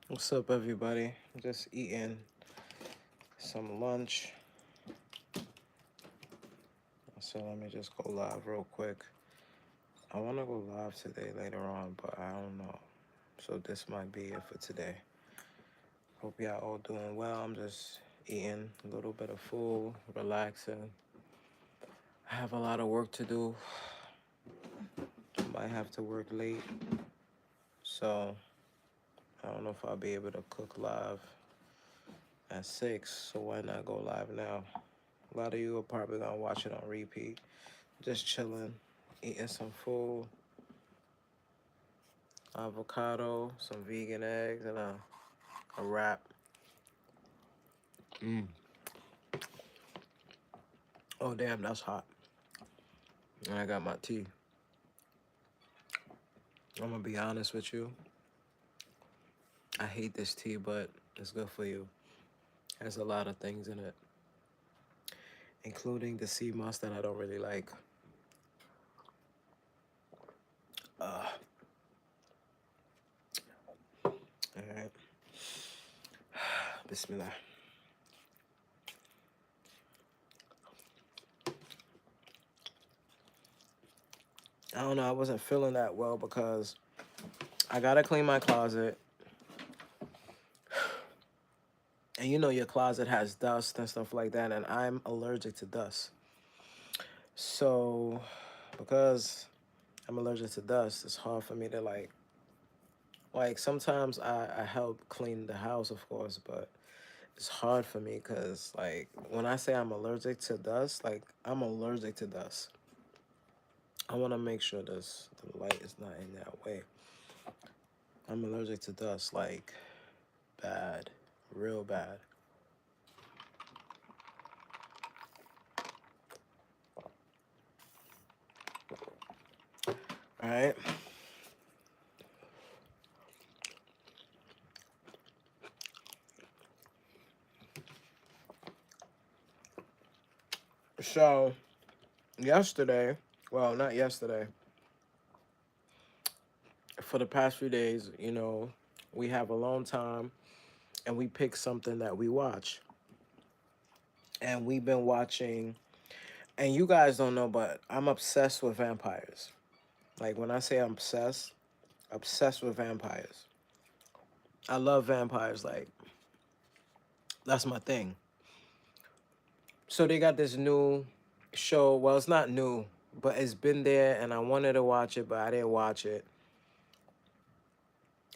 What's up, everybody? Just eating some lunch. So let me just go live real quick. I want to go live today later on, but I don't know. So this might be it for today. Hope y'all all doing well. I'm just eating a little bit of food, relaxing. I have a lot of work to do. I might have to work late. So I don't know if I'll be able to cook live at 6. So why not go live now? A lot of you are probably going to watch it on repeat. Just chilling, eating some food, avocado, some vegan eggs, and a wrap. Mm. Oh, damn, that's hot. And I got my tea. I'm going to be honest with you. I hate this tea, but it's good for you. There's a lot of things in it, including the sea moss that I don't really like. Uh, all right. Bismillah. I don't know. I wasn't feeling that well because I got to clean my closet. And you know your closet has dust and stuff like that, and I'm allergic to dust. So, because I'm allergic to dust, it's hard for me to like sometimes I help clean the house, of course, but it's hard for me because like when I say I'm allergic to dust, like I'm allergic to dust. I want to make sure the light is not in that way. I'm allergic to dust, like bad, real bad. All right. So yesterday, well, not yesterday, for the past few days, we have alone time and we pick something that we watch. And we've been watching, and you guys don't know, but I'm obsessed with vampires. Like when I say I'm obsessed, obsessed with vampires. I love vampires. Like that's my thing. So they got this new show. Well, it's not new, but it's been there, and I wanted to watch it, but I didn't watch it.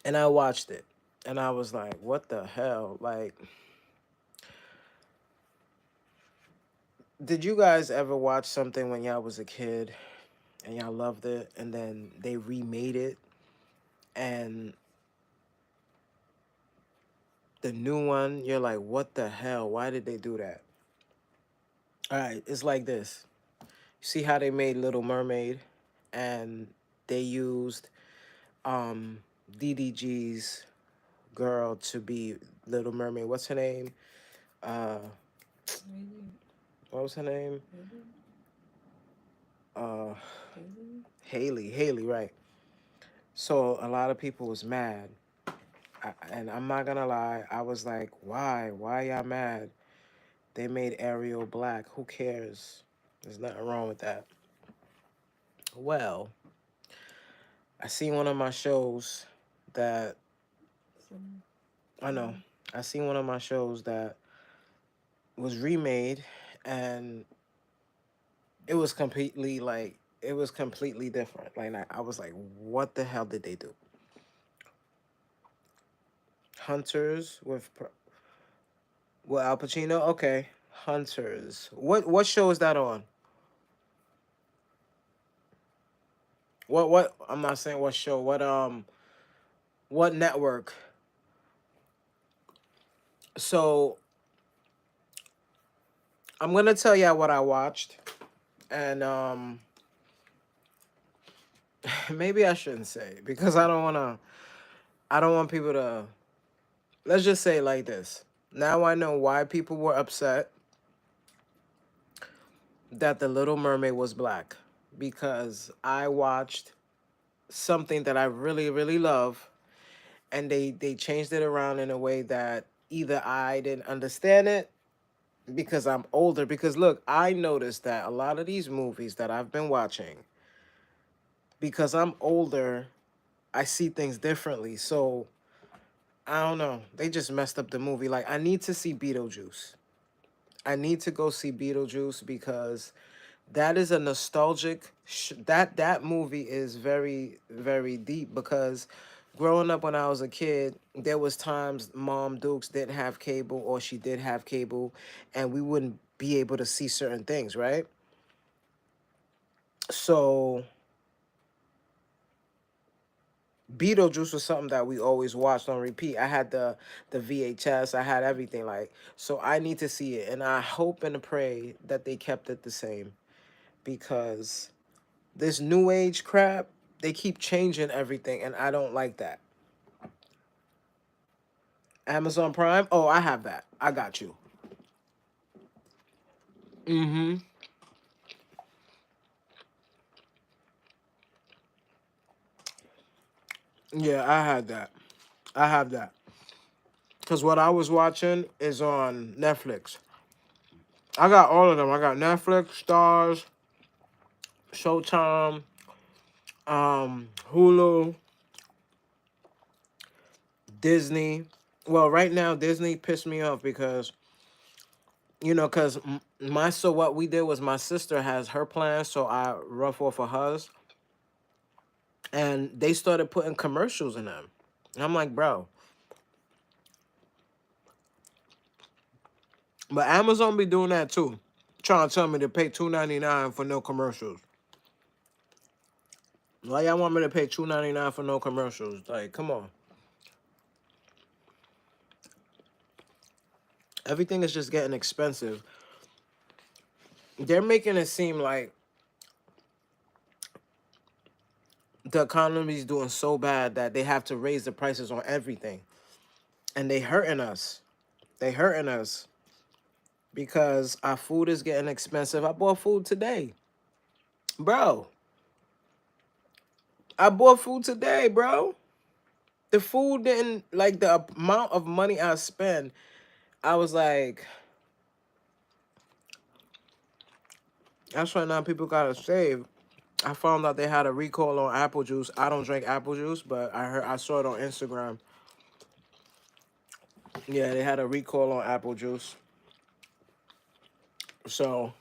And I watched it, and I was like, "What the hell?" Like, did you guys ever watch something when y'all was a kid and y'all loved it, and then they remade it, and the new one, you're like, "What the hell? Why did they do that?" All right, it's like this. See how they made Little Mermaid, and they used um DDG's girl to be Little Mermaid. What's her name? Uh, what was her name? Uh, Haley, right. So a lot of people was mad. And I'm not gonna lie, I was like, why? Why y'all mad? They made Ariel black. Who cares? There's nothing wrong with that. Well, I seen one of my shows that I know. I seen one of my shows that was remade, and it was completely different. Like I was like, what the hell did they do? Hunters with Al Pacino. Okay, Hunters. What show is that on? What? I'm not saying what show. What network? So I'm gonna tell y'all what I watched, and maybe I shouldn't say because I don't wanna. I don't want people to. Let's just say it like this. Now I know why people were upset that the Little Mermaid was black, because I watched something that I really really love, and they changed it around in a way that either I didn't understand it because I'm older. Because look, I noticed that a lot of these movies that I've been watching, because I'm older, I see things differently. So I don't know. They just messed up the movie. Like, I need to see Beetlejuice. I need to go see Beetlejuice because that is a nostalgic that movie is very very deep because growing up when I was a kid, there was times Mom Dukes didn't have cable or she did have cable and we wouldn't be able to see certain things, right? So Beetlejuice was something that we always watched on repeat. I had the VHS, I had everything, like, so I need to see it and I hope and pray that they kept it the same because this new age crap, they keep changing everything, and I don't like that. Amazon Prime? Oh, I have that. I got you. Mm-hmm. Yeah, I had that. I have that. Because what I was watching is on Netflix. I got all of them. I got Netflix, Stars, Showtime, Hulu, Disney. Well, right now, Disney pissed me off because, because so what we did was my sister has her plan, so I rough off of hers. And they started putting commercials in them. And I'm like, bro. But Amazon be doing that too. Trying to tell me to pay $2.99 for no commercials. Why y'all want me to pay $2.99 for no commercials? Like, come on. Everything is just getting expensive. They're making it seem like the economy is doing so bad that they have to raise the prices on everything. And they hurting us. They hurting us because our food is getting expensive. I bought food today. Bro, I bought food today, bro. The food didn't, like, the amount of money I spend, I was like, that's why now people gotta save. I found out they had a recall on apple juice. I don't drink apple juice, but I saw it on Instagram. Yeah, they had a recall on apple juice. So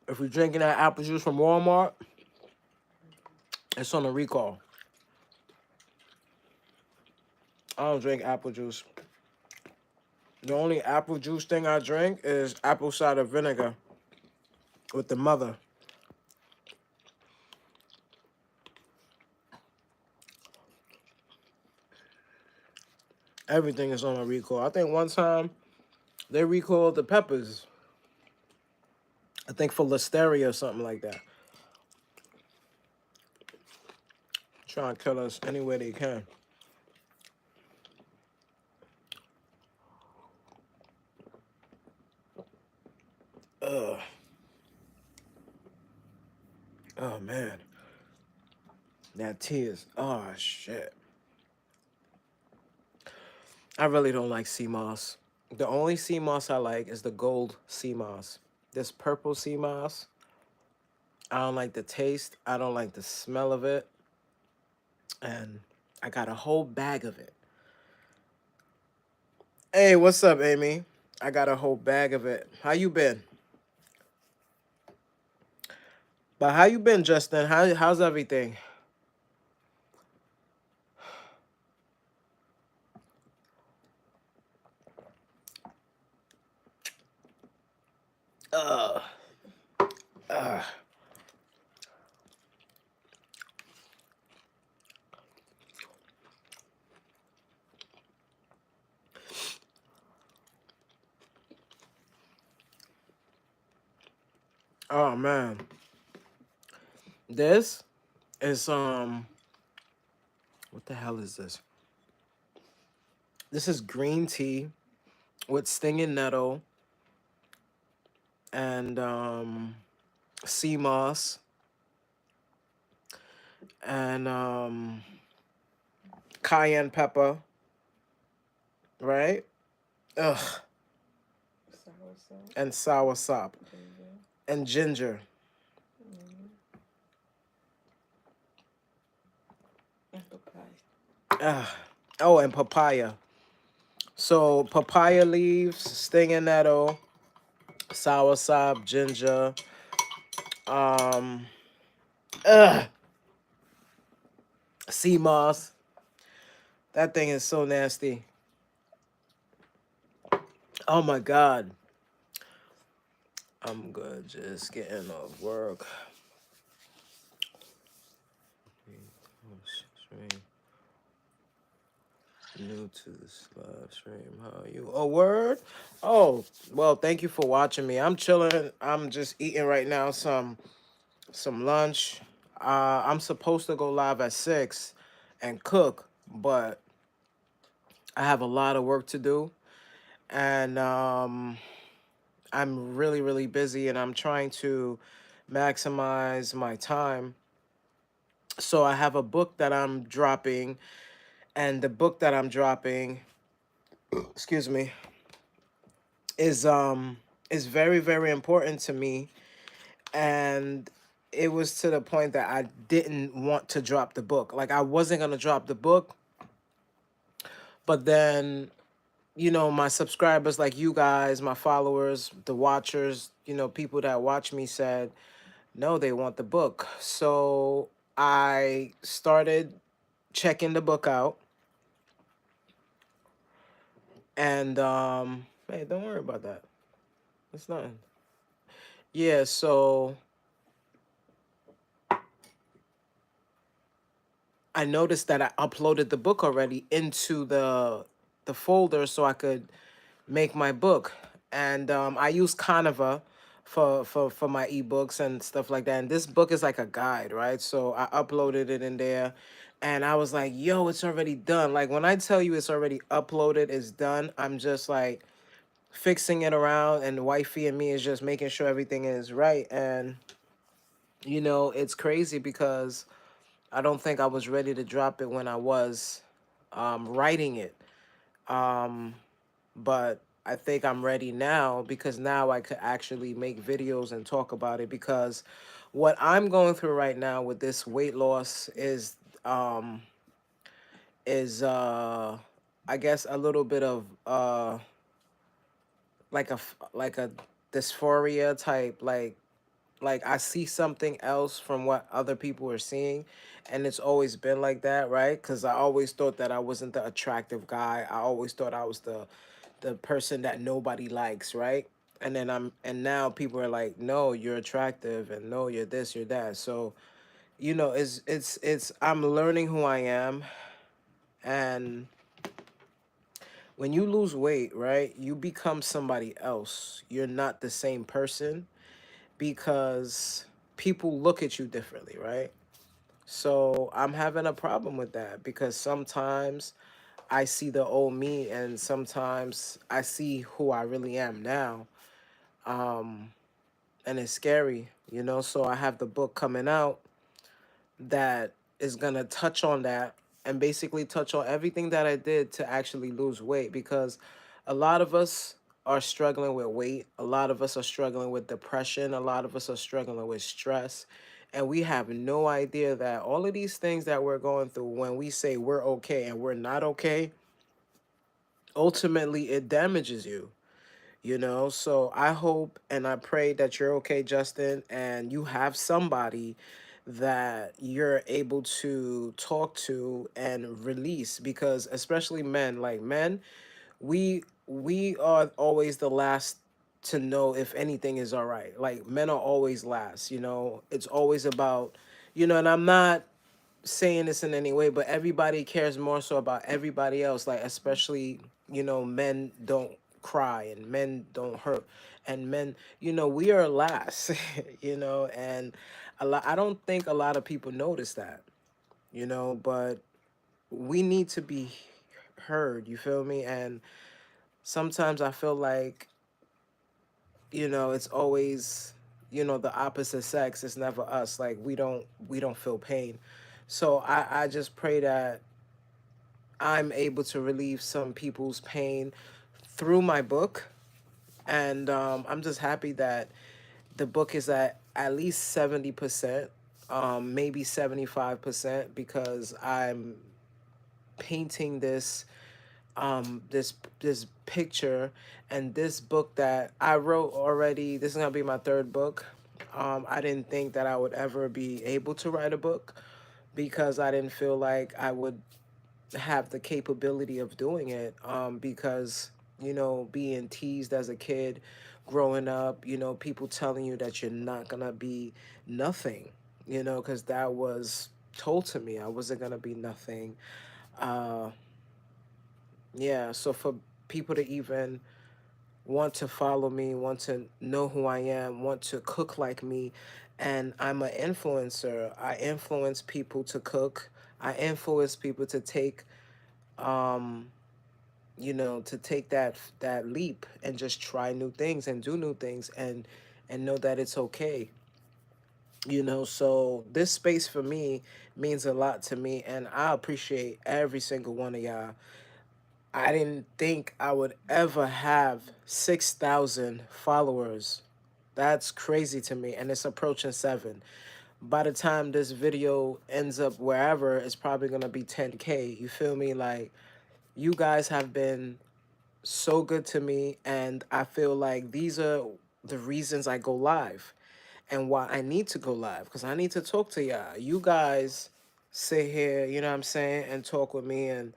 if you're drinking that apple juice from Walmart, it's on a recall. I don't drink apple juice. The only apple juice thing I drink is apple cider vinegar with the mother. Everything is on a recall. I think one time they recalled the peppers. I think for listeria or something like that. Trying to kill us any way they can. Ugh. Oh man. That tears. Oh shit. I really don't like sea moss. The only sea moss I like is the gold sea moss. This purple sea moss, I don't like the taste. I don't like the smell of it. And I got a whole bag of it. Hey, what's up, Amy? I got a whole bag of it. How you been? But how you been, Justin? How's everything? Ugh. Ugh. Oh man. This is what the hell is this? This is green tea with stinging nettle and sea moss and cayenne pepper, right? Ugh, Sour salt, and sour sop ginger, and ginger. mm, and papaya. Ugh. Oh, and papaya. So papaya leaves, stinging nettle, sour sop, ginger. Um, ugh, sea moss. That thing is so nasty. Oh my god. I'm good. Just getting off work. New to this live stream. How are you? Oh, word? Oh, well, thank you for watching me. I'm chilling. I'm just eating right now some lunch. I'm supposed to go live at 6 and cook, but I have a lot of work to do. And I'm really, really busy and I'm trying to maximize my time. So I have a book that I'm dropping, and the book that I'm dropping, excuse me, is is very, very important to me. And it was to the point that I didn't want to drop the book. Like I wasn't gonna drop the book, but then my subscribers, like you guys, my followers, the watchers, people that watch me said, no, they want the book. So I started checking the book out, and hey, don't worry about that. It's nothing. Yeah, so I noticed that I uploaded the book already into the folder so I could make my book. And I use Canva for my ebooks and stuff like that. And this book is like a guide, right? So I uploaded it in there, and I was like, yo, it's already done. Like when I tell you it's already uploaded, it's done, I'm just like fixing it around, and wifey and me is just making sure everything is right. And it's crazy because I don't think I was ready to drop it when I was writing it. Um, but I think I'm ready now because now I could actually make videos and talk about it, because what I'm going through right now with this weight loss um is I guess a little bit of like a dysphoria type, like I see something else from what other people are seeing, and it's always been like that, right? Because I always thought that I wasn't the attractive guy. I always thought I was the person that nobody likes, right? And now people are like, no, you're attractive, and no, you're this, you're that. So it's I'm learning who I am. And when you lose weight, right, you become somebody else. You're not the same person, because people look at you differently, right? So I'm having a problem with that, because sometimes I see the old me, and sometimes I see who I really am now. Um, and it's scary, So I have the book coming out that is gonna touch on that, and basically touch on everything that I did to actually lose weight, because a lot of us are struggling with weight, a lot of us are struggling with depression, a lot of us are struggling with stress, and we have no idea that all of these things that we're going through, when we say we're okay and we're not okay, ultimately it damages you. So I hope and I pray that you're okay, Justin, and you have somebody that you're able to talk to and release, because especially men, like men, we are always the last to know if anything is all right. Like men are always last. It's always about, and I'm not saying this in any way, but everybody cares more so about everybody else. Like especially, men don't cry and men don't hurt, and men, we are last, and I don't think a lot of people notice that. But we need to be heard. You feel me? And sometimes I feel like it's always the opposite sex. It's never us. Like we don't feel pain. So I just pray that I'm able to relieve some people's pain through my book. And I'm just happy that the book is at least 70%, maybe 75%, because I'm painting this picture and this book that I wrote already. This is gonna be my third book. I didn't think that I would ever be able to write a book because I didn't feel like I would have the capability of doing it, because being teased as a kid growing up, people telling you that you're not gonna be nothing, because that was told to me I wasn't gonna be nothing. uh yeah, so for people to even want to follow me, want to know who I am, want to cook like me, and I'm an influencer. I influence people to cook. I influence people to take um to take that leap and just try new things and do new things, and know that it's okay. So this space for me means a lot to me, and I appreciate every single one of y'all. I didn't think I would ever have 6,000 followers. That's crazy to me, and it's approaching 7. By the time this video ends up wherever, it's probably gonna be 10K. You feel me? Like, you guys have been so good to me, and I feel like these are the reasons I go live and why I need to go live, because I need to talk to y'all. You guys sit here, you know what I'm saying, and talk with me and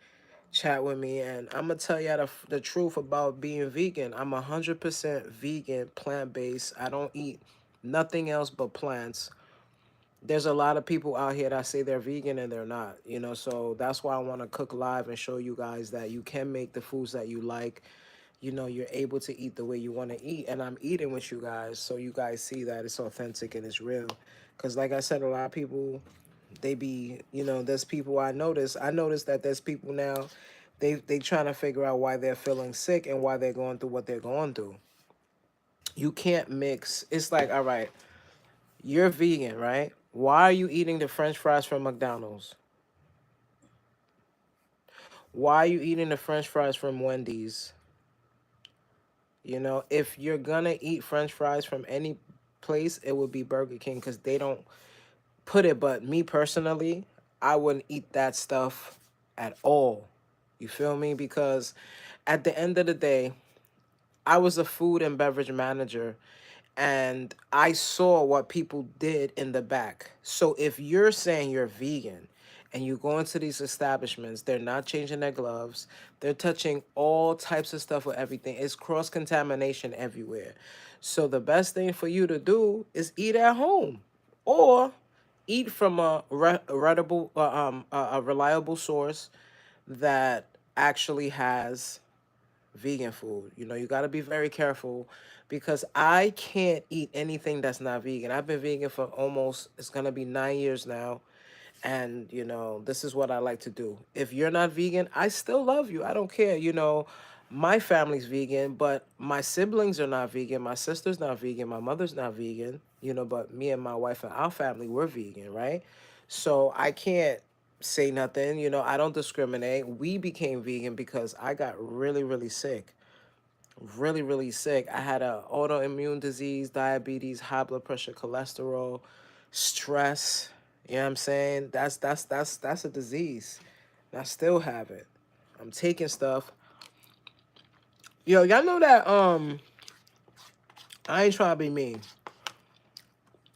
chat with me, and I'm gonna tell y'all the truth about being vegan. I'm 100% vegan, plant-based. I don't eat nothing else but plants. There's a lot of people out here that say they're vegan and they're not, so that's why I want to cook live and show you guys that you can make the foods that you like. You're able to eat the way you want to eat, and I'm eating with you guys, so you guys see that it's authentic and it's real. Because like I said, a lot of people, they be, there's people I noticed that there's people now, they trying to figure out why they're feeling sick and why they're going through what they're going through. You can't mix. It's like, all right, you're vegan, right? Why are you eating the french fries from McDonald's? Why are you eating the french fries from Wendy's? If you're gonna eat french fries from any place, it would be Burger King, because they don't put it. But me personally, I wouldn't eat that stuff at all. You feel me? Because at the end of the day, I was a food and beverage manager, and I saw what people did in the back. So if you're saying you're vegan and you go into these establishments, they're not changing their gloves, they're touching all types of stuff with everything. It's cross contamination everywhere. So the best thing for you to do is eat at home, or eat from a reliable source that actually has vegan food. You got to be very careful, because I can't eat anything that's not vegan. I've been vegan for almost, it's going to be 9 years now. And, this is what I like to do. If you're not vegan, I still love you. I don't care. My family's vegan, but my siblings are not vegan. My sister's not vegan. My mother's not vegan, but me and my wife and our family, we're vegan, right? So I can't say nothing. I don't discriminate. We became vegan because I got really, really sick. Really, really sick. I had a autoimmune disease, diabetes, high blood pressure, cholesterol, stress. You know what I'm saying? That's a disease. And I still have it. I'm taking stuff. Yo, y'all know that I ain't trying to be mean,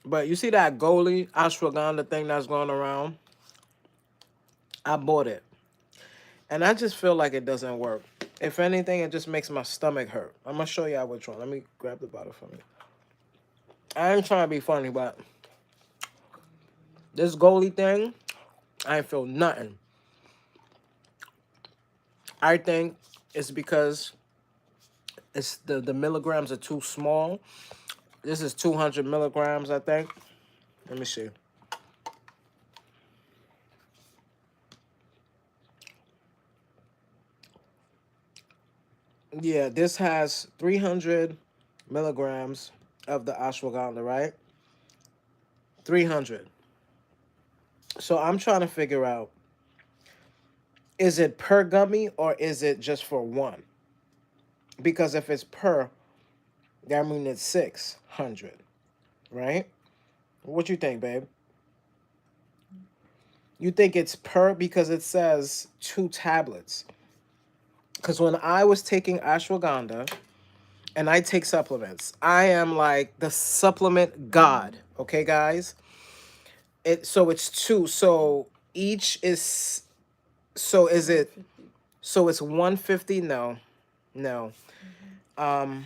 but you see that goalie ashwagandha thing that's going around? I bought it. And I just feel like it doesn't work. If anything, it just makes my stomach hurt. I'm gonna show y'all which one. Let me grab the bottle from you. I ain't trying to be funny, but this goalie thing, I ain't feel nothing. I think it's because it's the milligrams are too small. This is 200 milligrams, I think. Let me see. Yeah, this has 300 milligrams of the ashwagandha, right? 300. So I'm trying to figure out Is it per gummy or is it just for one? Because if it's per, that means it's 600, right? What you think, babe? You think it's per because it says 2 tablets? Because when I was taking ashwagandha and I take supplements, I am like the supplement god. Okay, guys. It's two. So each is so is it 150. so it's 150? No, no. Um,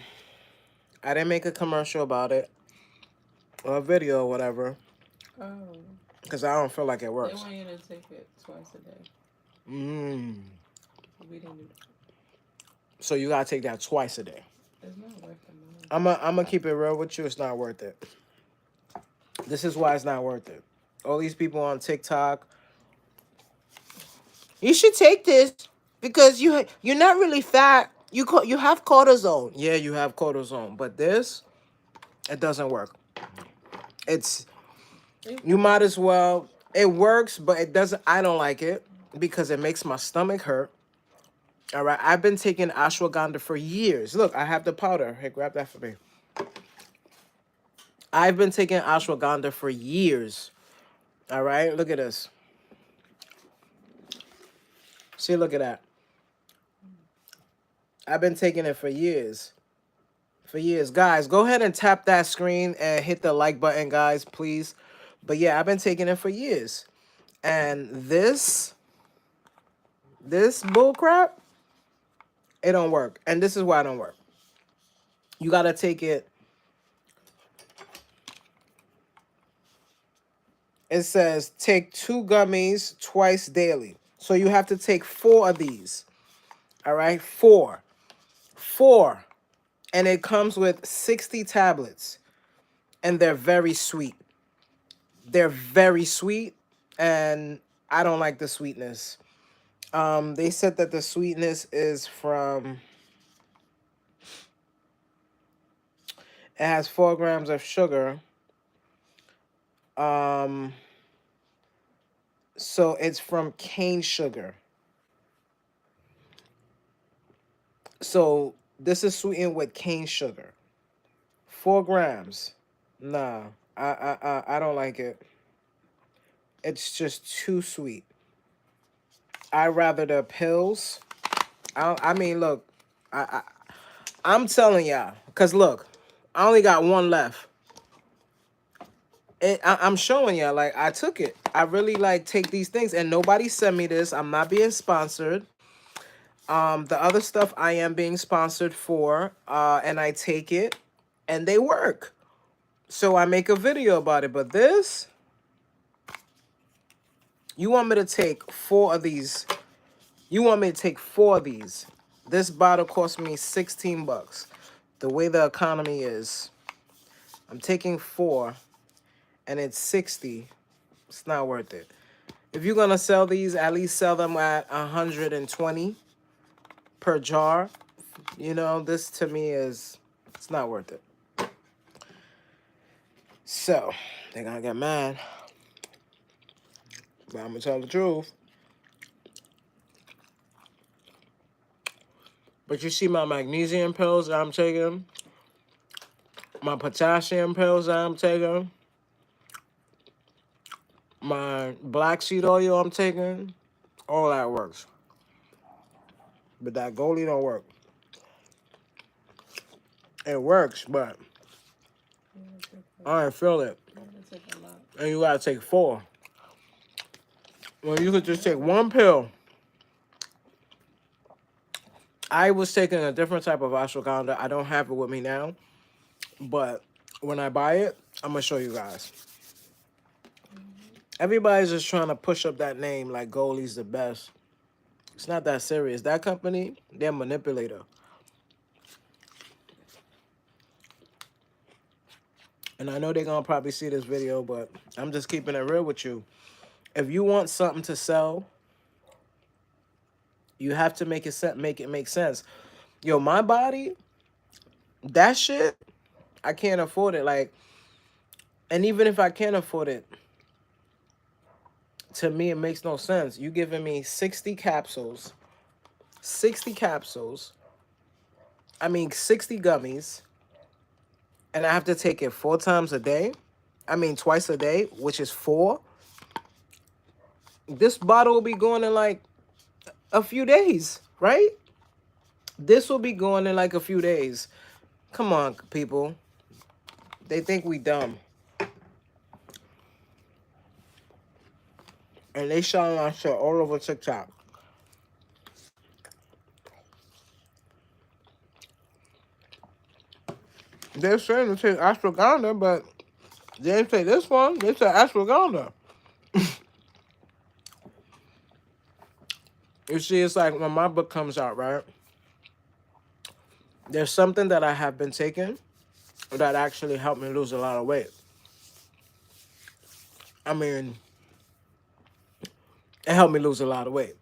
I didn't make a commercial about it or a video or whatever Oh, because I don't feel like it they works. want you to take it twice a day. Mm. We didn't do. So you gotta take that twice a day. It's not worth the money. I'm gonna keep it real with you. It's not worth it. This is why it's not worth it. All these people on TikTok. You should take this because you're not really fat. You have cortisone. Yeah, you have cortisone, but this it doesn't work. It's It you might as works. well. It works, but it doesn't. I don't like it because it makes my stomach hurt. All right, I've been taking ashwagandha for years. Look, I have the powder. Hey, grab that for me. I've been taking ashwagandha for years. All right, look at this. See, look at that. I've been taking it for years. For years. Guys, go ahead and tap that screen and hit the like button, guys, please. But yeah, I've been taking it for years. And this bull crap, it don't work. And this is why it don't work. You gotta take it. It says take 2 gummies twice daily. So you have to take 4 of these. All right, 4. 4. And it comes with 60 tablets. And they're very sweet. They're very sweet. And I don't like the sweetness. They said that the sweetness is from. It has 4 grams of sugar. Um, so it's from cane sugar. So this is sweetened with cane sugar. 4 grams. Nah, I don't like it. It's just too sweet. I rather the pills. I mean, look, I'm telling y'all, cause look, I only got one left. I'm showing y'all, like I took it. I really like take these things, and nobody sent me this. I'm not being sponsored. The other stuff I am being sponsored for, and I take it, and they work. So I make a video about it. But this, you want me to take 4 of these? You want me to take 4 of these? This bottle cost me $16. The way the economy is, I'm taking 4, and it's 60. It's not worth it. If you're gonna sell these, at least sell them at 120 per jar. You know, this to me is it's not worth it. So they're gonna get mad, but I'm gonna tell the truth. But you see my magnesium pills that I'm taking, my potassium pills that I'm taking, my black seed oil I'm taking, all that works. But that goalie don't work. It works, but You gotta take I ain't feel it. you gotta take a lot. And you gotta take 4. When you could just take 1 pill. I was taking a different type of ashwagandha. I don't have it with me now. But when I buy it, I'm gonna show you guys. Everybody's just trying to push up that name like Goalie's the best. It's not that serious. That company, they're a manipulator. And I know they're gonna probably see this video, but I'm just keeping it real with you. If you want something to sell, you have to make it make sense. Yo, my body, that shit, I can't afford it. Like, and even if I can't afford it, To me, it makes no sense. You giving me 60 capsules, 60 capsules, 60 gummies, and I have to take it 4 times a day. Twice a day, which is four. This bottle will be going in like a few days, right? This will be going in like a few days. Come on, people. They think we dumb. And they showing our shit all over TikTok. They're saying to take ashwagandha, but they didn't say this one. They said ashwagandha. You see, it's like when my book comes out, right? There's something that I have been taking that actually helped me lose a lot of weight. I mean, it helped me lose a lot of weight.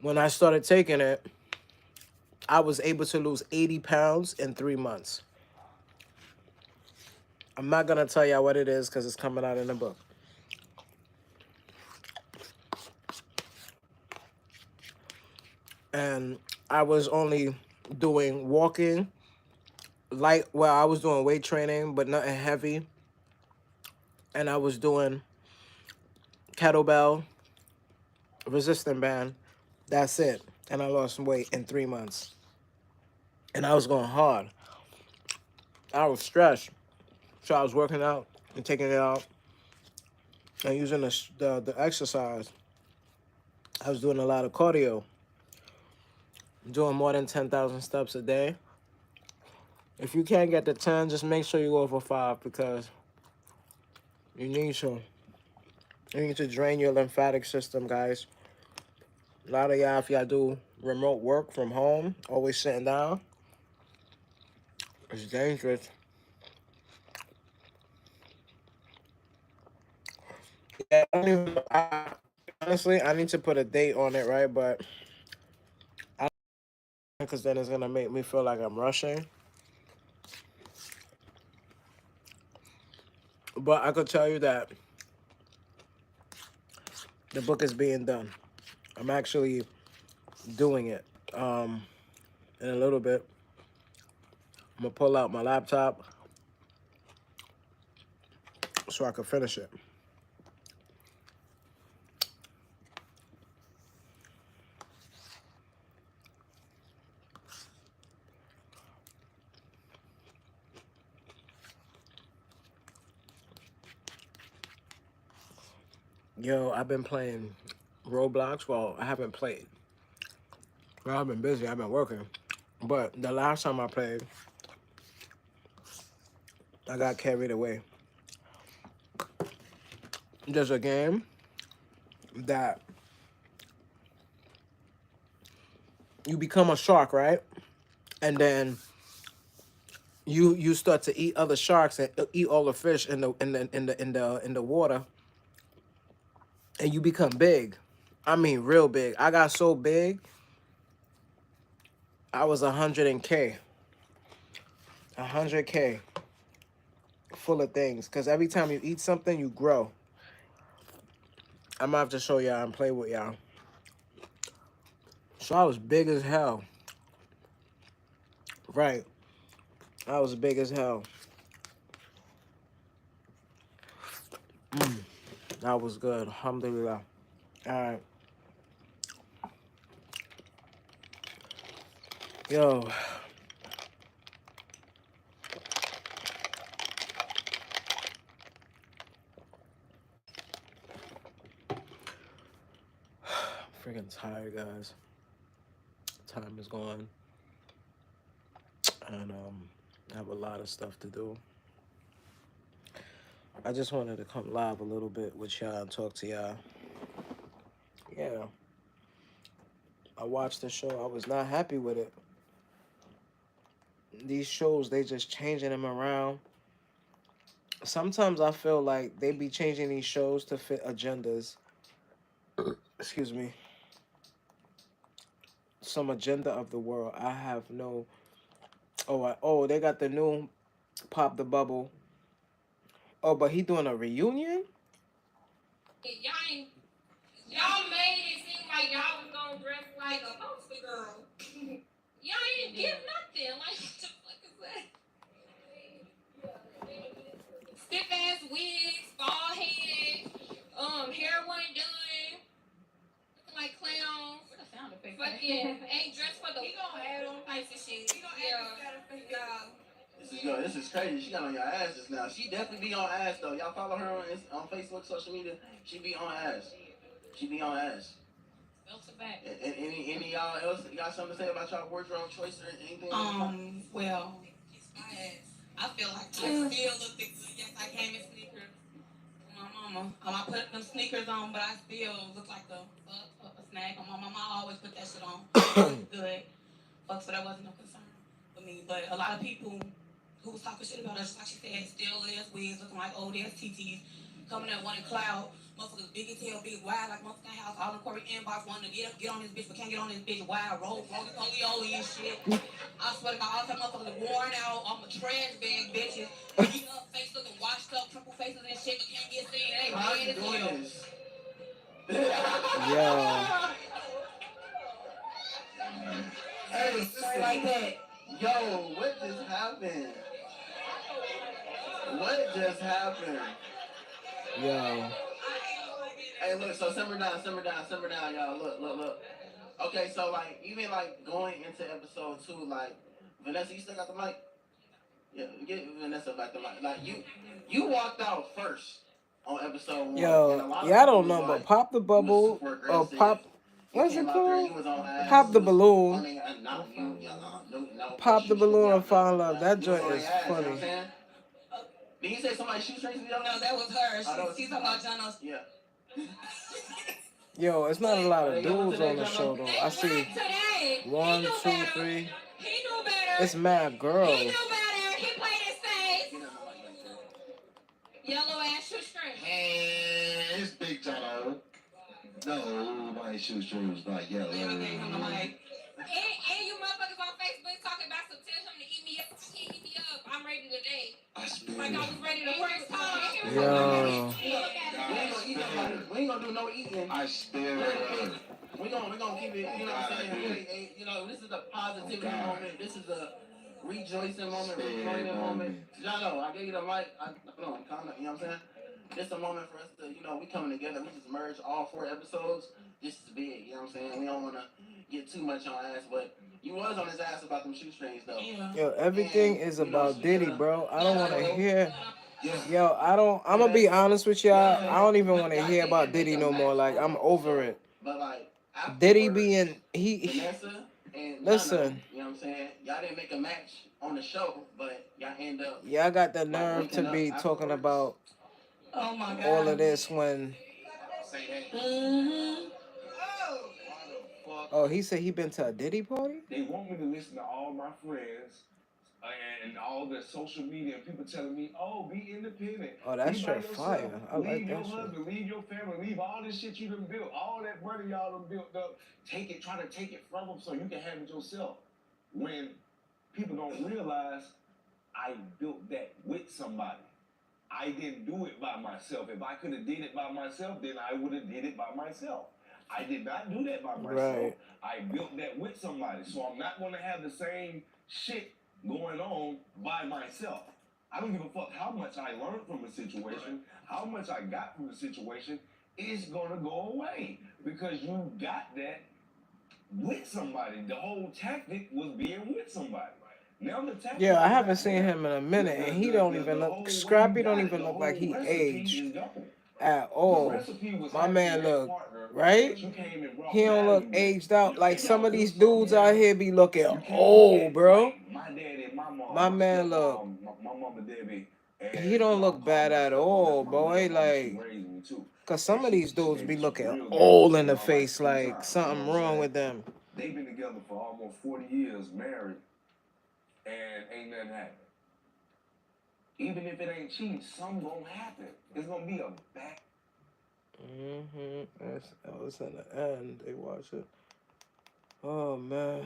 When I started taking it, I was able to lose 80 pounds in 3 months. I'm not going to tell y'all what it is because it's coming out in the book. And I was only doing walking, I was doing weight training, but nothing heavy. And I was doing kettlebell, resistance band. That's it. And I lost some weight in 3 months. And I was going hard. I was stressed. So I was working out and taking it out and using the exercise. I was doing a lot of cardio, doing more than 10,000 steps a day. If you can't get to 10, just make sure you go for 5 because you need to. You need to drain your lymphatic system, guys. A lot of y'all, if y'all do remote work from home, always sitting down, it's dangerous. Yeah, honestly, I need to put a date on it, right? But because then it's gonna make me feel like I'm rushing. But I could tell you that the book is being done. I'm actually doing it. In a little bit, I'm gonna pull out my laptop so I can finish it. Yo, I've been playing Roblox. Well, I haven't played. Well, I've been busy. I've been working. But the last time I played, I got carried away. There's a game that you become a shark, right? And then you start to eat other sharks and eat all the fish in the water, and you become big. Real big. I got so big, I was 100K, 100K, full of things. Cause every time you eat something, you grow. I'm gonna have to show y'all and play with y'all. So I was big as hell. Right. I was big as hell. That was good. Alhamdulillah. All right. Yo. Freaking tired, guys. Time is gone. And I have a lot of stuff to do. I just wanted to come live a little bit with y'all and talk to y'all. Yeah. I watched the show. I was not happy with it. These shows, they just changing them around. Sometimes I feel like they be changing these shows to fit agendas. Excuse me. Some agenda of the world. I have no. Oh, they got the new Pop the Bubble. Oh, but he doing a reunion? Y'all made it seem like y'all was gonna dress like a poster girl. Y'all didn't give nothing. Like, what the fuck is that? Stiff ass wigs, bald head, hair wasn't done, looking like clowns. What a sound effect. Fucking ain't dressed for the. He gonna add on types of shit. He gonna add This is crazy. She got on your ass just now. She definitely be on ass though. Y'all follow her on Facebook, social media. She be on ass. She be on ass. And any y'all else got something to say about y'all wardrobe choice or anything? Well, kiss my ass. I feel like I still look good. Yes, I came in sneakers. My mama. I put them sneakers on, but I still look like a snack. My mama always put that shit on. Good. Fuck, so that wasn't no concern for me. But a lot of people who was talking shit about us, like she said, still is wigs looking like old ass TTs, coming at one cloud. Motherfuckers big as hell, big wild like motherfucking house. All the Corey inbox wanting to get on this bitch, but can't get on this bitch. Wild, roll, and shit. I swear to God, all the motherfuckers worn out. I'm a trash bag, bitches. Beat up, face looking washed up, triple faces and shit, but can't get seen. They red as hell. Yo. Hey, like that. Yo, what just happened? What just happened? Yo. Hey, look, so simmer down, y'all. Look. Okay, so, like, even, like, going into episode 2, like, Vanessa, you still got the mic? Yeah, get Vanessa back the mic. Like, you walked out first on episode 1. Yo, y'all don't know, but pop the bubble or pop. What's it called? Pop the balloon. Pop the balloon and fall in love. That joint is funny. Did you say somebody's shoestrings? No, that was her. She's talking about John. Yeah. Yo, it's not a lot of dudes on the show though. I see 1, 2, 3. He knew better. It's mad girls. He knew better. He played it safe. Yellow ass shoestring. And it's Big John. No, my shoestrings not yellow. And you motherfuckers on Facebook talking about some tell him to eat me up. He eat me up. I'm ready today. Like I was ready the first time. Yo. We ain't gonna do no eating. I still We gonna keep it, you know what I'm saying? You know, this is a positivity moment. This is a rejoicing moment, rejoicing moment. Jono, I gave you the mic. Hold on, calm down, you know what I'm saying? This is a moment for us to, you know, we coming together. We just merged all 4 episodes. This is big, you know what I'm saying? We don't want to get too much on ass, but you was on his ass about them shoestrings, though. Yo, everything is about Diddy, bro. I don't want to hear. Yo, I'm going to be honest with y'all. I don't even want to hear about Diddy no more. Like, I'm over it. But, like, Diddy being, Vanessa and listen. You know what I'm saying? Y'all didn't make a match on the show, but y'all end up. Y'all got the nerve to be talking about all of this when. Oh, he said he been to a Diddy party? They want me to listen to all my friends and all the social media and people telling me, oh, be independent. Oh, that's your fire. I like that shit. Leave your husband, leave your family, leave all this shit you done built, all that money y'all done built up. Try to take it from them so you can have it yourself. When people don't realize I built that with somebody. I didn't do it by myself. If I could have did it by myself, then I would have did it by myself. I did not do that by myself. Right. I built that with somebody. So I'm not going to have the same shit going on by myself. I don't give a fuck how much I learned from a situation, how much I got from the situation. It's going to go away because you got that with somebody. The whole tactic was being with somebody. Yeah, I haven't seen him in a minute, and he don't even look. Scrappy don't even look like he aged at all. My man look, right? He don't look aged out. Like some of these dudes out here be looking old, bro. My man look. He don't look bad at all, boy. Like, cause some of these dudes be looking old in the face, like something wrong with them. They've been together for almost 40 years, married. And ain't nothing happen. Even if it ain't cheap, something gonna happen. It's gonna be a back. That was in the end. They watch it. Oh man.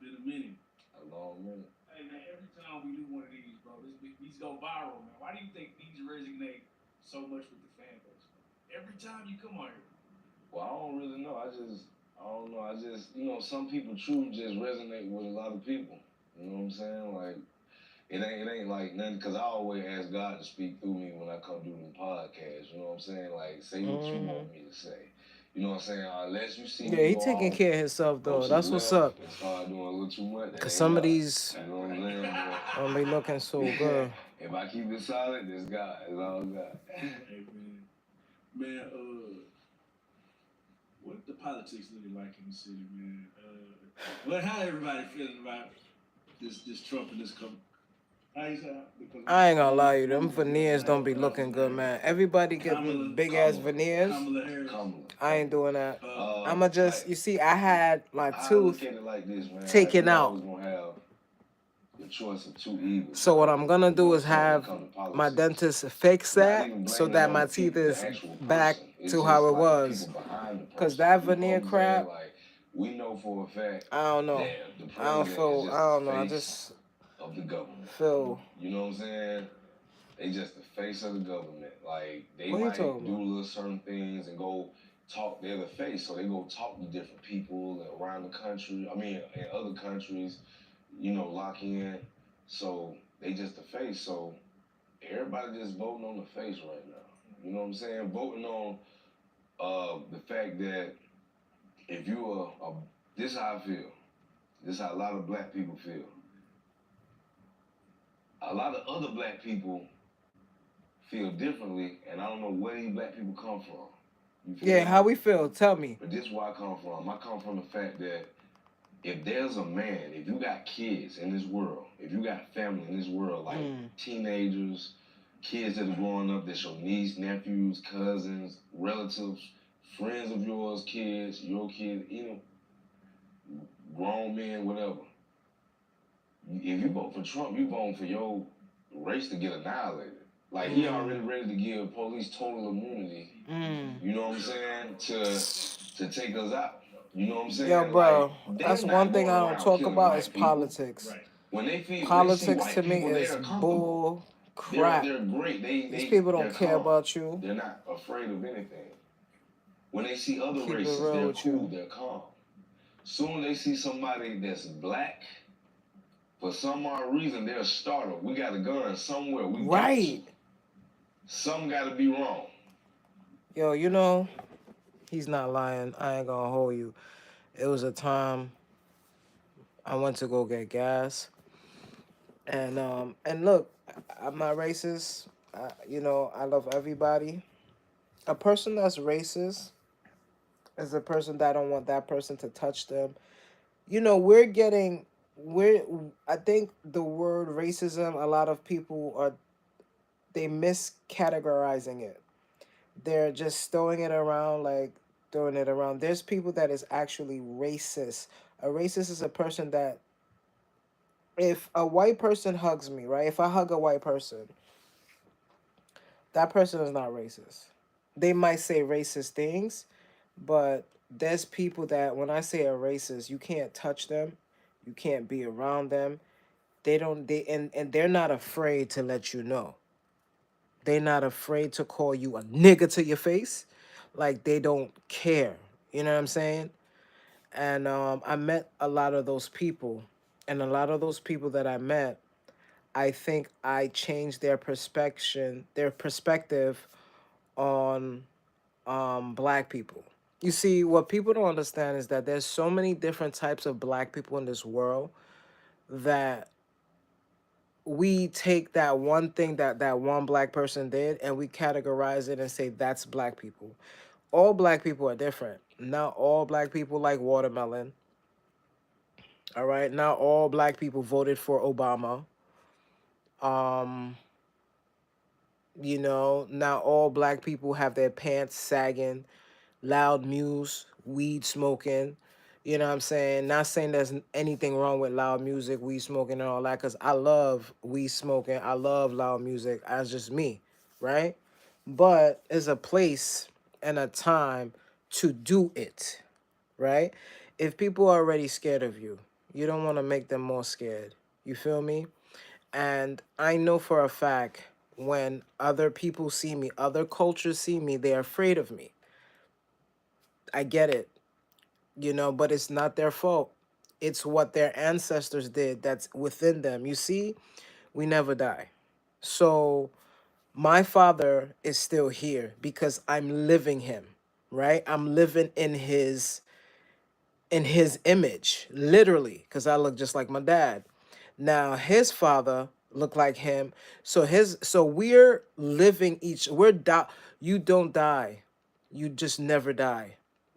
Been a minute. A long minute. Hey man. don't we do one of these, bro? These go viral, man. Why do you think these resonate so much with the fan base, bro? Every time you come on here. Well, I don't really know. I don't know. Some people truly just resonate with a lot of people. You know what I'm saying? Like, it ain't like nothing, because I always ask God to speak through me when I come do them podcasts. You know what I'm saying? Like, say what you want me to say. You know what I'm saying? Unless you see Yeah, me he go taking off, care of himself go though. to the That's what's up. left and start doing a little too much, that Cause ain't some of God. these You know what I'm saying? don't be looking so good. If I keep it solid, it's God. It's all God. Hey, man, what the politics looking like in the city, man? How everybody feeling about this Trump and this come? I ain't gonna lie you, them veneers don't be looking good, man. Everybody getting big ass veneers. Kamala Harris. I ain't doing that. I'ma just, Like, you see, I had my I tooth look at it like this, man. taken Like, you out. always gonna have the choice of two evils. So what I'm gonna do is So when it have come to my politics, dentist fix not that even so blaming that it on my the teeth people, the is actual back person. It's to just how it like the was. people behind the person. Cause that You know veneer what I'm saying? crap, Like, we know for a fact I don't know. that the I don't president is feel, just I don't the know. I face just of the government. feel. You know what I'm saying? They just the face of the government. Like, they What are you might talking do about? little certain things and go talk. They're the face, so they go talk to different people around the country. I mean, in other countries, lock in. So they just the face. So everybody just voting on the face right now. You know what I'm saying? Voting on the fact that if you are, this is how I feel. This is how a lot of black people feel. A lot of other black people feel differently, and I don't know where these black people come from. You feel Yeah, me? how we feel? Tell me. But this is where I come from. I come from the fact that if there's a man, if you got kids in this world, if you got family in this world, like teenagers, kids that are growing up, that's your niece, nephews, cousins, relatives, friends of yours, kids, your kids, grown men, whatever. If you vote for Trump, you voting for your race to get annihilated. Like, he already ready to give police total immunity, you know what I'm saying, to take us out. You know what I'm saying? Yo, bro, Like, that's they're not one thing going I don't around talk killing about is white people. politics. Right. When they see Politics to white me people, they is are comfortable. bull crap. They're great. These people They're don't care calm. about you. They're not afraid of anything. When they see other Keep it races, real they're with cool. you. They're calm. Soon they see somebody that's black. For some odd reason, they're startled. We got a gun somewhere. We got to. Something got to be wrong. Yo, he's not lying. I ain't gonna hold you. It was a time I went to go get gas, and look, I'm not racist. I love everybody. A person that's racist is a person that don't want that person to touch them. We're I think the word racism, a lot of people are they miscategorizing it. They're just throwing it around. There's people that is actually racist. A racist is a person that, if a white person hugs me, right? If I hug a white person, that person is not racist. They might say racist things, but there's people that when I say a racist, you can't touch them, you can't be around them. They don't they and they're not afraid to let you know. They're not afraid to call you a nigga to your face. Like, they don't care. You know what I'm saying? And I met a lot of those people, and a lot of those people that I met, I think I changed their perspective on black people. You see, what people don't understand is that there's so many different types of black people in this world that we take that one thing that one black person did and we categorize it and say that's black people. All black people are different. Not all black people like watermelon. All right. Not all black people voted for Obama. Um, not all black people have their pants sagging, loud music, weed smoking. You know what I'm saying? Not saying there's anything wrong with loud music, weed smoking, and all that, because I love weed smoking. I love loud music. That's just me, right? But there's a place and a time to do it, right? If people are already scared of you, you don't want to make them more scared. You feel me? And I know for a fact when other people see me, other cultures see me, they're afraid of me. I get it, but it's not their fault. It's what their ancestors did that's within them. You see, we never die. So my father is still here because I'm living him, right? I'm living in his image, literally, because I look just like my dad. Now his father looked like him. So we're living you don't die. You just never die.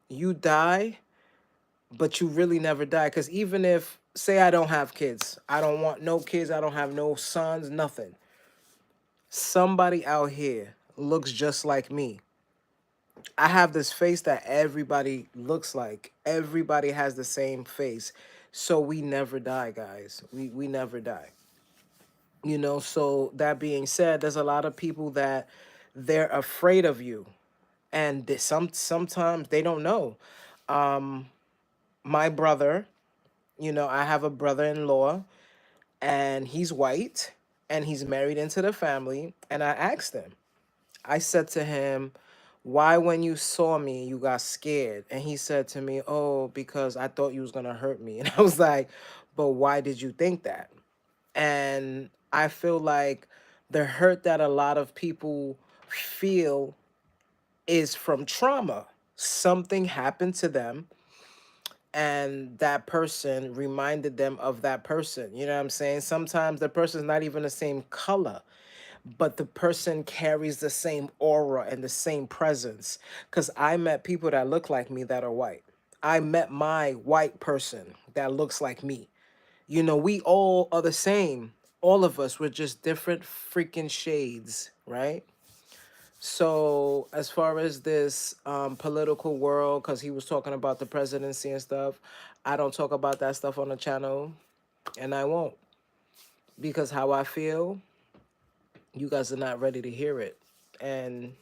You die, but you really never die. Because even if, say, I don't have kids, I don't want no kids, I don't have no sons, nothing. Somebody out here looks just like me. I have this face that everybody looks like. Everybody has the same face. So we never die, guys. We never die. So that being said, there's a lot of people that they're afraid of you. And sometimes they don't know. My brother, I have a brother-in-law, and he's white, and he's married into the family. And I asked him, I said to him, why when you saw me, you got scared? And he said to me, oh, because I thought you was going to hurt me. And I was like, but why did you think that? And I feel like the hurt that a lot of people feel is from trauma. Something happened to them, and that person reminded them of that person. You know what I'm saying? Sometimes the person's not even the same color, but the person carries the same aura and the same presence. Because I met people that look like me that are white. I met my white person that looks like me. We all are the same. All of us, we're just different freaking shades, right? So as far as this political world, because he was talking about the presidency and stuff, I don't talk about that stuff on the channel, and I won't, because how I feel, you guys are not ready to hear it. And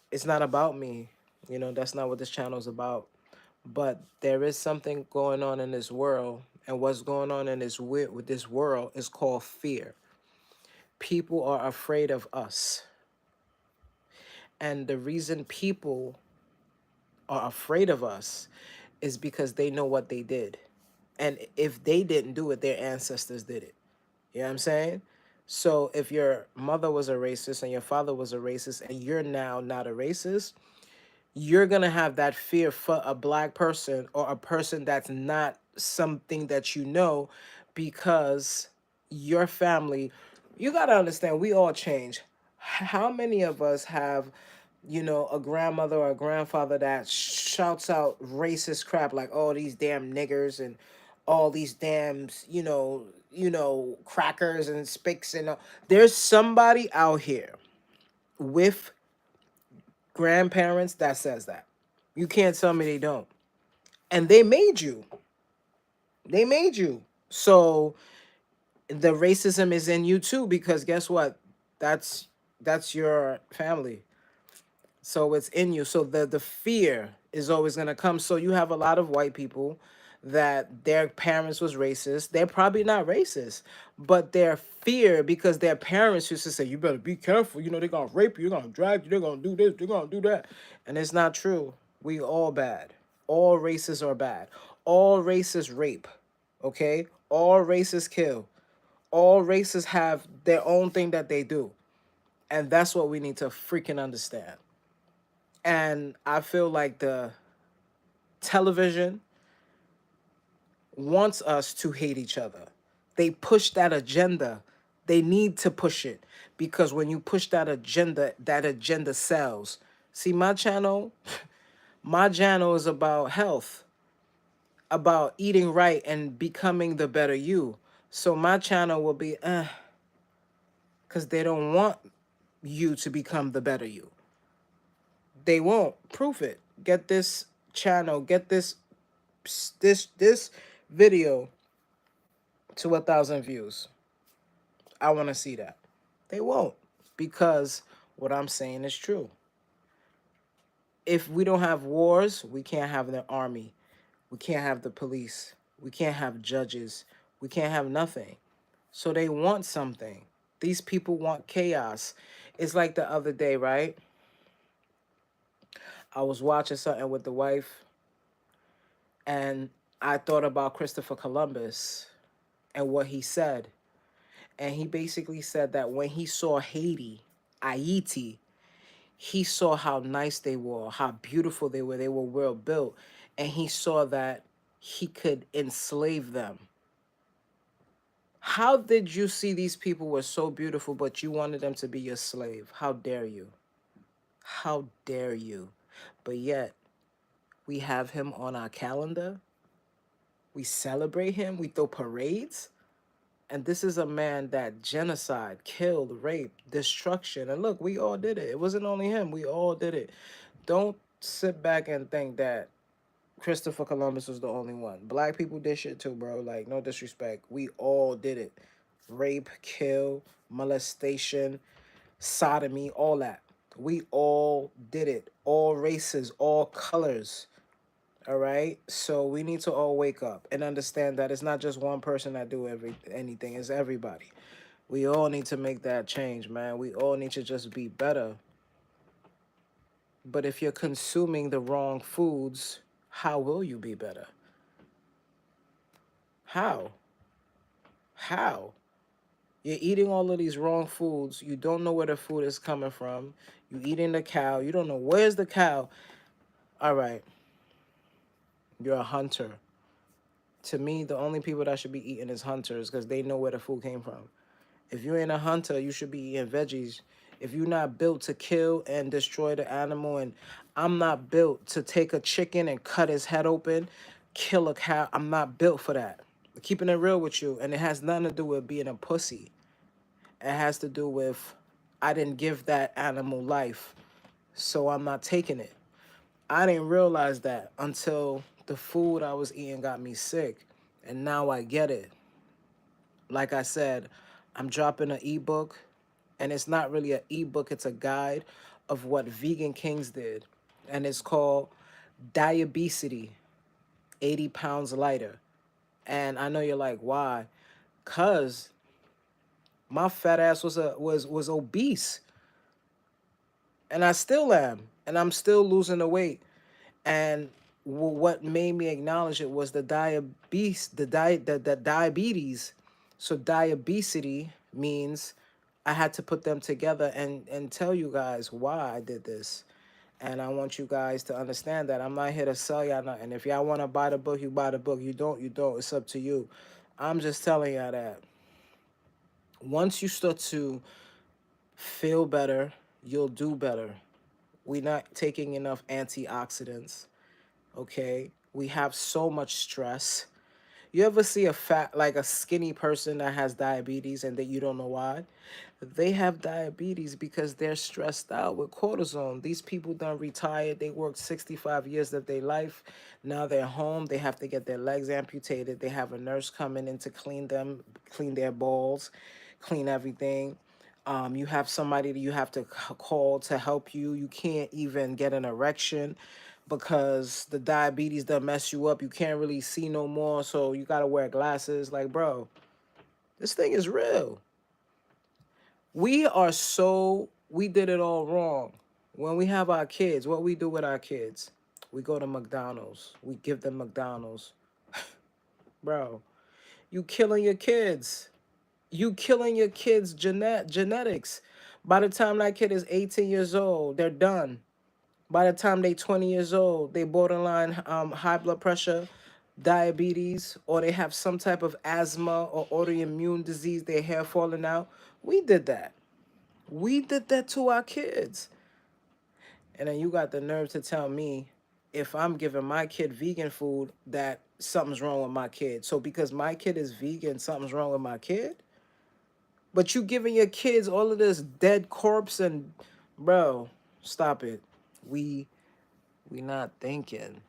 it's not about me. That's not what this channel is about. But there is something going on in this world, and what's going on in with this world is called fear. People are afraid of us. And the reason people are afraid of us is because they know what they did. And if they didn't do it, their ancestors did it. You know what I'm saying? So if your mother was a racist and your father was a racist and you're now not a racist, you're going to have that fear for a black person or a person that's not something that because your family, you got to understand, we all change. How many of us have, a grandmother or a grandfather that shouts out racist crap like, oh, these damn niggers and all these damn, crackers and spics and all. There's somebody out here with grandparents that says that. You can't tell me they don't. And they made you. They made you. So the racism is in you too, because guess what? That's your family. So it's in you. So the fear is always gonna come. So you have a lot of white people that their parents was racist. They're probably not racist, but their fear, because their parents used to say, you better be careful, they're gonna rape you, they're gonna drag you, they're gonna do this, they're gonna do that. And it's not true. We all bad. All races are bad. All races rape. Okay? All races kill. All races have their own thing that they do. And that's what we need to freaking understand. And I feel like the television wants us to hate each other. They push that agenda. They need to push it, because when you push that agenda sells. See, my channel is about health, about eating right and becoming the better you. So my channel will be, because they don't want you to become the better you. They won't. Proof it. Get this channel, get this video to 1,000 views. I want to see that. They won't, because what I'm saying is true. If we don't have wars, we can't have the army. We can't have the police. We can't have judges. We can't have nothing. So they want something. These people want chaos. It's like the other day, right? I was watching something with the wife, and I thought about Christopher Columbus and what he said. And he basically said that when he saw Haiti, he saw how nice they were, how beautiful they were. They were well built. And he saw that he could enslave them. How did you see these people were so beautiful, but you wanted them to be your slave? How dare you? How dare you? But yet, we have him on our calendar. We celebrate him. We throw parades. And this is a man that genocide, killed, raped, destruction. And look, we all did it. It wasn't only him. We all did it. Don't sit back and think that Christopher Columbus was the only one. Black people did shit too, bro. Like, no disrespect. We all did it. Rape, kill, molestation, sodomy, all that. We all did it. All races, all colors. All right. So we need to all wake up and understand that it's not just one person that do anything. It's everybody. We all need to make that change, man. We all need to just be better. But if you're consuming the wrong foods, how will you be better? How? How? You're eating all of these wrong foods. You don't know where the food is coming from. You eating the cow. You don't know where's the cow. All right. You're a hunter. To me, the only people that should be eating is hunters because they know where the food came from. If you ain't a hunter, you should be eating veggies. If you're not built to kill and destroy the animal, and I'm not built to take a chicken and cut his head open, kill a cow, I'm not built for that. Keeping it real with you, and it has nothing to do with being a pussy. It has to do with I didn't give that animal life, so I'm not taking it. I didn't realize that until the food I was eating got me sick, and now I get it. Like I said, I'm dropping an ebook, and it's not really an ebook, it's a guide of what Vegankingzz did. And it's called Diabesity, 80 Pounds Lighter. And I know you're like, why? Cause my fat ass was obese. And I still am. And I'm still losing the weight. And what made me acknowledge it was the diabetes. So diabesity means I had to put them together and tell you guys why I did this. And I want you guys to understand that I'm not here to sell y'all nothing. If y'all want to buy the book, you buy the book. You don't, you don't. It's up to you. I'm just telling y'all that once you start to feel better, you'll do better. We're not taking enough antioxidants. Okay, we have so much stress. You ever see a fat, like a skinny person that has diabetes and that you don't know why? They have diabetes because they're stressed out with cortisone. These people done retired. They worked 65 years of their life. Now they're home. They have to get their legs amputated. They have a nurse coming in to clean them, clean their balls, clean everything. You have somebody that you have to call to help you. You can't even get an erection because the diabetes that mess you up. You can't really see no more, so you gotta wear glasses. Like, bro, this thing is real. We did it all wrong. When we have our kids, what we do with our kids? We go to McDonald's. We give them McDonald's. Bro, you killing your kids. You killing your kids' genetics. By the time that kid is 18 years old, they're done. By the time they 20 years old, they borderline high blood pressure, diabetes, or they have some type of asthma or autoimmune disease, their hair falling out. We did that. We did that to our kids. And then you got the nerve to tell me if I'm giving my kid vegan food that something's wrong with my kid. So because my kid is vegan, something's wrong with my kid? But you giving your kids all of this dead corpse and bro, stop it. We we not thinking.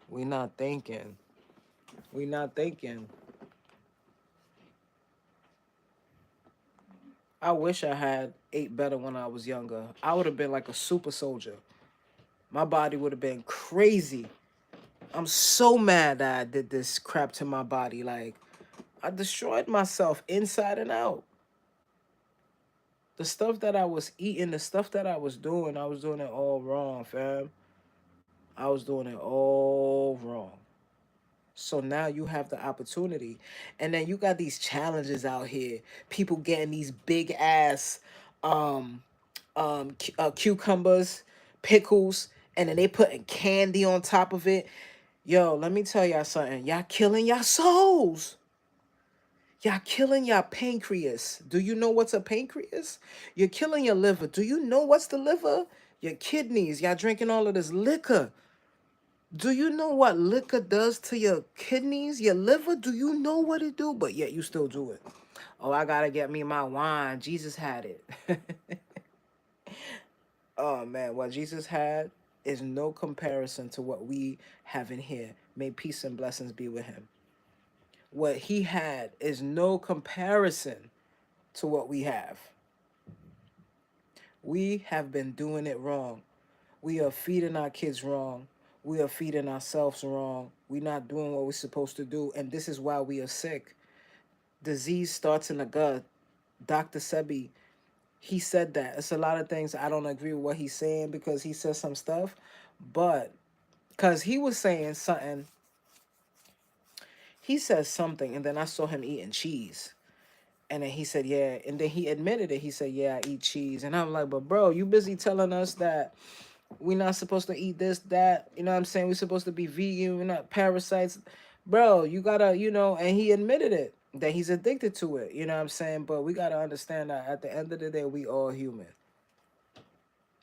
We not thinking. We not thinking. I wish I had ate better when I was younger. I would have been like a super soldier. My body would have been crazy. I'm so mad that I did this crap to my body. Like, I destroyed myself inside and out. The stuff that I was eating, the stuff that I was doing it all wrong, fam. I was doing it all wrong. So now you have the opportunity. And then you got these challenges out here. People getting these big ass um cucumbers, pickles, and then they putting candy on top of it. Yo, let me tell y'all something. Y'all killing y'all souls. Y'all killing your pancreas. Do you know what's a pancreas? You're killing your liver. Do you know what's the liver? Your kidneys. Y'all drinking all of this liquor. Do you know what liquor does to your kidneys, your liver? Do you know what it do? But yet you still do it. Oh, I gotta get me my wine. Jesus had it. Oh man, what Jesus had is no comparison to what we have in here. May peace and blessings be with him. What he had is no comparison to what we have. We have been doing it wrong. We are feeding our kids wrong. We are feeding ourselves wrong. We're not doing what we're supposed to do. And this is why we are sick. Disease starts in the gut. Dr. Sebi, he said that. It's a lot of things I don't agree with what he's saying because he says some stuff. But because he was saying something, he says something, and then I saw him eating cheese. And then he said, yeah. And then he admitted it. He said, yeah, I eat cheese. And I'm like, but bro, you busy telling us that we're not supposed to eat this, that. You know what I'm saying? We're supposed to be vegan. We're not parasites. Bro, you gotta, and he admitted it, that he's addicted to it. You know what I'm saying? But we gotta understand that at the end of the day, we all human.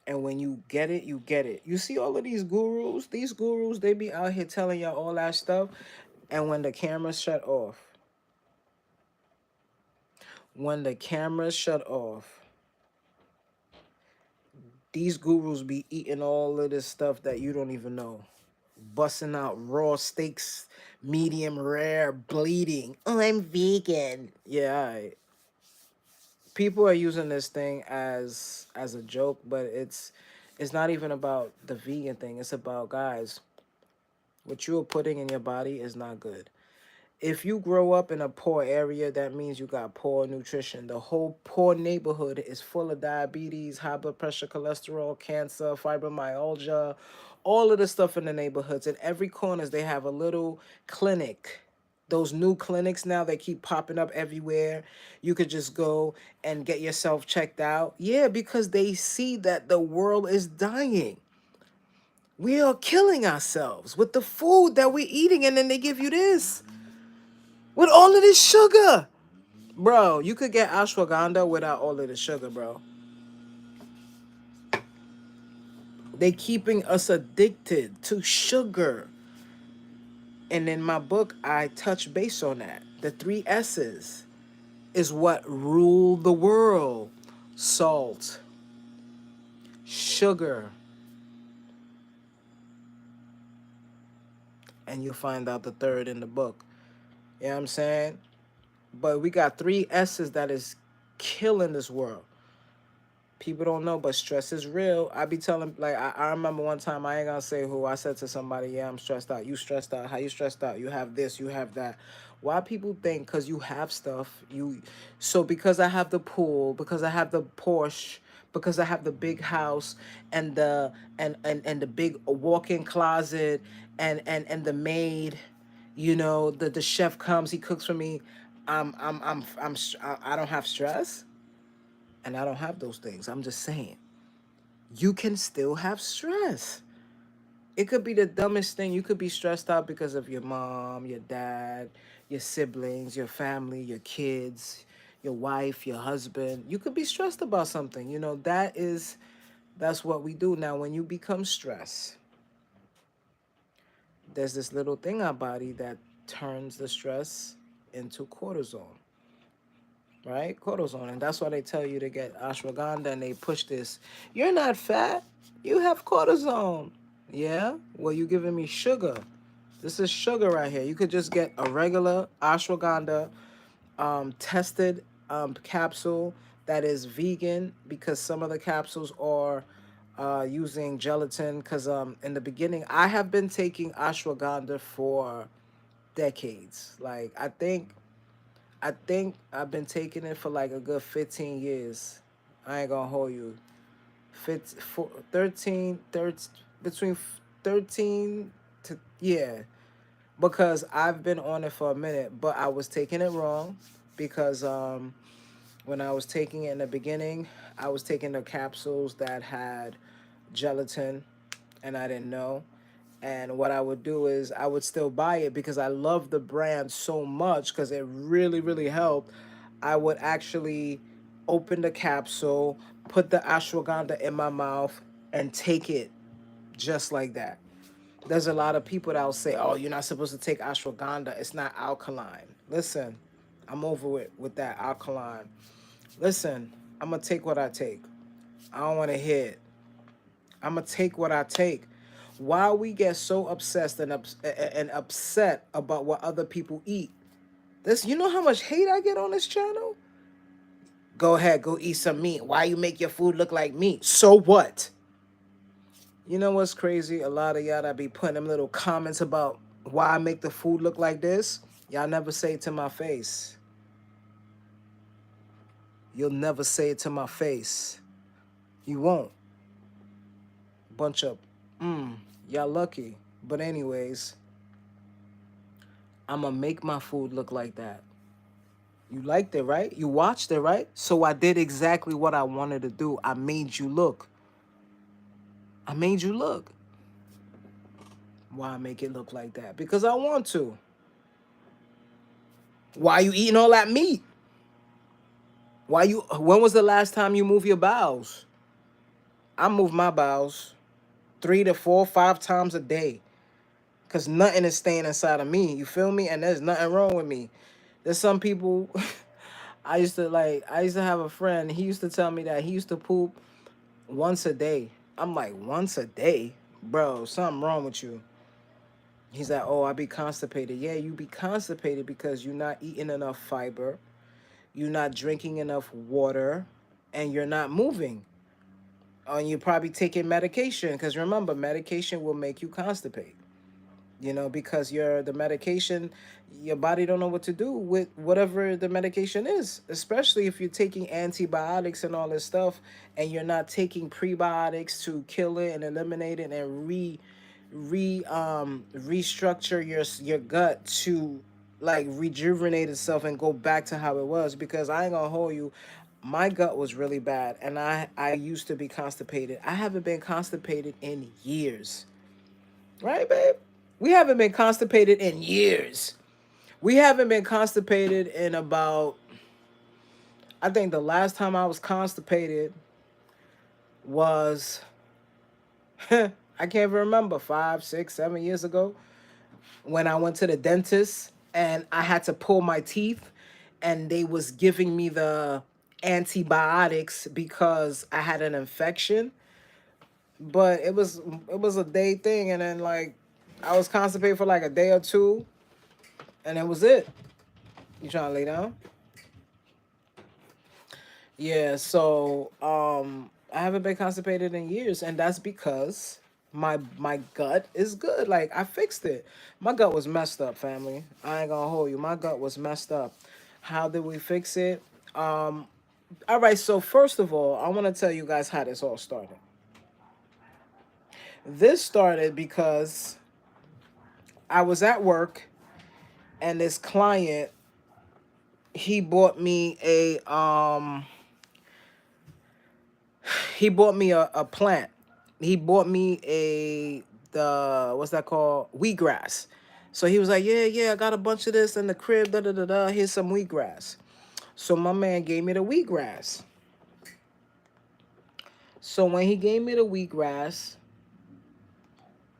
And when you get it, you get it. You see all of these gurus, they be out here telling y'all all that stuff. And when the cameras shut off, when the cameras shut off, these gurus be eating all of this stuff that you don't even know. Busting out raw steaks, medium rare, bleeding. Oh, I'm vegan. Yeah, all right. People are using this thing as a joke, but it's not even about the vegan thing. It's about, guys, what you are putting in your body is not good. If you grow up in a poor area, that means you got poor nutrition. The whole poor neighborhood is full of diabetes, high blood pressure, cholesterol, cancer, fibromyalgia, all of the stuff in the neighborhoods. In every corners, they have a little clinic. Those new clinics now, they keep popping up everywhere. You could just go and get yourself checked out. Yeah, because they see that the world is dying. We are killing ourselves with the food that we're eating, and then they give you this. With all of this sugar. Bro, you could get ashwagandha without all of the sugar, bro. They keeping us addicted to sugar. And in my book, I touch base on that. The three S's is what rule the world. Salt, sugar, and you'll find out the third in the book. You know what I'm saying? But we got three S's that is killing this world. People don't know, but stress is real. I be telling, like, I remember one time, I ain't gonna say who, I said to somebody, yeah, I'm stressed out. You stressed out? How you stressed out? You have this, you have that. Why people think because you have stuff, so because I have the pool, because I have the Porsche, because I have the big house and the big walk-in closet and the maid, the chef comes, he cooks for me. I don't have stress, and I don't have those things. I'm just saying, you can still have stress. It could be the dumbest thing. You could be stressed out because of your mom, your dad, your siblings, your family, your kids, your wife, your husband. You could be stressed about something. That's what we do. Now, when you become stressed, there's this little thing in our body that turns the stress into cortisol. Right? Cortisone. And that's why they tell you to get ashwagandha and they push this. You're not fat. You have cortisone. Yeah? Well, you giving me sugar. This is sugar right here. You could just get a regular ashwagandha tested capsule that is vegan, because some of the capsules are using gelatin. Because in the beginning, I have been taking ashwagandha for decades. Like, I think I think I've been taking it for like a good 15 years. I ain't gonna hold you. 15, 13, 13, between 13 to, yeah. Because I've been on it for a minute, but I was taking it wrong because when I was taking it in the beginning, I was taking the capsules that had gelatin and I didn't know. And what I would do is I would still buy it because I love the brand so much because it really, really helped. I would actually open the capsule, put the ashwagandha in my mouth, and take it just like that. There's a lot of people that'll say, "Oh, you're not supposed to take ashwagandha. It's not alkaline." Listen, I'm over it with that alkaline. Listen, I'm gonna take what I take. I don't want to hear it. I'm gonna take what I take. Why we get so obsessed and upset about what other people eat? This, you know how much hate I get on this channel? Go ahead, go eat some meat. Why you make your food look like meat? So what? You know what's crazy? A lot of y'all that be putting them little comments about why I make the food look like this. Y'all never say it to my face. You'll never say it to my face. You won't. Bunch of, y'all lucky. But anyways, I'ma make my food look like that. You liked it, right? You watched it, right? So I did exactly what I wanted to do. I made you look. I made you look. Why I make it look like that? Because I want to. Why you eating all that meat? Why you? When was the last time you moved your bowels? I move my bowels 3 to 4, 5 times a day. Cause nothing is staying inside of me. You feel me? And there's nothing wrong with me. There's some people I used to have a friend, he used to tell me that he used to poop once a day. I'm like, once a day? Bro, something wrong with you. He's like, oh, I be constipated. Yeah, you be constipated because you're not eating enough fiber, you're not drinking enough water, and you're not moving. And you're probably taking medication because remember, medication will make you constipate. Because the medication, your body don't know what to do with whatever the medication is, especially if you're taking antibiotics and all this stuff and you're not taking prebiotics to kill it and eliminate it and restructure your gut to like rejuvenate itself and go back to how it was. Because I ain't gonna hold you, my gut was really bad and I used to be constipated. I haven't been constipated in years. Right, babe? We haven't been constipated in years. We haven't been constipated in about, I think the last time I was constipated was, I can't even remember, 5, 6, 7 years ago when I went to the dentist and I had to pull my teeth and they was giving me the antibiotics because I had an infection. But it was a day thing and then like I was constipated for like a day or two and that was it. You trying to lay down? Yeah, so I haven't been constipated in years, and that's because my gut is good. Like I fixed it. My gut was messed up, family. I ain't gonna hold you. My gut was messed up. How did we fix it? All right, so first of all, I want to tell you guys how this all started. This started because I was at work and this client, he bought me a plant. He bought me the what's that called? Wheatgrass. So he was like, yeah, I got a bunch of this in the crib, da da da da. Here's some wheatgrass. So my man gave me the wheatgrass. So when he gave me the wheatgrass,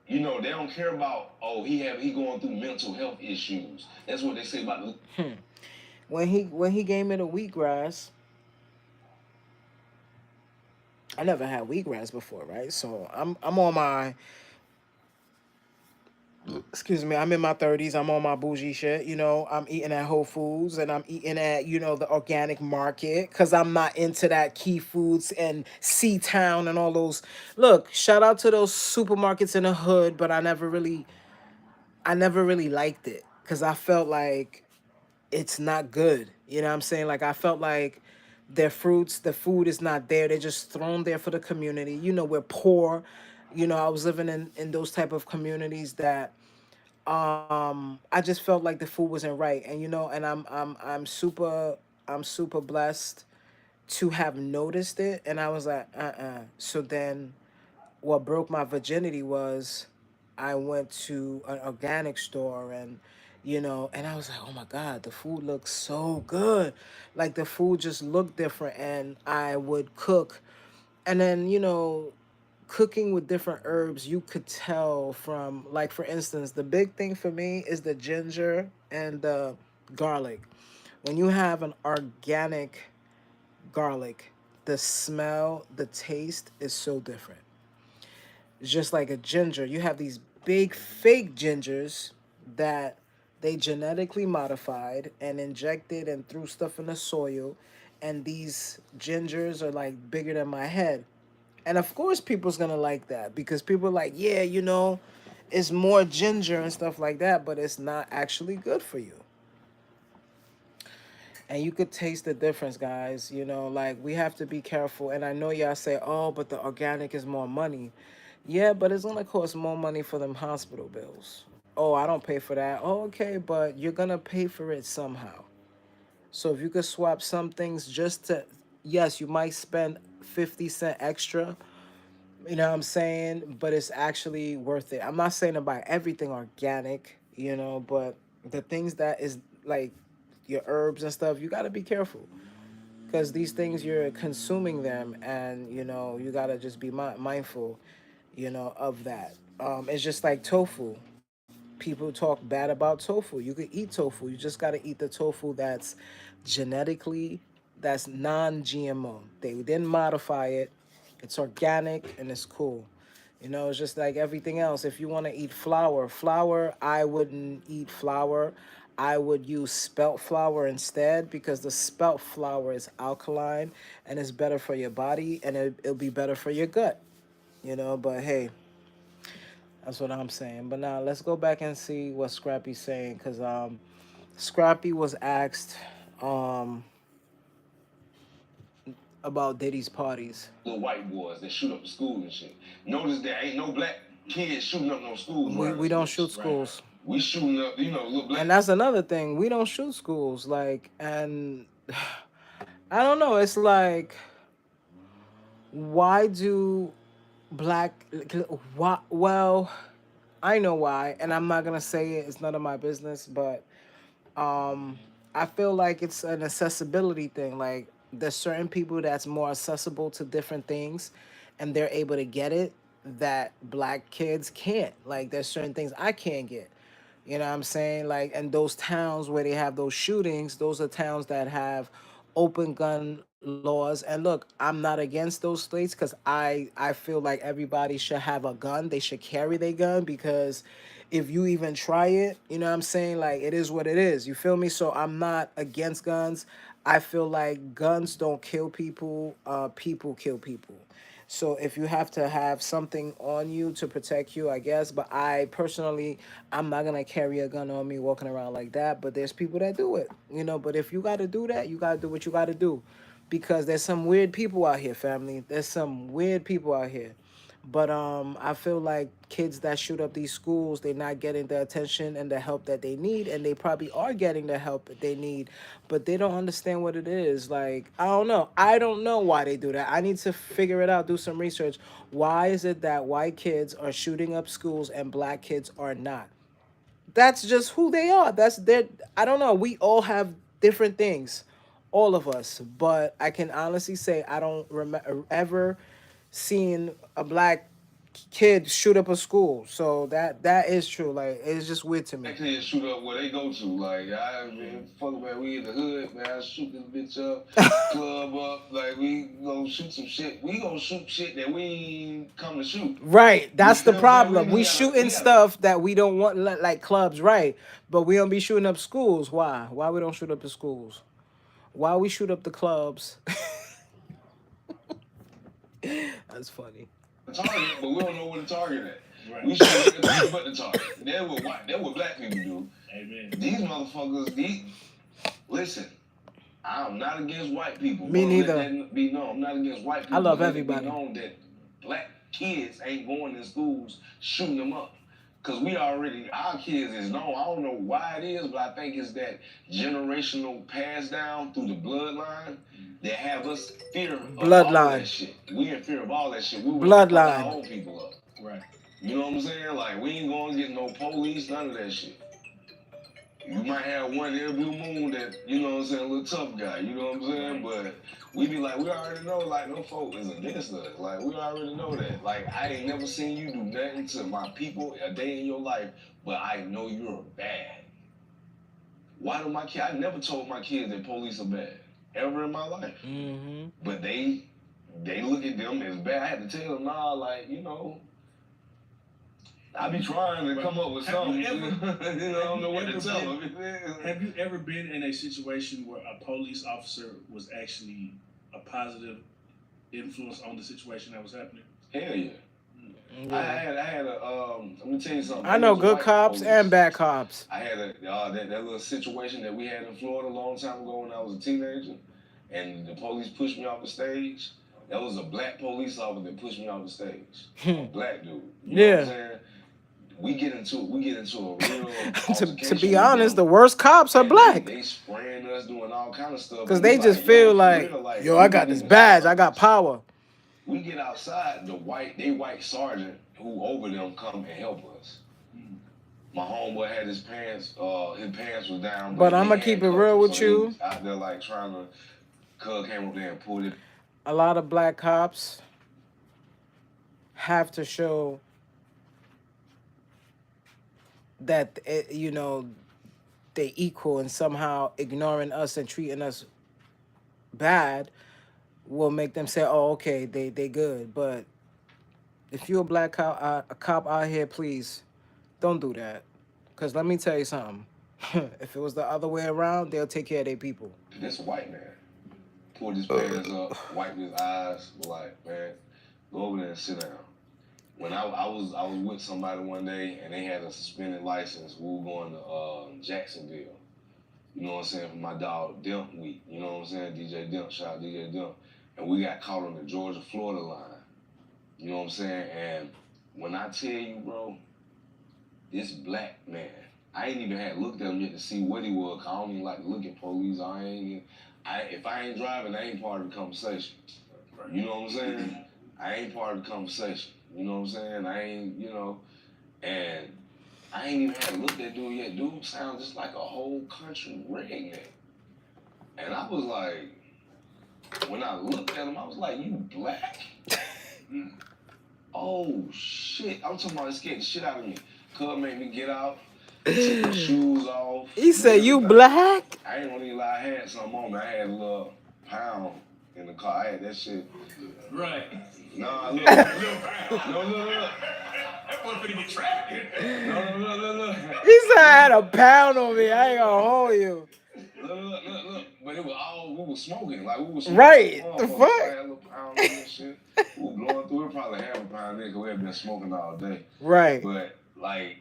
They don't care about, oh, he going through mental health issues. That's what they say about the. when he gave me the wheatgrass, I never had wheatgrass before, right? So I'm on my, excuse me, I'm in my 30s. I'm on my bougie shit. I'm eating at Whole Foods and I'm eating at, the organic market because I'm not into that Key Foods and Sea Town and all those. Look, shout out to those supermarkets in the hood, but I never really liked it because I felt like it's not good. You know what I'm saying? Like I felt like their fruits, the food is not there. They're just thrown there for the community. You know, we're poor. You know, I was living in those type of communities that I just felt like the food wasn't right. And you know, and I'm super blessed to have noticed it, and I was like, So then what broke my virginity was I went to an organic store, and you know, and I was like, oh my god, the food looks so good. Like the food just looked different, and I would cook, and then you know, cooking with different herbs, you could tell from, like, for instance, the big thing for me is the ginger and the garlic. When you have an organic garlic, the smell, the taste is so different. Just like a ginger, you have these big fake gingers that they genetically modified and injected and threw stuff in the soil, and these gingers are like bigger than my head. And of course people's gonna like that because people are like, yeah, you know, it's more ginger and stuff like that, but it's not actually good for you. And you could taste the difference, guys. You know, like we have to be careful. And I know y'all say, oh, but the organic is more money. Yeah, but it's gonna cost more money for them hospital bills. Oh, I don't pay for that. Oh, okay, but you're gonna pay for it somehow. So if you could swap some things just to, yes, you might spend 50 cent extra. You know what I'm saying? But it's actually worth it. I'm not saying to buy everything organic, you know, but the things that is like your herbs and stuff, you gotta be careful because these things you're consuming them, and you know you gotta just be mindful, you know, of that. It's just like tofu. People talk bad about tofu. You could eat tofu. You just gotta eat the tofu that's genetically, that's non-GMO. They didn't modify it. It's organic and it's cool. You know, it's just like everything else. If you want to eat flour, I wouldn't eat flour. I would use spelt flour instead because the spelt flour is alkaline and it's better for your body, and it'll be better for your gut. You know, but hey, that's what I'm saying. But now let's go back and see what Scrappy's saying, because Scrappy was asked um, about Diddy's parties. Little white boys that shoot up the school and shit. Notice there ain't no black kids shooting up no schools. We don't shoot schools. We shooting up, you know, little black. And that's another thing. We don't shoot schools. Like, and I don't know. It's like, why do black, why, well, I know why, and I'm not gonna say it. It's none of my business, but um, I feel like it's an accessibility thing. Like there's certain people that's more accessible to different things, and they're able to get it that black kids can't. Like there's certain things I can't get. You know what I'm saying? Like, and those towns where they have those shootings, those are towns that have open gun laws. And look, I'm not against those states because I feel like everybody should have a gun. They should carry their gun because if you even try it, you know what I'm saying? Like, it is what it is. You feel me? So I'm not against guns. I feel like guns don't kill people. People kill people. So if you have to have something on you to protect you, I guess. But I personally, I'm not gonna carry a gun on me walking around like that. But there's people that do it, you know. But if you gotta do that, you gotta do what you gotta do, because there's some weird people out here, family. There's some weird people out here. But I feel like kids that shoot up these schools, they're not getting the attention and the help that they need, and they probably are getting the help that they need, but they don't understand what it is. Like, I don't know. I don't know why they do that. I need to figure it out, do some research. Why is it that white kids are shooting up schools and black kids are not? That's just who they are. That's their, I don't know. We all have different things, all of us. But I can honestly say I don't remember ever seeing a black kid shoot up a school. So that is true. Like, it's just weird to me. Black kids shoot up where they go to. Like, I mean, fuck man, we in the hood, man. I shoot this bitch up, club up. Like, we gonna shoot some shit. We gonna shoot shit that we ain't come to shoot. Right, that's the feel me? problem. We gotta- shooting gotta- stuff that we don't want, like clubs, right? But we don't be shooting up schools. Why? Why we don't shoot up the schools? Why we shoot up the clubs? That's funny. Target, but we don't know where the target at. Right. We shoot everything but the target. That's what black people do. Amen. These motherfuckers, listen, I'm not against white people. Me Wanna neither. Let that be known. I'm not against white people. I love but let everybody. It be known that black kids ain't going in schools shooting them up. Cause our kids is known. I don't know why it is, but I think it's that generational pass down through the bloodline that have us fear of all Bloodline. that shit. We in fear of all that shit. We would fuck Bloodline. our own people up. Right. You know what I'm saying? Like we ain't gonna get no police, none of that shit. You might have one every blue moon that, you know what I'm saying, a little tough guy, you know what I'm saying? But we be like, we already know, like, no folk is against us. Like, we already know that. Like, I ain't never seen you do nothing to my people a day in your life, but I know you're bad. Why do my kids, I never told my kids that police are bad, ever in my life. Mm-hmm. But they look at them as bad. I had to tell them, nah, like, you know, I be trying to come up with something. You know, I don't know what to tell them. Have you ever been in a situation where a police officer was actually a positive influence on the situation that was happening? Hell yeah. I had a let me tell you something. I know good cops and bad cops. I had that little situation that we had in Florida a long time ago when I was a teenager, and the police pushed me off the stage. That was a black police officer that pushed me off the stage. A black dude. You know what I'm saying? We get into a real to be honest, the worst cops are black. They spraying us, doing all kind of stuff. Because they just feel like, yo, I got this badge, I got power. We get outside, they white sergeant who over them come and help us. My homeboy had his pants was down. But I'm gonna keep it real with you. Out there like trying to, cuz came up there and pulled it. A lot of black cops have to show that, you know, they equal, and somehow ignoring us and treating us bad will make them say, oh, okay, they good. But if you're a black cop, a cop out here, please don't do that. Because let me tell you something. If it was the other way around, they'll take care of their people. This white man pulled his pants up, wiped his eyes, was like, man, go over there and sit down. When I was with somebody one day and they had a suspended license, we were going to Jacksonville. You know what I'm saying? For my dog Dimp week. You know what I'm saying? DJ Dimp, shout out DJ Dimp. And we got caught on the Georgia-Florida line. You know what I'm saying? And when I tell you, bro, this black man, I ain't even had looked at him yet to see what he was. I don't even like to look at police. If I ain't driving, I ain't part of the conversation. You know what I'm saying? I ain't part of the conversation. You know what I'm saying? I ain't, you know, and I ain't even had to look at that dude yet. Dude sounds just like a whole country redneck. And I was like, when I looked at him, I was like, you black? Oh, shit. I'm talking about it scared the shit out of me. Cub made me get out, take my shoes off. He said, you black? I ain't gonna even lie, I had something on me. I had a little pound in the car. I had that shit. Right. Nah, look. Look. That boy finna get trapped. Look. He said I had a pound on me. I ain't gonna hold you. Look. But it was all, we were smoking. Like, we were smoking. Right. The fuck? I had a little pound on and shit. We were blowing through it, probably half a pound in because we had been smoking all day. Right. But, like,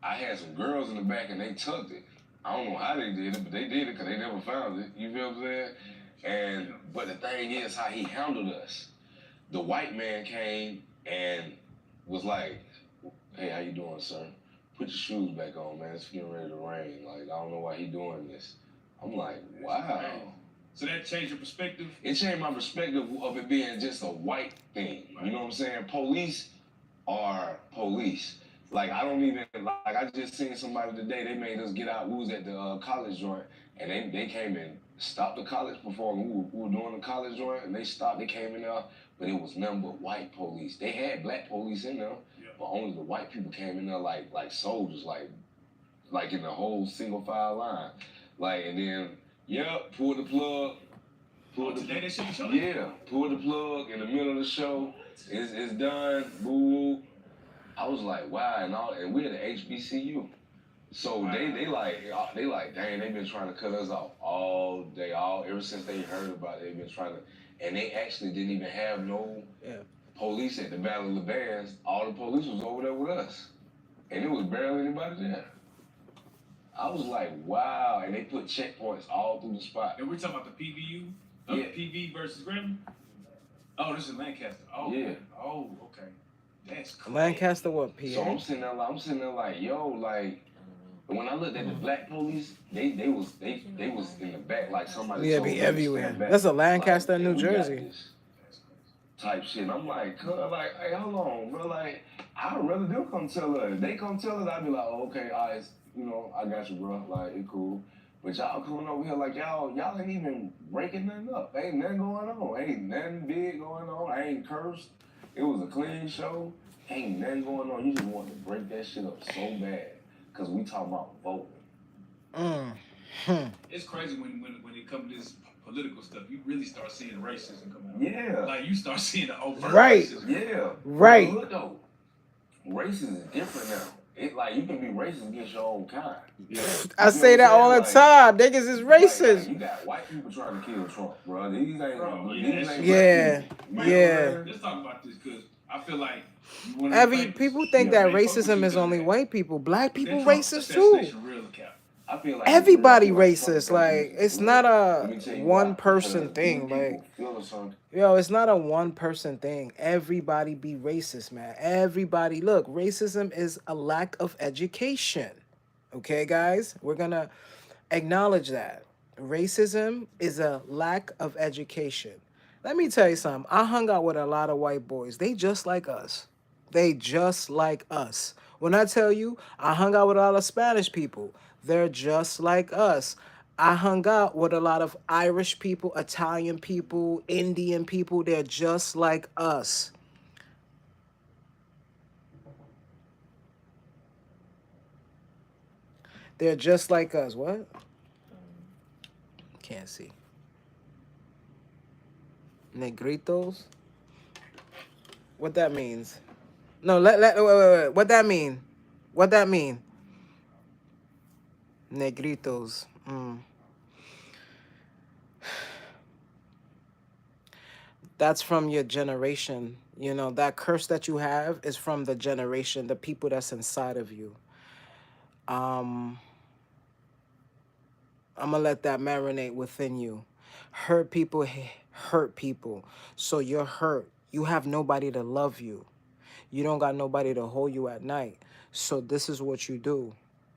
I had some girls in the back and they tucked it. I don't know how they did it, but they did it because they never found it. You feel what I'm saying? But the thing is how he handled us. The white man came and was like, hey, how you doing, sir? Put your shoes back on, man. It's getting ready to rain. Like, I don't know why he doing this. I'm like, wow. So that changed your perspective? It changed my perspective of it being just a white thing. You know what I'm saying? Police are police. Like, I don't even, like, I just seen somebody today, they made us get out. We was at the college joint, and they came and stopped the college performance. We were doing the college joint, and they came in there, but it was nothing but white police. They had black police in there, but only the white people came in there like soldiers, like in the whole single file line. Like, and then, pull the plug. Pull the plug in the middle of the show. It's done. Boo. I was like, wow, and we're the HBCU. So they like, dang, they've been trying to cut us off all day, ever since they heard about it, they've been trying to, and they actually didn't even have no police at the Battle of the Bands. All the police was over there with us. And it was barely anybody there. I was like, wow. And they put checkpoints all through the spot. And we're talking about the PVU? Yeah. PV versus Graham? Oh, this is Lancaster. Oh, Yeah. Oh, okay. That's crazy. Lancaster, what, PA? So I'm sitting there like, yo, like, when I looked at the black police, they was in the back like somebody Yeah, told be them to everywhere. stand back. That's a Lancaster, like, New we got Jersey. this type shit. And I'm like, like, hey, hold on, bro. Like, I'd rather them come tell us. If they come tell us, I'd be like, oh, okay, all right, you know, I got you, bro. Like, it cool. But y'all coming over here like y'all ain't even breaking nothing up. Ain't nothing going on. Ain't nothing big going on. I ain't cursed. It was a clean show. Ain't nothing going on. You just want to break that shit up so bad. Cause we talking about voting. It's crazy when it comes to this political stuff. You really start seeing racism come out. Yeah. Like you start seeing the overt Right. racism. Yeah. Right. But though, racism is different now. It like you can be racist against your own kind. Yeah. I say that all the time. Niggas is racist. Like, you got white people trying to kill Trump, bro. These ain't. Bro, these ain't yeah. black people. Yeah. Let's talk about this because I feel like one of the People think yeah, that they fuck with racism you is only because white people. Black people that Trump racist too. assassination real cap. I feel like Everybody real, racist. Like it's not a one person thing. Like yo, it's not a one person thing. Everybody be racist, man. Everybody. Look, racism is a lack of education. Okay, guys, we're gonna acknowledge that. Racism is a lack of education. Let me tell you something. I hung out with a lot of white boys. They just like us. They just like us. When I tell you, I hung out with a lot of Spanish people. They're just like us. I hung out with a lot of Irish people, Italian people, Indian people. They're just like us. They're just like us. What? Can't see. Negritos? What that means? No, wait. What that mean? What that mean? Negritos. That's from your generation. You know, that curse that you have is from the generation, the people that's inside of you. I'm gonna let that marinate within you. Hurt people hurt people. So you're hurt. You have nobody to love you. You don't got nobody to hold you at night. So this is what you do.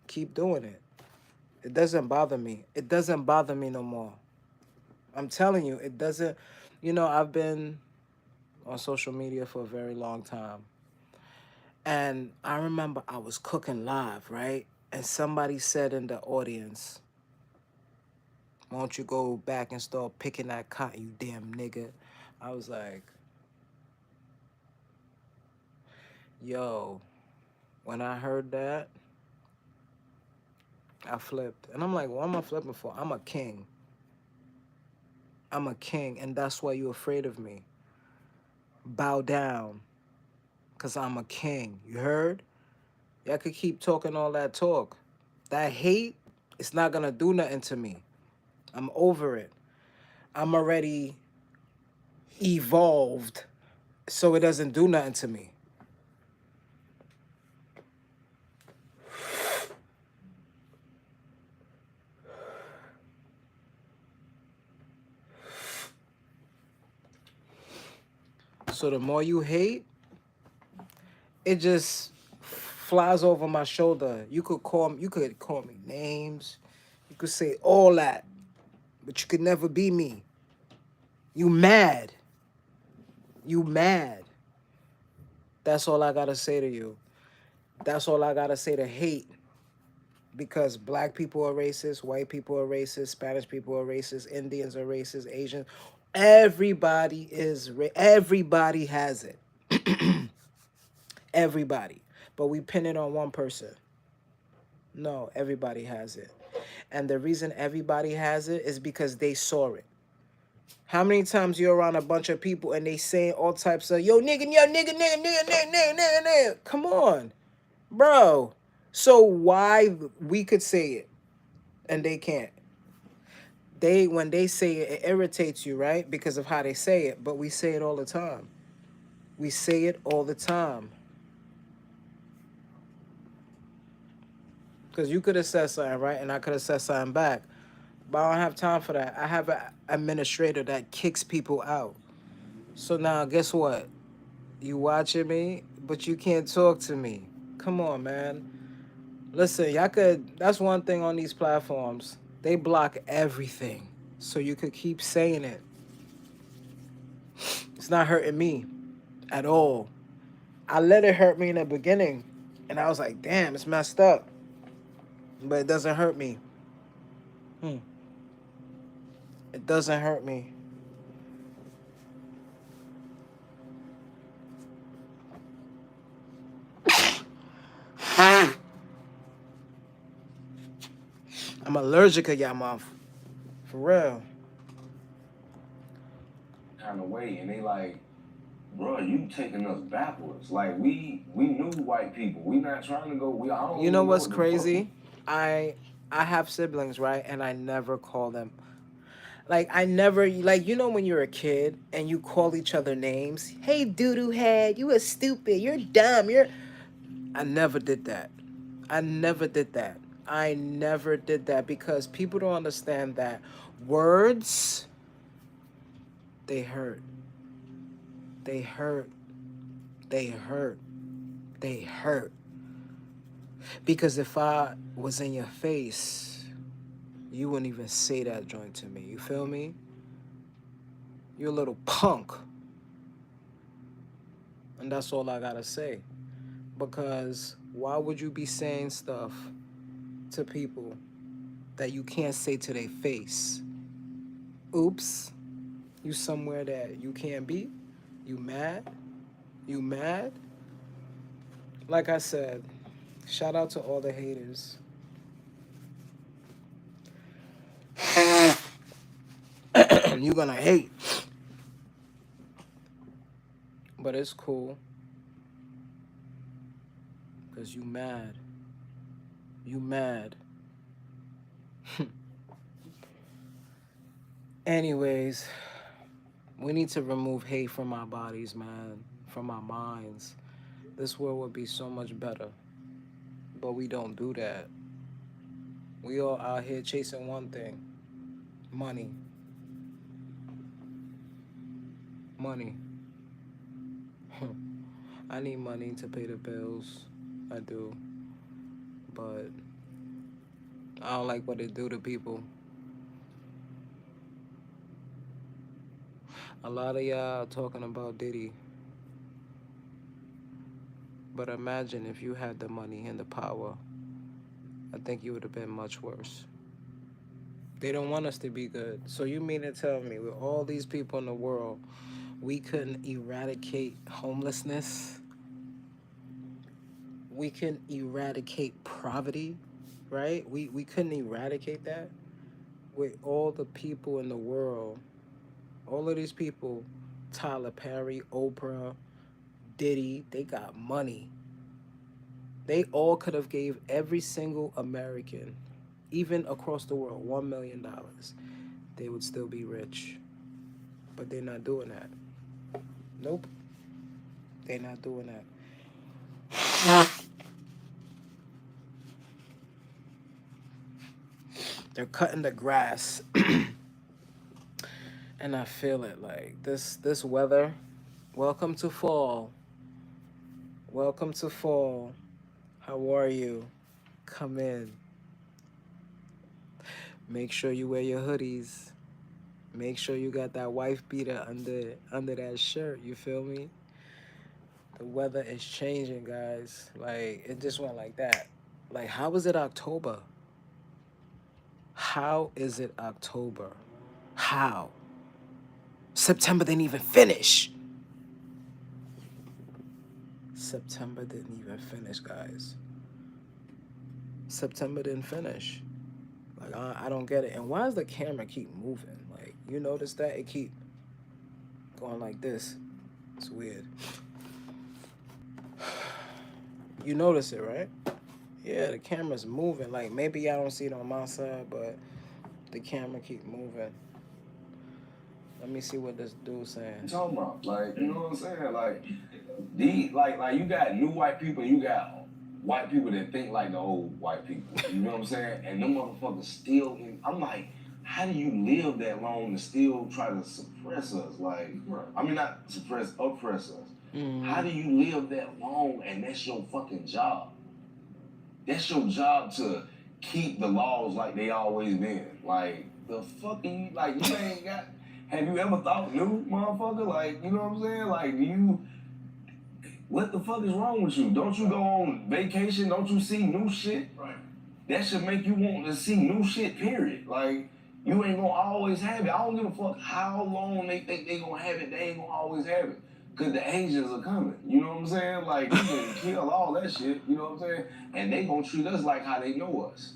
Keep doing it. It doesn't bother me. It doesn't bother me no more. I'm telling you, it doesn't. You know, I've been on social media for a very long time. And I remember I was cooking live, right? And somebody said in the audience, won't you go back and start picking that cotton, you damn nigga? I was like, yo, when I heard that, I flipped. And I'm like, what am I flipping for? I'm a king. I'm a king, and that's why you're afraid of me. Bow down, because I'm a king. You heard? Y'all could keep talking all that talk. That hate, it's not going to do nothing to me. I'm over it. I'm already evolved, so it doesn't do nothing to me. So the more you hate, it just flies over my shoulder. You could call me names. You could say all that, but you could never be me. You mad. You mad. That's all I gotta say to you. That's all I gotta say to hate. Because black people are racist, white people are racist, Spanish people are racist, Indians are racist, Asians. Everybody everybody has it. Everybody. But we pin it on one person. No, everybody has it. And the reason everybody has it is because they saw it. How many times you're around a bunch of people and they saying all types of, yo, nigga, yo, nigga. Come on, bro. So why we could say it and they can't? When they say it, it irritates you, right? Because of how they say it. But we say it all the time. We say it all the time. Because you could have said something, right? And I could have said something back. But I don't have time for that. I have an administrator that kicks people out. So now, guess what? You watching me, but you can't talk to me. Come on, man. Listen, y'all could. That's one thing on these platforms. They block everything, so you could keep saying it. It's not hurting me at all. I let it hurt me in the beginning, and I was like, "Damn, it's messed up," but it doesn't hurt me. Hmm. It doesn't hurt me. I'm allergic to y'all mouth. For real. Kind of way, and they like, bro, you taking us backwards. Like we knew white people. We not trying to go. I don't You know even know what's what the fuck. crazy? I I have siblings, right? And I never call them. Like I never like when you're a kid and you call each other names. Hey doodoo head, you are stupid, you're dumb, you're I never did that. I never did that. I never did that because people don't understand that words they hurt. They hurt. They hurt. They hurt. Because if I was in your face, you wouldn't even say that joint to me. You feel me? You're a little punk. And that's all I gotta say. Because why would you be saying stuff to people that you can't say to their face? Oops, you somewhere that you can't be? You mad? You mad? Like I said, shout out to all the haters. You gonna hate. But it's cool. Because you mad. You mad. Anyways, we need to remove hate from our bodies, man. From our minds. This world would be so much better. But we don't do that. We all out here chasing one thing. Money. Money. I need money to pay the bills. I do. But I don't like what it do to people. A lot of y'all talking about Diddy. But imagine if you had the money and the power. I think you would have been much worse. They don't want us to be good. So you mean to tell me with all these people in the world, we couldn't eradicate homelessness? We can eradicate poverty, right? We couldn't eradicate that with all the people in the world. All of these people, Tyler Perry, Oprah, Diddy, they got money. They all could have gave every single American, even across the world, $1 million. They would still be rich. But they're not doing that. Nope. They're not doing that. They're cutting the grass. And I feel it like this weather. Welcome to fall. Welcome to fall. How are you? Come in. Make sure you wear your hoodies. Make sure you got that wife beater under that shirt. You feel me? The weather is changing, guys. Like it just went like that. Like how is it October? How is it October? How? September didn't even finish. September didn't even finish, guys. September didn't finish. Like I don't get it. And why does the camera keep moving? Like you notice that it keep going like this. It's weird. You notice it, right? Yeah, the camera's moving. Like maybe I don't see it on my side, but the camera keep moving. Let me see what this dude's saying. Talking about, like, you know what I'm saying? Like, you got new white people, you got white people that think like the old white people. You know what I'm saying? And them motherfuckers still I'm like, how do you live that long and still try to suppress us? Like, I mean, not suppress, oppress us. How do you live that long and that's your fucking job? That's your job to keep the laws like they always been. Like, the fucking, like, you ain't got, have you ever thought new, motherfucker? Like, you know what I'm saying? Like, what the fuck is wrong with you? Don't you go on vacation? Don't you see new shit? Right. That should make you want to see new shit, period. Like, you ain't gonna always have it. I don't give a fuck how long they think they gonna have it. They ain't gonna always have it. Cause the Asians are coming. You know what I'm saying? Like, you can kill all that shit. You know what I'm saying? And they gonna treat us like how they know us.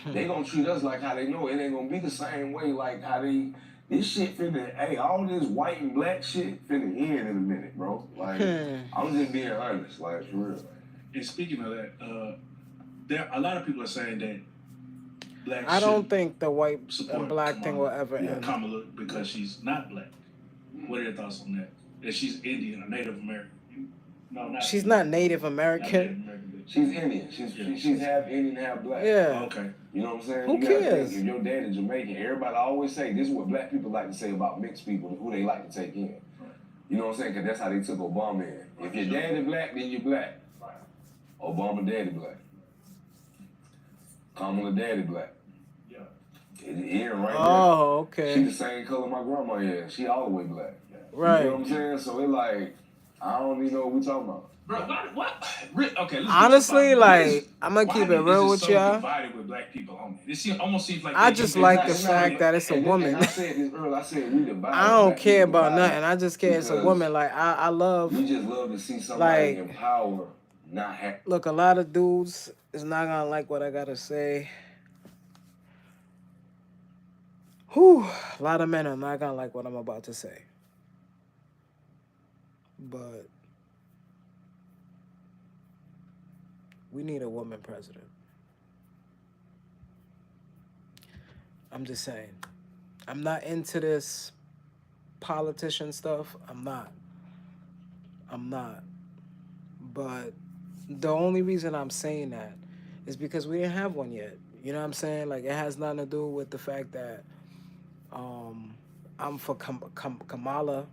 They gonna treat us like how they know it. It ain't gonna be the same way like how they... This shit finna... Hey, all this white and black shit finna end in a minute, bro. Like, I'm just being honest. Like, for real. And speaking of that, there a lot of people are saying that black I don't think the white and support black thing will ever Kamala, end. Kamala because she's not black. What are your thoughts on that? That she's Indian or Native American? No, not. She's not Native American. Not Native American. She's Indian. She's half Indian, half black. Yeah. Okay. You know what I'm saying? Who you gotta cares? think, if your dad is Jamaican, everybody always say, this is what black people like to say about mixed people, who they like to take in. You know what I'm saying? Because that's how they took Obama in. If your daddy black, then you're black. Obama daddy black. Kamala daddy black. Yeah. It right there. Oh, okay. She the same color my grandma is. She all the way black. Right. You know what I'm saying? So it like, I don't even know what we talking about. Bro, what? Okay. Honestly, like, I'm gonna keep it real with so y'all. Divided with black people on it. It almost seems like I just like the fact that it's a woman. I said this earlier. I said we divided. I don't care about nothing. I just care it's a woman. Like, I love. We just love to see somebody like, in power not happy. Look, a lot of dudes is not gonna like what I gotta say. Whew, a lot of men are not gonna like what I'm about to say. But we need a woman president. I'm just saying. I'm not into this politician stuff. I'm not. But the only reason I'm saying that is because we didn't have one yet. You know what I'm saying? Like, it has nothing to do with the fact that I'm for Kamala,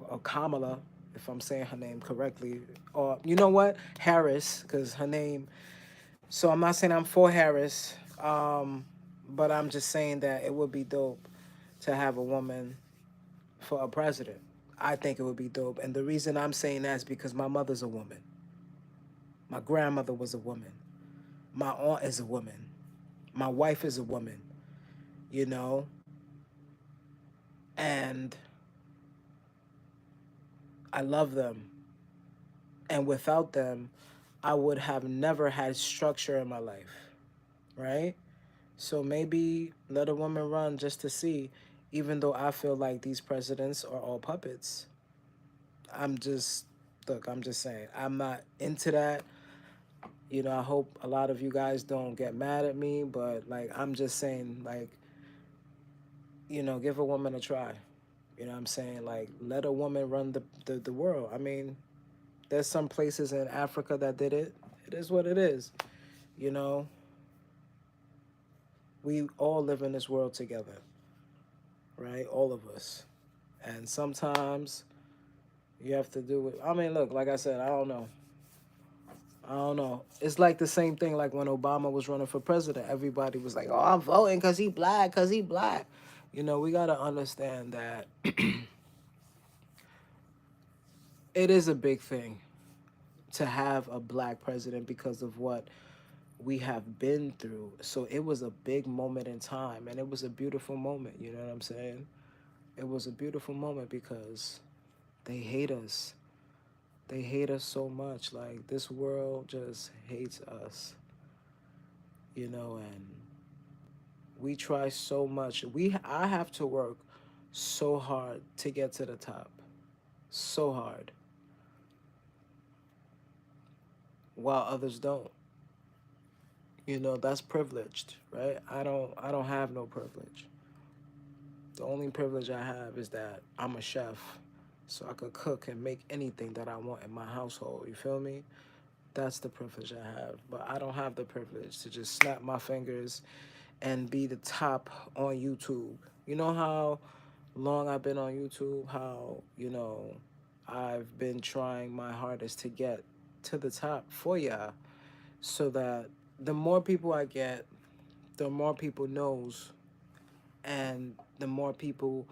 or Kamala, if I'm saying her name correctly. Or, you know what? Harris, because her name... So I'm not saying I'm for Harris, but I'm just saying that it would be dope to have a woman for a president. I think it would be dope. And the reason I'm saying that is because my mother's a woman. My grandmother was a woman. My aunt is a woman. My wife is a woman. You know? And I love them. And without them, I would have never had structure in my life. Right? So maybe let a woman run just to see, even though I feel like these presidents are all puppets. I'm just saying, I'm not into that. You know, I hope a lot of you guys don't get mad at me, but, like, I'm just saying, like, you know, give a woman a try. You know what I'm saying? Like, let a woman run the world. I mean, there's some places in Africa that did it. It is what it is. You know? We all live in this world together. Right? All of us. And sometimes you have to do it. I mean, look, like I said, I don't know. It's like the same thing like when Obama was running for president. Everybody was like, oh, I'm voting because he black. You know, we got to understand that it is a big thing to have a black president because of what we have been through. So it was a big moment in time, and it was a beautiful moment. You know what I'm saying? It was a beautiful moment because they hate us. They hate us so much. Like, this world just hates us. You know, and we try so much. I have to work so hard to get to the top. So hard. While others don't. You know, that's privileged, right? I don't have no privilege. The only privilege I have is that I'm a chef. So I could cook and make anything that I want in my household. You feel me? That's the privilege I have. But I don't have the privilege to just snap my fingers and be the top on YouTube. You know how long I've been on YouTube, how, I've been trying my hardest to get to the top for y'all so that the more people I get, the more people knows and the more people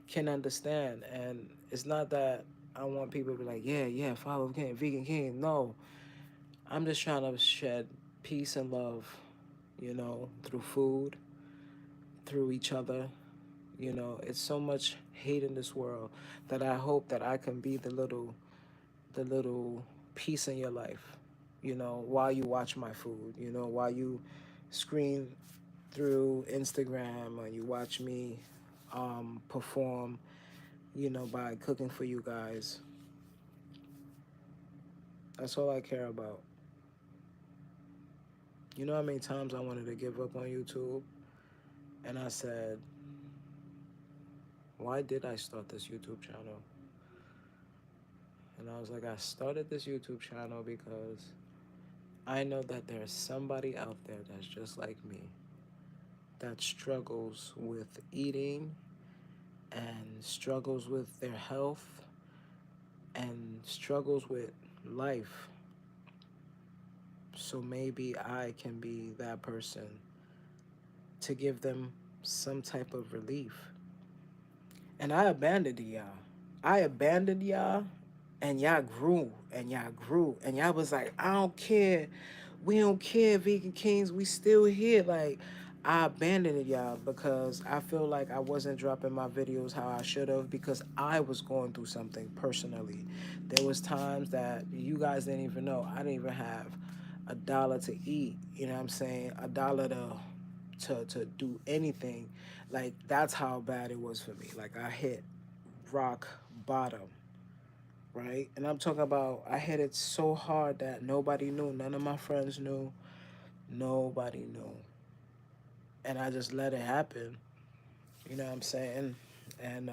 can understand. And it's not that I want people to be like, yeah, yeah, follow King, Vegan King. No, I'm just trying to shed peace and love, through food, through each other. It's so much hate in this world that I hope that I can be the little piece in your life, while you watch my food, while you screen through Instagram or you watch me perform, by cooking for you guys. That's all I care about. You know how many times I wanted to give up on YouTube? And I said, why did I start this YouTube channel? And I was like, I started this YouTube channel because I know that there's somebody out there that's just like me that struggles with eating and struggles with their health and struggles with life. So maybe I can be that person to give them some type of relief. And I abandoned y'all. I abandoned y'all and y'all grew and y'all grew and y'all was like, I don't care. We don't care, Vegan Kings. We still here. Like, I abandoned y'all because I feel like I wasn't dropping my videos how I should have because I was going through something personally. There was times that you guys didn't even know. I didn't even have $1 to eat. You know what I'm saying? $1 to do anything. Like, that's how bad it was for me. Like, I hit rock bottom, right? And I'm talking about I hit it so hard that nobody knew. None of my friends knew. Nobody knew. And I just let it happen. You know what I'm saying? And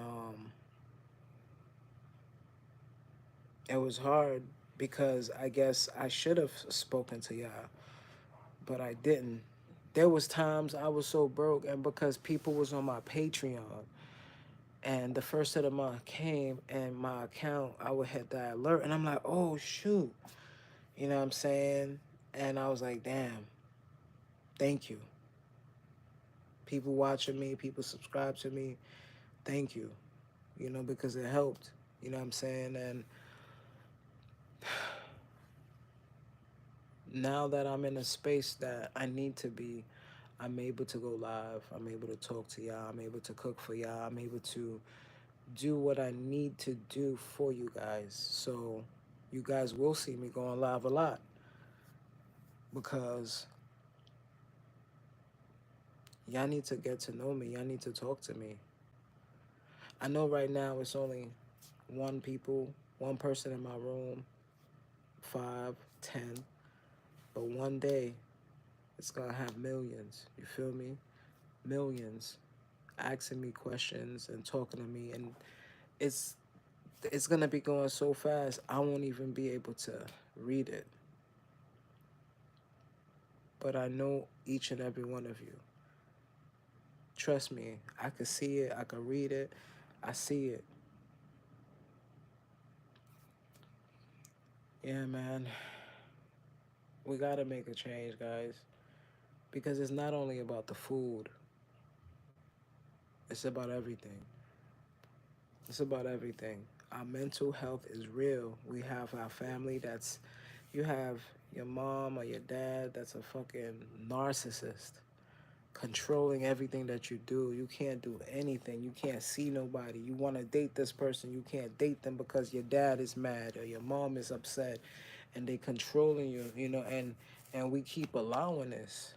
it was hard because I guess I should have spoken to y'all, but I didn't. There was times I was so broke, and because people was on my Patreon, and the first of the month came, and my account, I would hit that alert, and I'm like, oh shoot, you know what I'm saying? And I was like, damn, thank you. People watching me, people subscribe to me, thank you, because it helped, you know what I'm saying? And now that I'm in a space that I need to be, I'm able to go live. I'm able to talk to y'all. I'm able to cook for y'all. I'm able to do what I need to do for you guys. So you guys will see me going live a lot because y'all need to get to know me. Y'all need to talk to me. I know right now it's only one person in my room, 5, 10, but one day it's gonna have millions. You feel me? Millions asking me questions and talking to me, and it's it's gonna be going so fast I won't even be able to read it. But I know each and every one of you. Trust me, I can see it, I can read it, I see it. Yeah, man. We gotta make a change, guys. Because it's not only about the food, it's about everything. It's about everything. Our mental health is real. We have our family that's, you have your mom or your dad that's a fucking narcissist, controlling everything that you do. You can't do anything. You can't see nobody. You want to date this person, you can't date them because your dad is mad or your mom is upset and they controlling you, and we keep allowing this.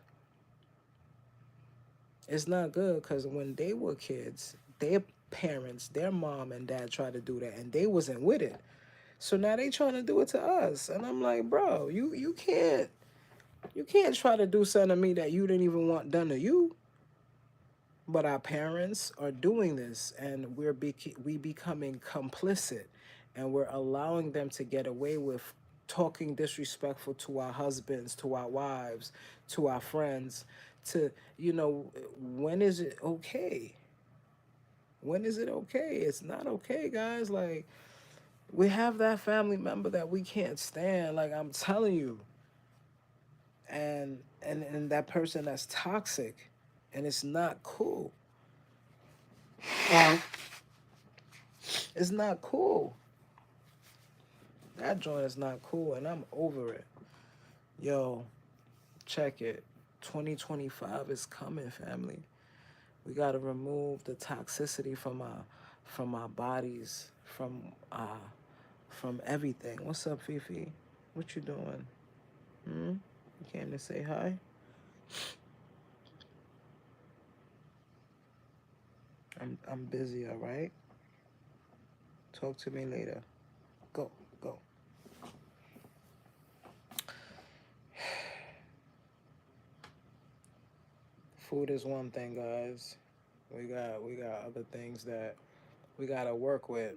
It's not good because when they were kids, their parents, their mom and dad tried to do that and they wasn't with it. So now they trying to do it to us. And I'm like, bro, you can't try to do something to me that you didn't even want done to you. But our parents are doing this and we becoming complicit and we're allowing them to get away with talking disrespectful to our husbands, to our wives, to our friends, to, when is it okay? When is it okay? It's not okay, guys. Like, we have that family member that we can't stand, like I'm telling you. And that person that's toxic, and it's not cool. It's not cool. That joint is not cool, and I'm over it. Yo, check it. 2025 is coming, family. We gotta remove the toxicity from our bodies, from everything. What's up, Fifi? What you doing? You came to say hi? I'm busy, all right? Talk to me later. Go, go. Food is one thing, guys. We got other things that we gotta work with.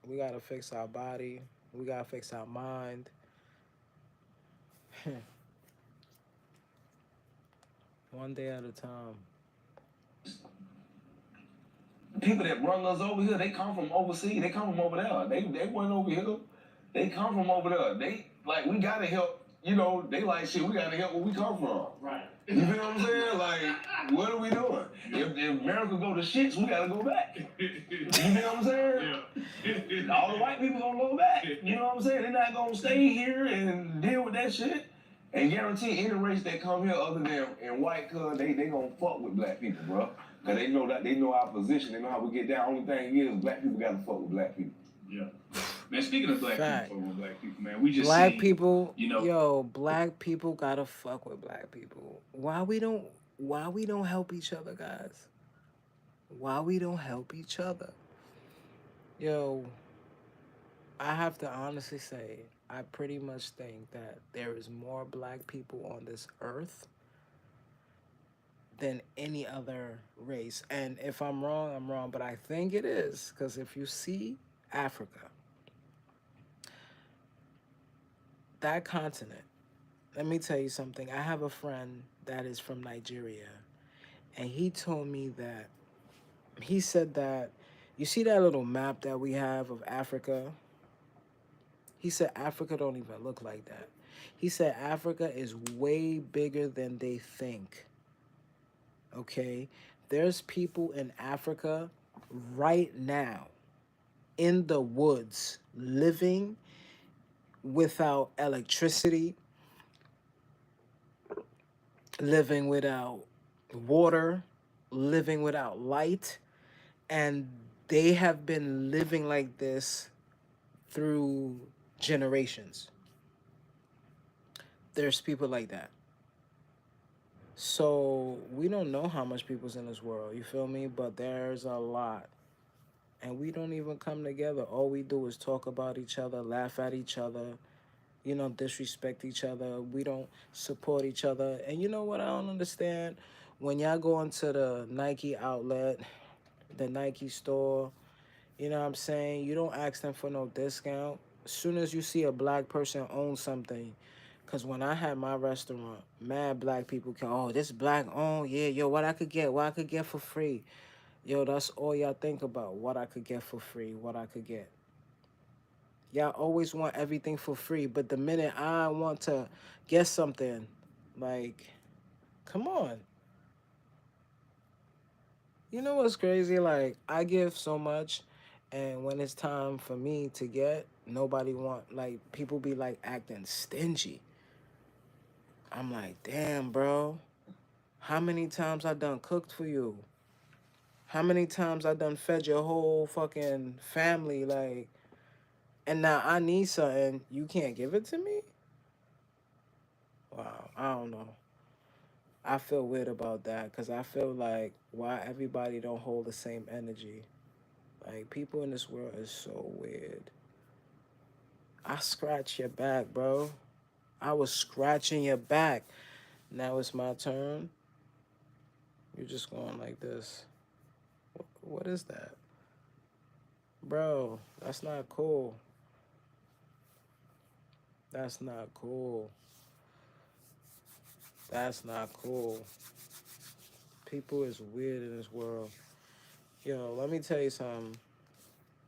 We gotta fix our body. We gotta fix our mind. One day at a time. People that run us over here, they come from overseas. They come from over there. They weren't over here. They come from over there. They like we gotta help. They like shit. We gotta help where we come from. Right. You feel what I'm saying? Like, what are we doing? If America go to shits, we gotta go back. You know what I'm saying? Yeah. All the white people gonna go back. You know what I'm saying? They're not gonna stay here and deal with that shit. And guarantee any race that come here other than in white color, they gonna fuck with black people, bro. Cause they know our position. They know how we get down. Only thing is, black people gotta fuck with black people. Yeah. Man, speaking of black Fact. people, fucking black people, man, we just Black seen, people, you know, yo, black people gotta fuck with black people. Why we don't help each other, guys? Why we don't help each other? Yo, I have to honestly say, I pretty much think that there is more black people on this earth than any other race. And if I'm wrong, I'm wrong, but I think it is. Because if you see Africa, that continent, let me tell you something. I have a friend that is from Nigeria, and he told me that, he said that, you see that little map that we have of Africa? He said Africa don't even look like that. He said Africa is way bigger than they think. Okay? There's people in Africa right now in the woods living without electricity, living without water, living without light, and they have been living like this through generations. There's people like that. So we don't know how much people's in this world, you feel me? But there's a lot. And we don't even come together. All we do is talk about each other, laugh at each other, disrespect each other. We don't support each other. And you know what I don't understand? When y'all go into the Nike outlet, the Nike store, you know what I'm saying? You don't ask them for no discount. As soon as you see a black person own something, because when I had my restaurant, mad black people came, oh, this black owned, yeah, yo, what I could get for free. Yo, that's all y'all think about, what I could get for free, what I could get. Y'all always want everything for free, but the minute I want to get something, like, come on. You know what's crazy? Like, I give so much, and when it's time for me to get, nobody want, like, people be like acting stingy. I'm like, damn, bro. How many times I done cooked for you? How many times I done fed your whole fucking family? Like, and now I need something. You can't give it to me? Wow, I don't know. I feel weird about that because I feel like why everybody don't hold the same energy. Like, people in this world is so weird. I scratch your back, bro. I was scratching your back. Now it's my turn. You're just going like this. What is that? Bro, that's not cool. That's not cool. That's not cool. People is weird in this world. Yo, let me tell you something.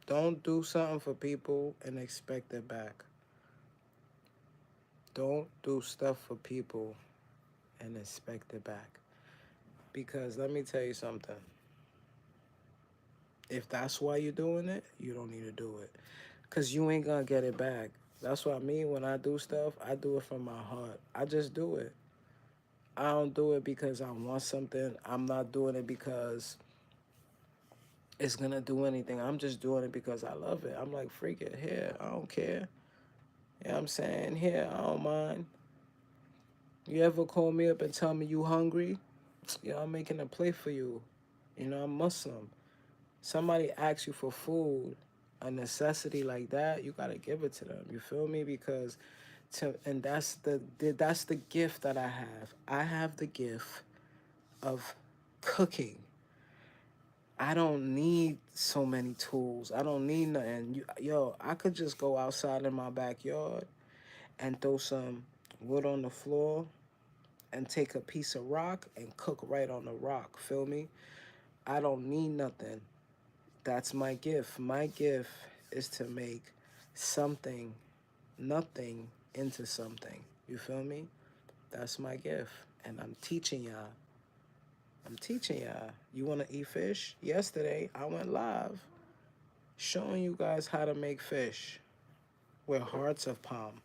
Don't do something for people and expect it back. Don't do stuff for people and expect it back. Because let me tell you something. If that's why you're doing it, you don't need to do it. Because you ain't going to get it back. That's what I mean. When I do stuff, I do it from my heart. I just do it. I don't do it because I want something. I'm not doing it because it's going to do anything. I'm just doing it because I love it. I'm like, freak it. Here, I don't care. You know what I'm saying? Here, I don't mind. You ever call me up and tell me you hungry? Yeah, I'm making a plate for you. You know, I'm Muslim. Somebody asks you for food, a necessity like that, you gotta give it to them. You feel me? Because and that's the gift that I have. I have the gift of cooking. I don't need so many tools. I don't need nothing. Yo, I could just go outside in my backyard and throw some wood on the floor and take a piece of rock and cook right on the rock. Feel me? I don't need nothing. That's my gift. My gift is to make something, nothing into something. You feel me? That's my gift. And I'm teaching y'all. I'm teaching y'all. You want to eat fish? Yesterday, I went live showing you guys how to make fish with hearts of palm.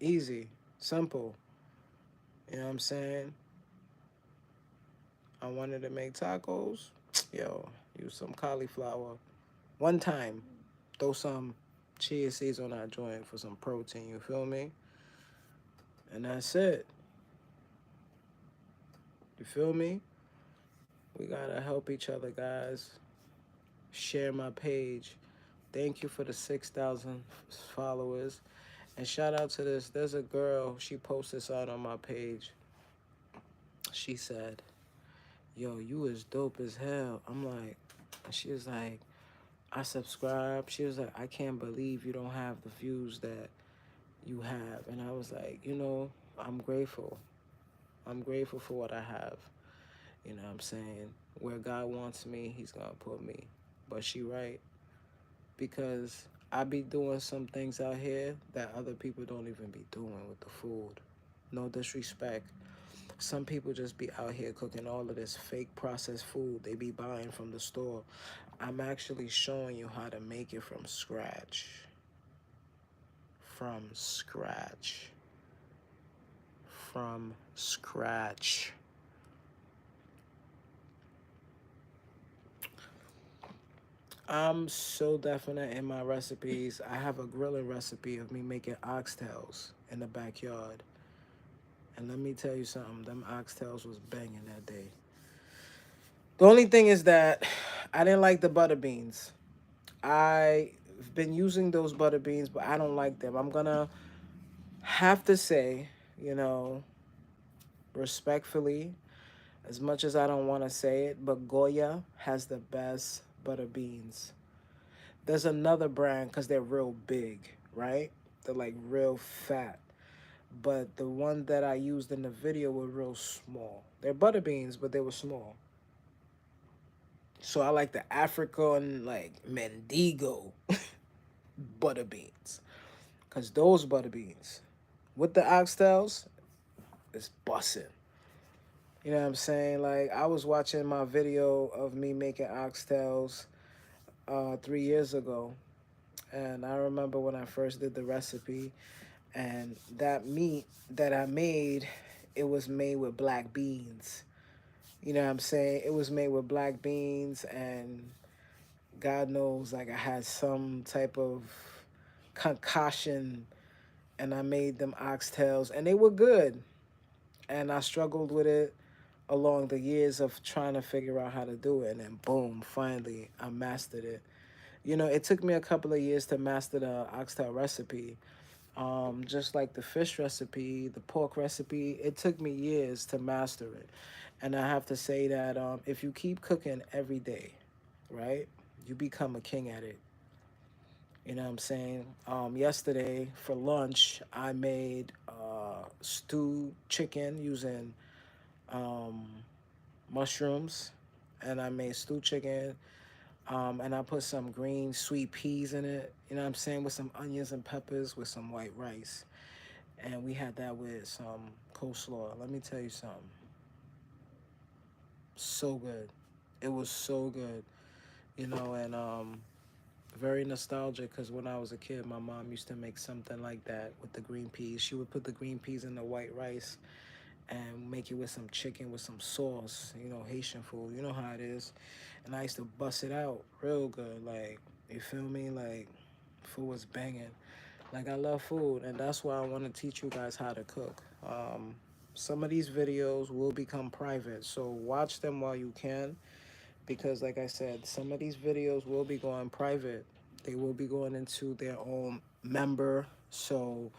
Easy, simple. You know what I'm saying? I wanted to make tacos. Yo, use some cauliflower. One time, throw some chia seeds on that joint for some protein. You feel me? And that's it. You feel me? We gotta help each other, guys. Share my page. Thank you for the 6,000 followers. And shout out to this. There's a girl. She posted this out on my page. She said, "Yo, you is dope as hell." I'm like, she was like, I subscribe. She was like, "I can't believe you don't have the views that you have." And I was like, I'm grateful. I'm grateful for what I have. You know what I'm saying? Where God wants me, he's going to put me. But she right. Because I be doing some things out here that other people don't even be doing with the food. No disrespect. Some people just be out here cooking all of this fake processed food they be buying from the store. I'm actually showing you how to make it from scratch. From scratch. From scratch. I'm so definite in my recipes. I have a grilling recipe of me making oxtails in the backyard. And let me tell you something, them oxtails was banging that day. The only thing is that I didn't like the butter beans. I've been using those butter beans, but I don't like them. I'm gonna have to say, you know, respectfully, as much as I don't want to say it, but Goya has the best butter beans. There's another brand because they're real big, right? They're like real fat. But the one that I used in the video were real small. They're butter beans, but they were small. So I like the African, like Mendigo butter beans. Because those butter beans with the oxtails is bussin'. You know what I'm saying? Like, I was watching my video of me making oxtails 3 years ago. And I remember when I first did the recipe, and that meat that I made, it was made with black beans. You know what I'm saying? It was made with black beans, and God knows, like, I had some type of concoction, and I made them oxtails, and they were good. And I struggled with it along the years of trying to figure out how to do it, and then boom, finally, I mastered it. It took me a couple of years to master the oxtail recipe. Just like the fish recipe, the pork recipe, it took me years to master it. And I have to say that if you keep cooking every day, right, you become a king at it. You know what I'm saying? Yesterday for lunch, I made stewed chicken using um, mushrooms, and I made stewed chicken, and I put some green sweet peas in it. You know what I'm saying? With some onions and peppers, with some white rice, and we had that with some coleslaw. Let me tell you something, so good. It was so good, and very nostalgic because when I was a kid, my mom used to make something like that with the green peas. She would put the green peas in the white rice and make it with some chicken with some sauce, Haitian food. You know how it is. And I used to bust it out real good. Like, you feel me? Like, food was banging. Like, I love food, and that's why I want to teach you guys how to cook. Some of these videos will become private, so watch them while you can because, like I said, some of these videos will be going private. They will be going into their own member. So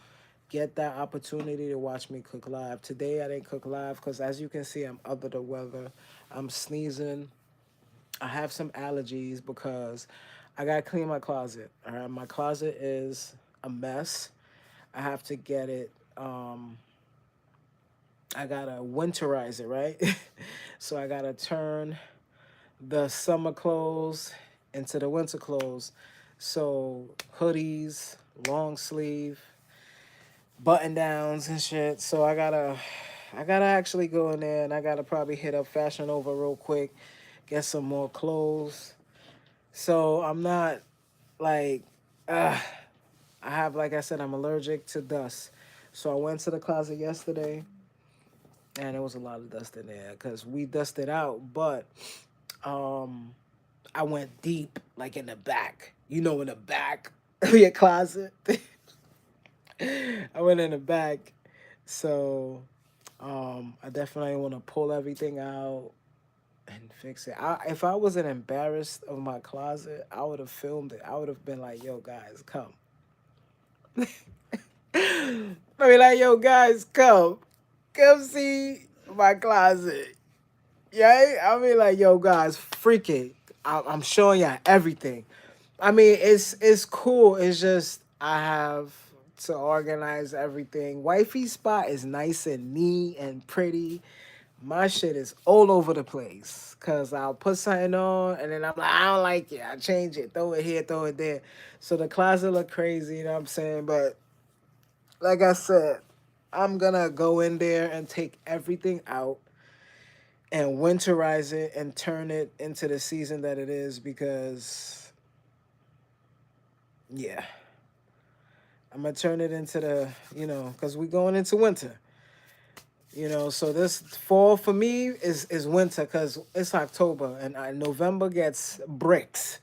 get that opportunity to watch me cook live. Today I didn't cook live because, as you can see, I'm under the weather. I'm sneezing. I have some allergies because I gotta clean my closet. All right, my closet is a mess. I have to get it. I gotta winterize it, right? So I gotta turn the summer clothes into the winter clothes. So hoodies, long sleeve, button downs and shit. So I gotta actually go in there and I gotta probably hit up Fashion Over real quick, get some more clothes. So I'm not like I have, like I said, I'm allergic to dust. So I went to the closet yesterday and there was a lot of dust in there because we dusted out, but um I went deep, like in the back. In the back of your closet. I went in the back. So I definitely want to pull everything out and fix it. If I wasn't embarrassed of my closet, I would have filmed it. I would have been like, yo, guys, come. I be like, yo, guys, come. Come see my closet. Yeah, I mean, like, yo, guys, freak it. I'm showing y'all everything. I mean, it's cool. It's just I have to organize everything. Wifey's spot is nice and neat and pretty. My shit is all over the place. Cause I'll put something on and then I'm like, I don't like it. I change it, throw it here, throw it there. So the closet look crazy, you know what I'm saying? But like I said, I'm gonna go in there and take everything out and winterize it and turn it into the season that it is because yeah, I'm gonna turn it into because we going into winter. So this fall for me is winter because it's October and November gets bricks.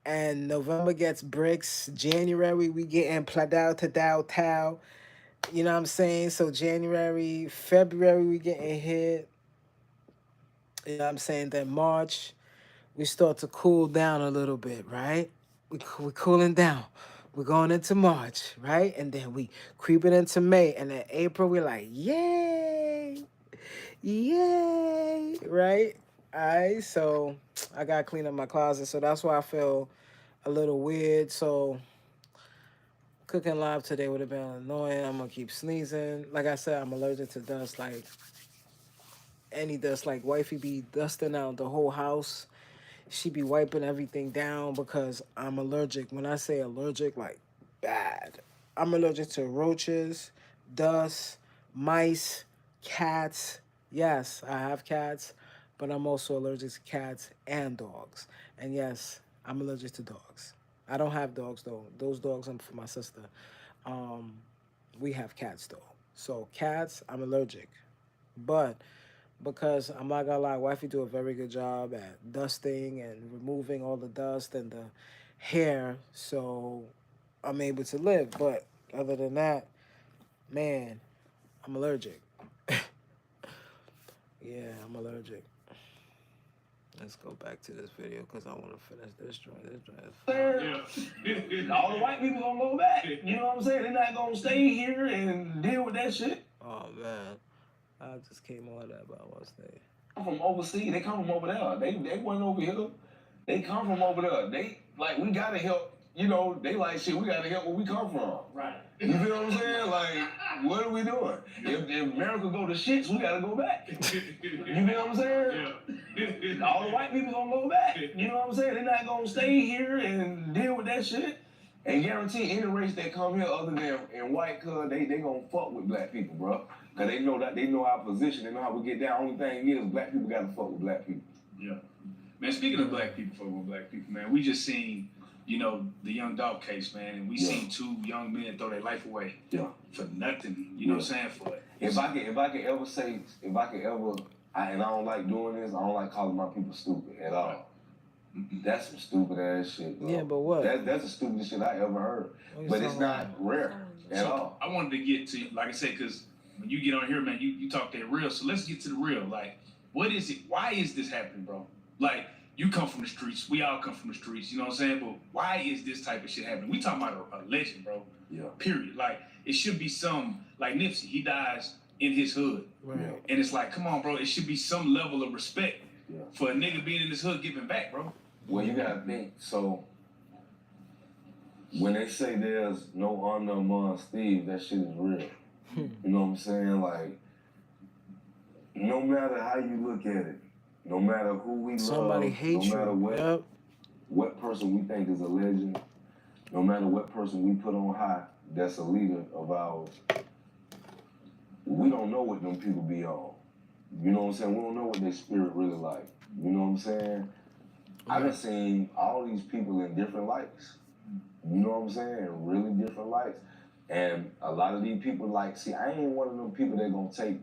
And November gets bricks. January we getting pladao to dow tow. You know what I'm saying? So January, February we getting hit. You know what I'm saying? Then March we start to cool down a little bit, right? We cooling down. We're going into March, right? And then we creeping into May. And then April, we're like, yay, yay, right? All right, so I got to clean up my closet. So that's why I feel a little weird. So cooking live today would have been annoying. I'm going to keep sneezing. Like I said, I'm allergic to dust, like any dust. Like wifey be dusting out the whole house. She be wiping everything down because I'm allergic. When I say allergic, like bad. I'm allergic to roaches, dust, mice, cats. Yes, I have cats, but I'm also allergic to cats and dogs. And yes, I'm allergic to dogs. I don't have dogs though. Those dogs are for my sister. Um, we have cats though. So cats, I'm allergic. But because I'm not gonna lie, wifey do a very good job at dusting and removing all the dust and the hair, so I'm able to live. But other than that, man, I'm allergic. Yeah, I'm allergic. Let's go back to this video because I want to finish this joint. This joint is Yeah. All the white people gonna go back. You know what I'm saying? They're not gonna stay here and deal with that shit. Oh man, I just came on that, but I want to stay. From overseas. They come from over there. They went over here. They come from over there. They like we gotta help. you know, they like, shit, we gotta help where we come from. Right. You feel what I'm saying? Like, what are we doing? If America go to shits, we gotta go back. You feel what I'm saying? Yeah. All the white people gonna go back. You know what I'm saying? They're not gonna stay here and deal with that shit. And guarantee any race that come here other than white, cuz they gonna fuck with black people, bro. Cause they know our position, they know how we get down. Only thing is black people gotta fuck with black people. Yeah. Man, speaking of black people, fucking with black people, man, we just seen, you know, the young dog case, man, and we seen 2 young men throw their life away for nothing. You know what I'm saying? For it. If I could ever say, and I don't like doing this, I don't like calling my people stupid at all. That's some stupid ass shit, bro. Yeah, but what? That's the stupidest shit I ever heard. But it's not rare at all. I wanted to get to, like I said, because when you get on here, man, you talk that real. So let's get to the real. Like, what is it? Why is this happening, bro? Like, you come from the streets. We all come from the streets. You know what I'm saying? But why is this type of shit happening? We talking about a legend, bro. Yeah. Period. Like, it should be some, like Nipsey, he dies in his hood. Right. And it's like, come on, bro. It should be some level of respect for a nigga being in his hood giving back, bro. Well, you gotta think, so when they say there's no honor among thieves, that shit is real. You know what I'm saying? Like, no matter how you look at it, no matter who we Somebody love, hates no matter you. what person we think is a legend, no matter what person we put on high, that's a leader of ours, we don't know what them people be on. You know what I'm saying? We don't know what their spirit really like. You know what I'm saying? I done seen all these people in different lights. You know what I'm saying? Really different lights. And a lot of these people like, see, I ain't one of them people that gonna take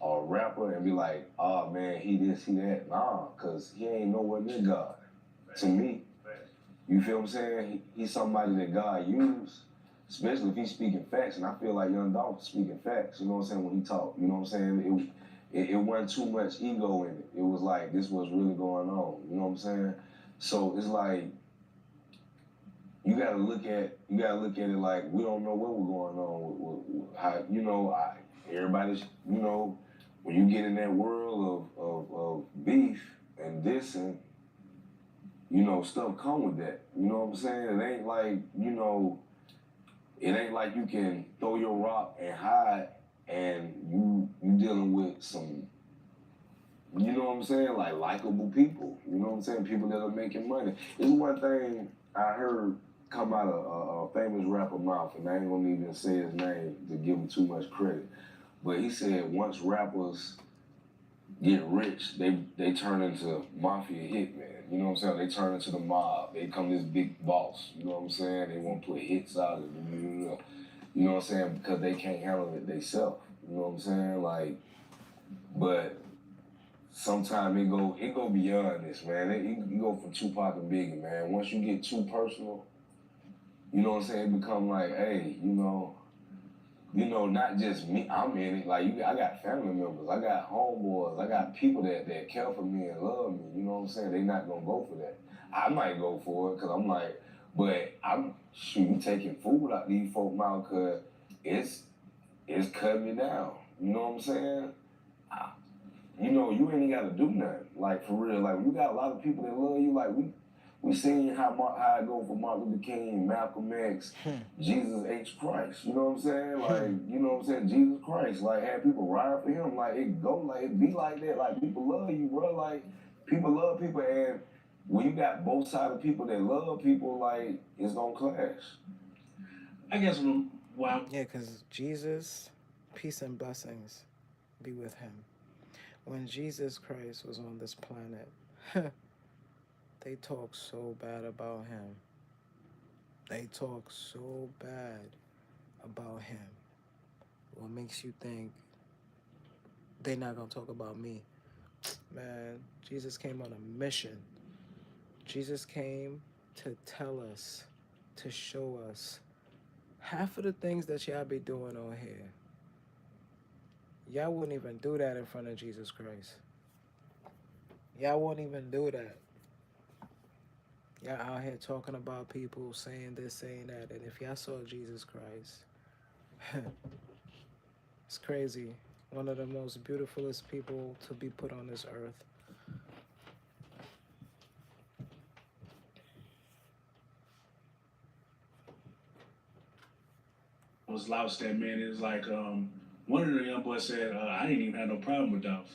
a rapper and be like, oh man, he this, he that. Nah, cause he ain't nowhere near God. To me. You feel what I'm saying? He's somebody that God used, especially if he's speaking facts. And I feel like Young Dolph is speaking facts, you know what I'm saying, when he talk. You know what I'm saying? It wasn't too much ego in it. It was like, this was really going on. You know what I'm saying? So it's like, you gotta look at it like we don't know what was going on with how, you know, everybody's, you know, when you get in that world of beef and dissing, you know, stuff come with that. You know what I'm saying? It ain't like, you know, it ain't like you can throw your rock and hide and you dealing with some, you know what I'm saying, like likable people. You know what I'm saying? People that are making money. It's one thing I heard come out of a famous rapper mouth, and I ain't gonna even say his name to give him too much credit. But he said once rappers get rich, they turn into mafia hitmen. You know what I'm saying? They turn into the mob. They become this big boss. You know what I'm saying? They want to put hits out of it. You know what I'm saying? Because they can't handle it themselves. You know what I'm saying? Like, but sometimes it go beyond this, man. You go from Tupac and Biggie, man. Once you get too personal, you know what I'm saying? It become like, hey, you know, not just me. I'm in it. Like, I got family members. I got homeboys. I got people that care for me and love me. You know what I'm saying? They not gonna go for that. I might go for it because I'm like, but I'm taking food out these folk mouth because it's cutting me down. You know what I'm saying? You know, you ain't got to do nothing. Like, for real. Like, you got a lot of people that love you. Like, we seen how it go for Martin Luther King, Malcolm X, Jesus H. Christ. You know what I'm saying? Like, you know what I'm saying? Jesus Christ. Like, had people ride for him. Like, it be like that. Like, people love you, bro. Like, people love people. And when you got both sides of people that love people, like, it's gonna clash. I guess wow. Yeah, because Jesus, peace and blessings be with him. When Jesus Christ was on this planet, they talk so bad about him. They talk so bad about him. What makes you think they're not going to talk about me? Man, Jesus came on a mission. Jesus came to tell us, to show us half of the things that y'all be doing on here. Y'all wouldn't even do that in front of Jesus Christ. Y'all wouldn't even do that. Y'all out here talking about people, saying this, saying that. And if y'all saw Jesus Christ, it's crazy. One of the most beautifulest people to be put on this earth. was loused at, man. It was like one of the young boys said, I didn't even have no problem with Dolph.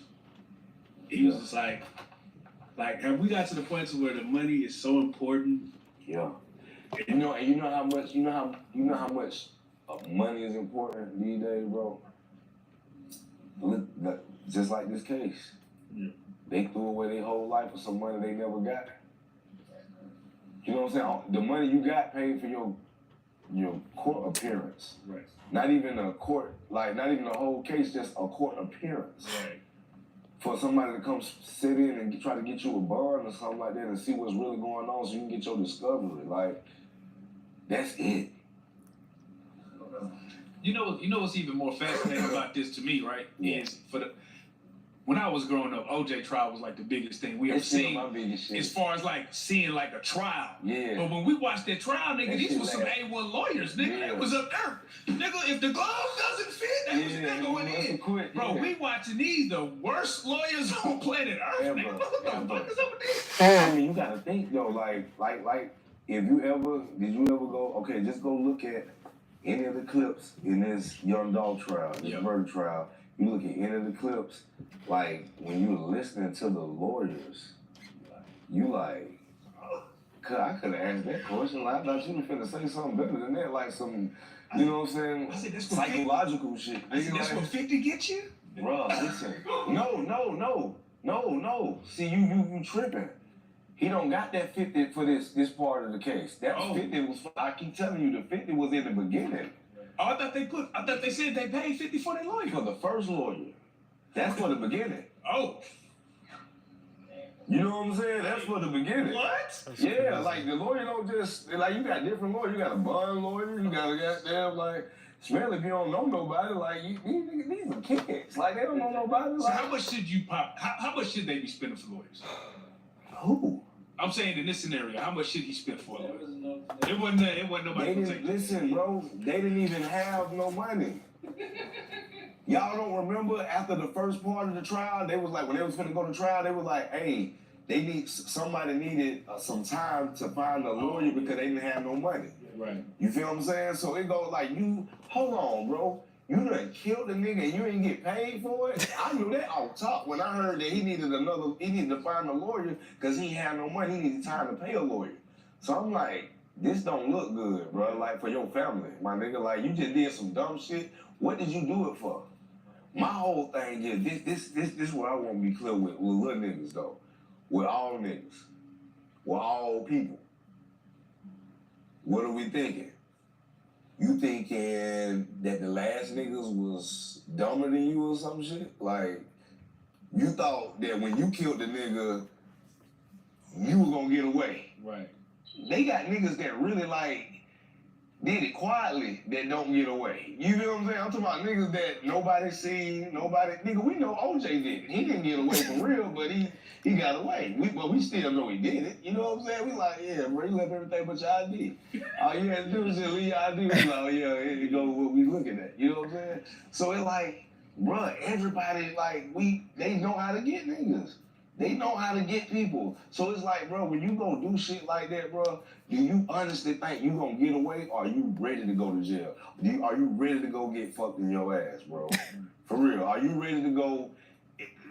He was just like, have we got to the point to where the money is so important? Yeah. You know how much money is important these days, bro. Look, just like this case. Yeah. They threw away their whole life for some money they never got. You know what I'm saying? The money you got paid for your court appearance. Right. Not even a court, like not even the whole case, just a court appearance. Right. For somebody to come sit in and try to get you a bond or something like that and see what's really going on so you can get your discovery. Like, that's it. You know what's even more fascinating about this to me, right? Is when I was growing up, OJ trial was like the biggest thing we ever seen. My biggest shit. As far as like seeing like a trial. Yeah. But when we watched that trial, nigga, these was some A1 lawyers, nigga. Yeah. It was up there. Nigga, if the glove doesn't fit, that was the nigga went in. Quit. Bro, we watching these, the worst lawyers on planet Earth, Ever. nigga. What the fuck is up with this? I mean, you gotta think though, like, if you ever, did you ever go, okay, just go look at any of the clips in this Young Dog trial, this murder trial. You look at any of the clips, like, when you were listening to the lawyers, you like, I could have asked that question. Like, I thought you were finna say something better than that, like some, you know what I'm saying, I said, psychological shit. I said, that's what 50 get you? Bro, listen. No. See, you tripping. He don't got that 50 for this part of the case. That 50 was, I keep telling you, the 50 was in the beginning. Oh, I thought they said they paid 50 for their lawyer. For the first lawyer. That's for the beginning. Oh. You know what I'm saying? That's for the beginning. What? Yeah, like the lawyer don't just, like you got different lawyers. You got a bond lawyer, you got a goddamn, like, especially if you don't know nobody, like, these are kids. Like, they don't know nobody. So like, how much should you how much should they be spending for lawyers? Who? I'm saying in this scenario, how much should he spend for a lawyer? It wasn't nobody to take. Listen, bro, they didn't even have no money. Y'all don't remember after the first part of the trial, they was like, when they was finna go to trial, they was like, hey, somebody needed some time to find a lawyer because they didn't have no money. Right. You feel what I'm saying? So it goes like, hold on, bro. You done killed a nigga and you ain't get paid for it? I knew that off top when I heard that he needed to find a lawyer because he had no money. He needed time to pay a lawyer. So I'm like, this don't look good, bro. Like, for your family, my nigga. Like, you just did some dumb shit. What did you do it for? My whole thing is, this what I want to be clear with little niggas, though. With all niggas. With all people. What are we thinking? You thinking that the last niggas was dumber than you or some shit? Like, you thought that when you killed the nigga, you were gonna get away. Right. They got niggas that really, like, did it quietly that don't get away. You know what I'm saying? I'm talking about niggas that nobody seen, nigga, we know OJ did it. He didn't get away for real, but he got away. But we still know he did it. You know what I'm saying? We like, yeah, bro, you left everything but your ID. All you had to do was just leave your ID. We like, oh, yeah, here you go what we looking at. You know what I'm saying? So it's like, bro, everybody, like, they know how to get niggas. They know how to get people. So it's like, bro, when you go do shit like that, bro, do you honestly think you gonna get away, or are you ready to go to jail? Are you ready to go get fucked in your ass, bro? For real. Are you ready to go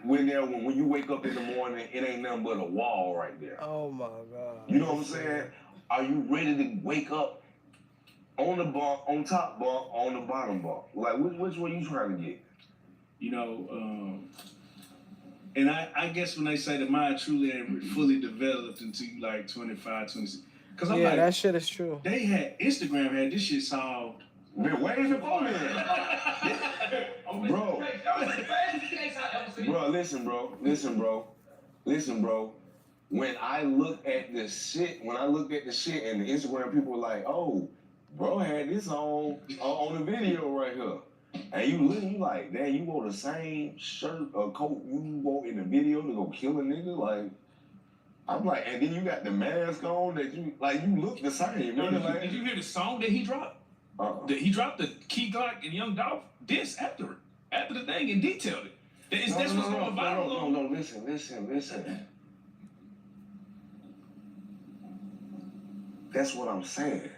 when you wake up in the morning, it ain't nothing but a wall right there? Oh my God. You know what I'm saying? Are you ready to wake up on the bunk, on top bunk, on the bottom bunk? Like, which one you trying to get? You know, and I guess when they say the mind truly ain't fully developed until you like 25, 26. Because I'm like, that shit is true. Instagram had this shit solved. Man, way before then. Bro, listen, bro. When I looked at the shit and the Instagram people were like, oh, bro had this on the video right here. And you like, damn, you wore the same shirt or coat you wore in the video to go kill a nigga? Like, I'm like, and then you got the mask on that you look the same. No, did you hear the song that he dropped? He dropped the Key Glock and Young Dolph diss after the thing and detailed it. That's what's going viral. No, listen. That's what I'm saying.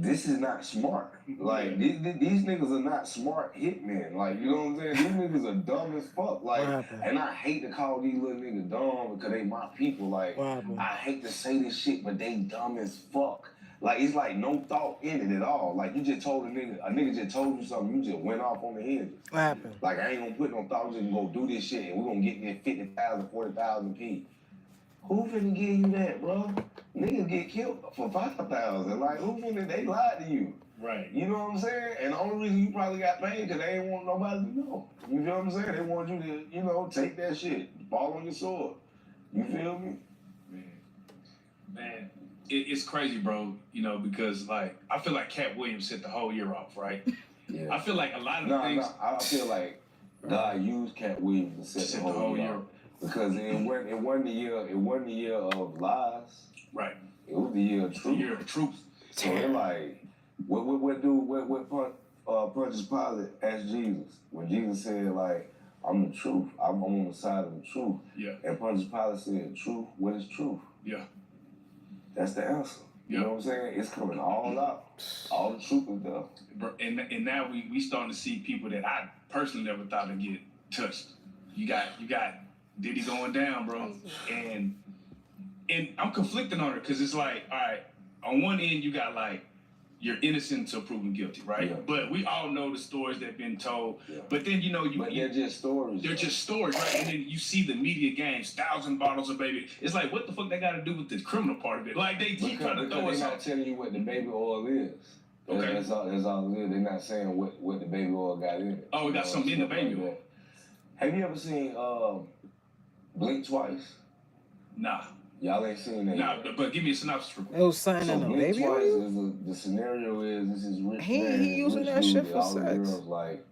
this is not smart. Like, these niggas are not smart hitmen. Like, you know what I'm saying? These niggas are dumb as fuck. Like, and I hate to call these little niggas dumb because they my people. Like, I hate to say this shit, but they dumb as fuck. Like, it's like no thought in it at all. Like, you just told a nigga just told you something, you just went off on the hinges. What happened? Like, I ain't gonna put no thought, I'm just gonna go do this shit and we're gonna get me 50,000, 40,000 P. Who finna give you that, bro? Niggas get killed for 5,000. Like, who finna, they lied to you. Right. You know what I'm saying? And the only reason you probably got paid because they ain't want nobody to know. You feel what I'm saying? They want you to, you know, take that shit, fall on your sword. You feel me? Man, it's crazy, bro. You know, because like I feel like Cat Williams set the whole year off, right? Yeah. I feel like a lot of the things. No, I feel like God used Cat Williams to set the whole year off. Because it wasn't the year of lies. Right. It was the year of truth. The year of truth. So it's like, what Pontius Pilate asked Jesus when Jesus said like, I'm the truth. I'm on the side of the truth. Yeah. And Pontius Pilate said, truth. What is truth? Yeah. That's the answer. You know what I'm saying? It's coming all out. All the truth is there. And now we starting to see people that I personally never thought would get touched. You got Diddy going down, bro. And I'm conflicting on it because it's like, all right, on one end you got like you're innocent until proven guilty, right? Yeah. But we all know the stories that have been told. Yeah. But then But they're just stories. They're just stories, right? And then you see the media games, 1,000 bottles of baby. It's like, what the fuck they got to do with the criminal part of it? Like they keep trying to throw us. They're not telling you what the baby oil is. Okay. That's all it is. They're not saying what the baby oil got in it. Oh, it got something in the baby oil. Have you ever seen Blink Twice? Nah. Y'all ain't seen that. Nah, but give me a synopsis real quick. It was signing so a Blink baby Twice oil? the scenario is this is rich He man, using rich that dude shit for all sex. The girls, like,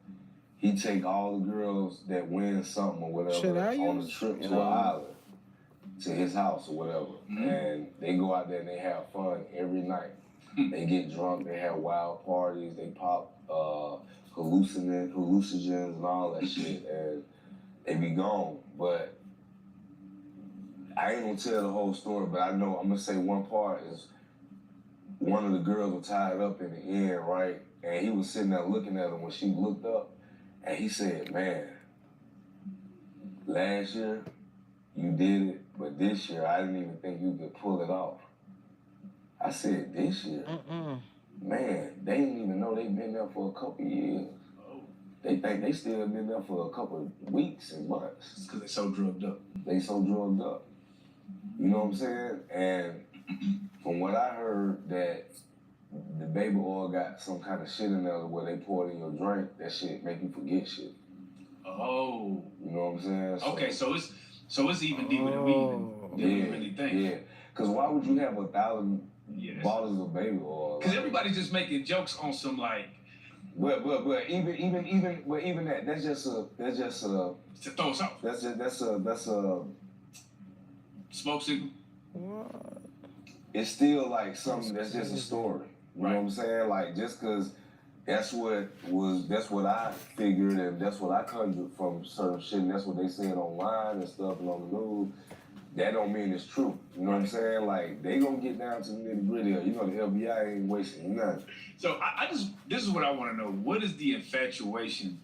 he take all the girls that win something or whatever on a trip to an island, to his house or whatever. Mm-hmm. And they go out there and they have fun every night. They get drunk, they have wild parties, they pop hallucinogens and all that shit, and they be gone. But I ain't gonna tell the whole story, but I know I'm gonna say one part is one of the girls was tied up in the end, right? And he was sitting there looking at her when she looked up, and he said, man, last year you did it, but this year I didn't even think you could pull it off. I said, this year? Man, they didn't even know they've been there for a couple of years. They think they still been there for a couple of weeks and months. It's because they so drugged up. They so drugged up. You know what I'm saying? And from what I heard, that the baby oil got some kind of shit in there where they pour it in your drink, that shit make you forget shit. Oh. You know what I'm saying? Okay, so it's even deeper than we really think. Yeah. Because why would you have 1,000 bottles of baby oil? Because everybody's just making jokes on some like. But even that, that's just a to throw us off. That's a smoke signal. It's still like something that's just a story. You know what I'm saying? Like, just because that's what I figured and that's what I conjured from certain shit and that's what they said online and stuff and on the news, that don't mean it's true. You know what I'm saying? Like, they gonna get down to the nitty gritty. You know, the FBI ain't wasting nothing. So this is what I want to know. What is the infatuation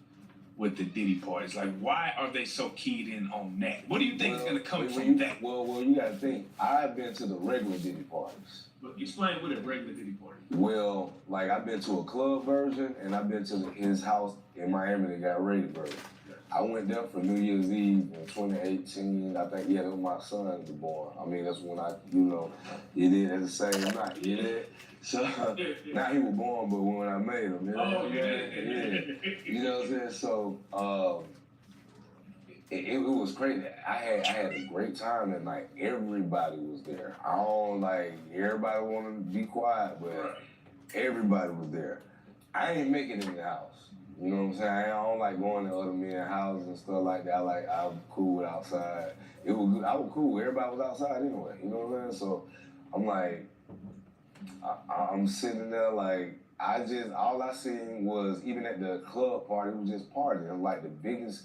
with the Diddy parties? Like, why are they so keyed in on that? What do you think is gonna come from that? Well, you gotta think. I've been to the regular Diddy parties. But explain what a regular Diddy party. Well, like, I've been to a club version and I've been to his house in Miami that got raided version. I went there for New Year's Eve in 2018. I think, that was my son was born. I mean, that's when it is at the same night, So, now he was born, but when I made him, yeah. You know what I'm saying? So, it was crazy. I had a great time that night. Everybody was there. I don't everybody wanted to be quiet, but everybody was there. I ain't making it in the house. You know what I'm saying? I don't like going to other men's houses and stuff like that. I'm cool with outside. It was good. I was cool. Everybody was outside anyway. You know what I'm saying? So I'm like, I'm sitting there like, all I seen was, even at the club party, it was just partying. It was like the biggest,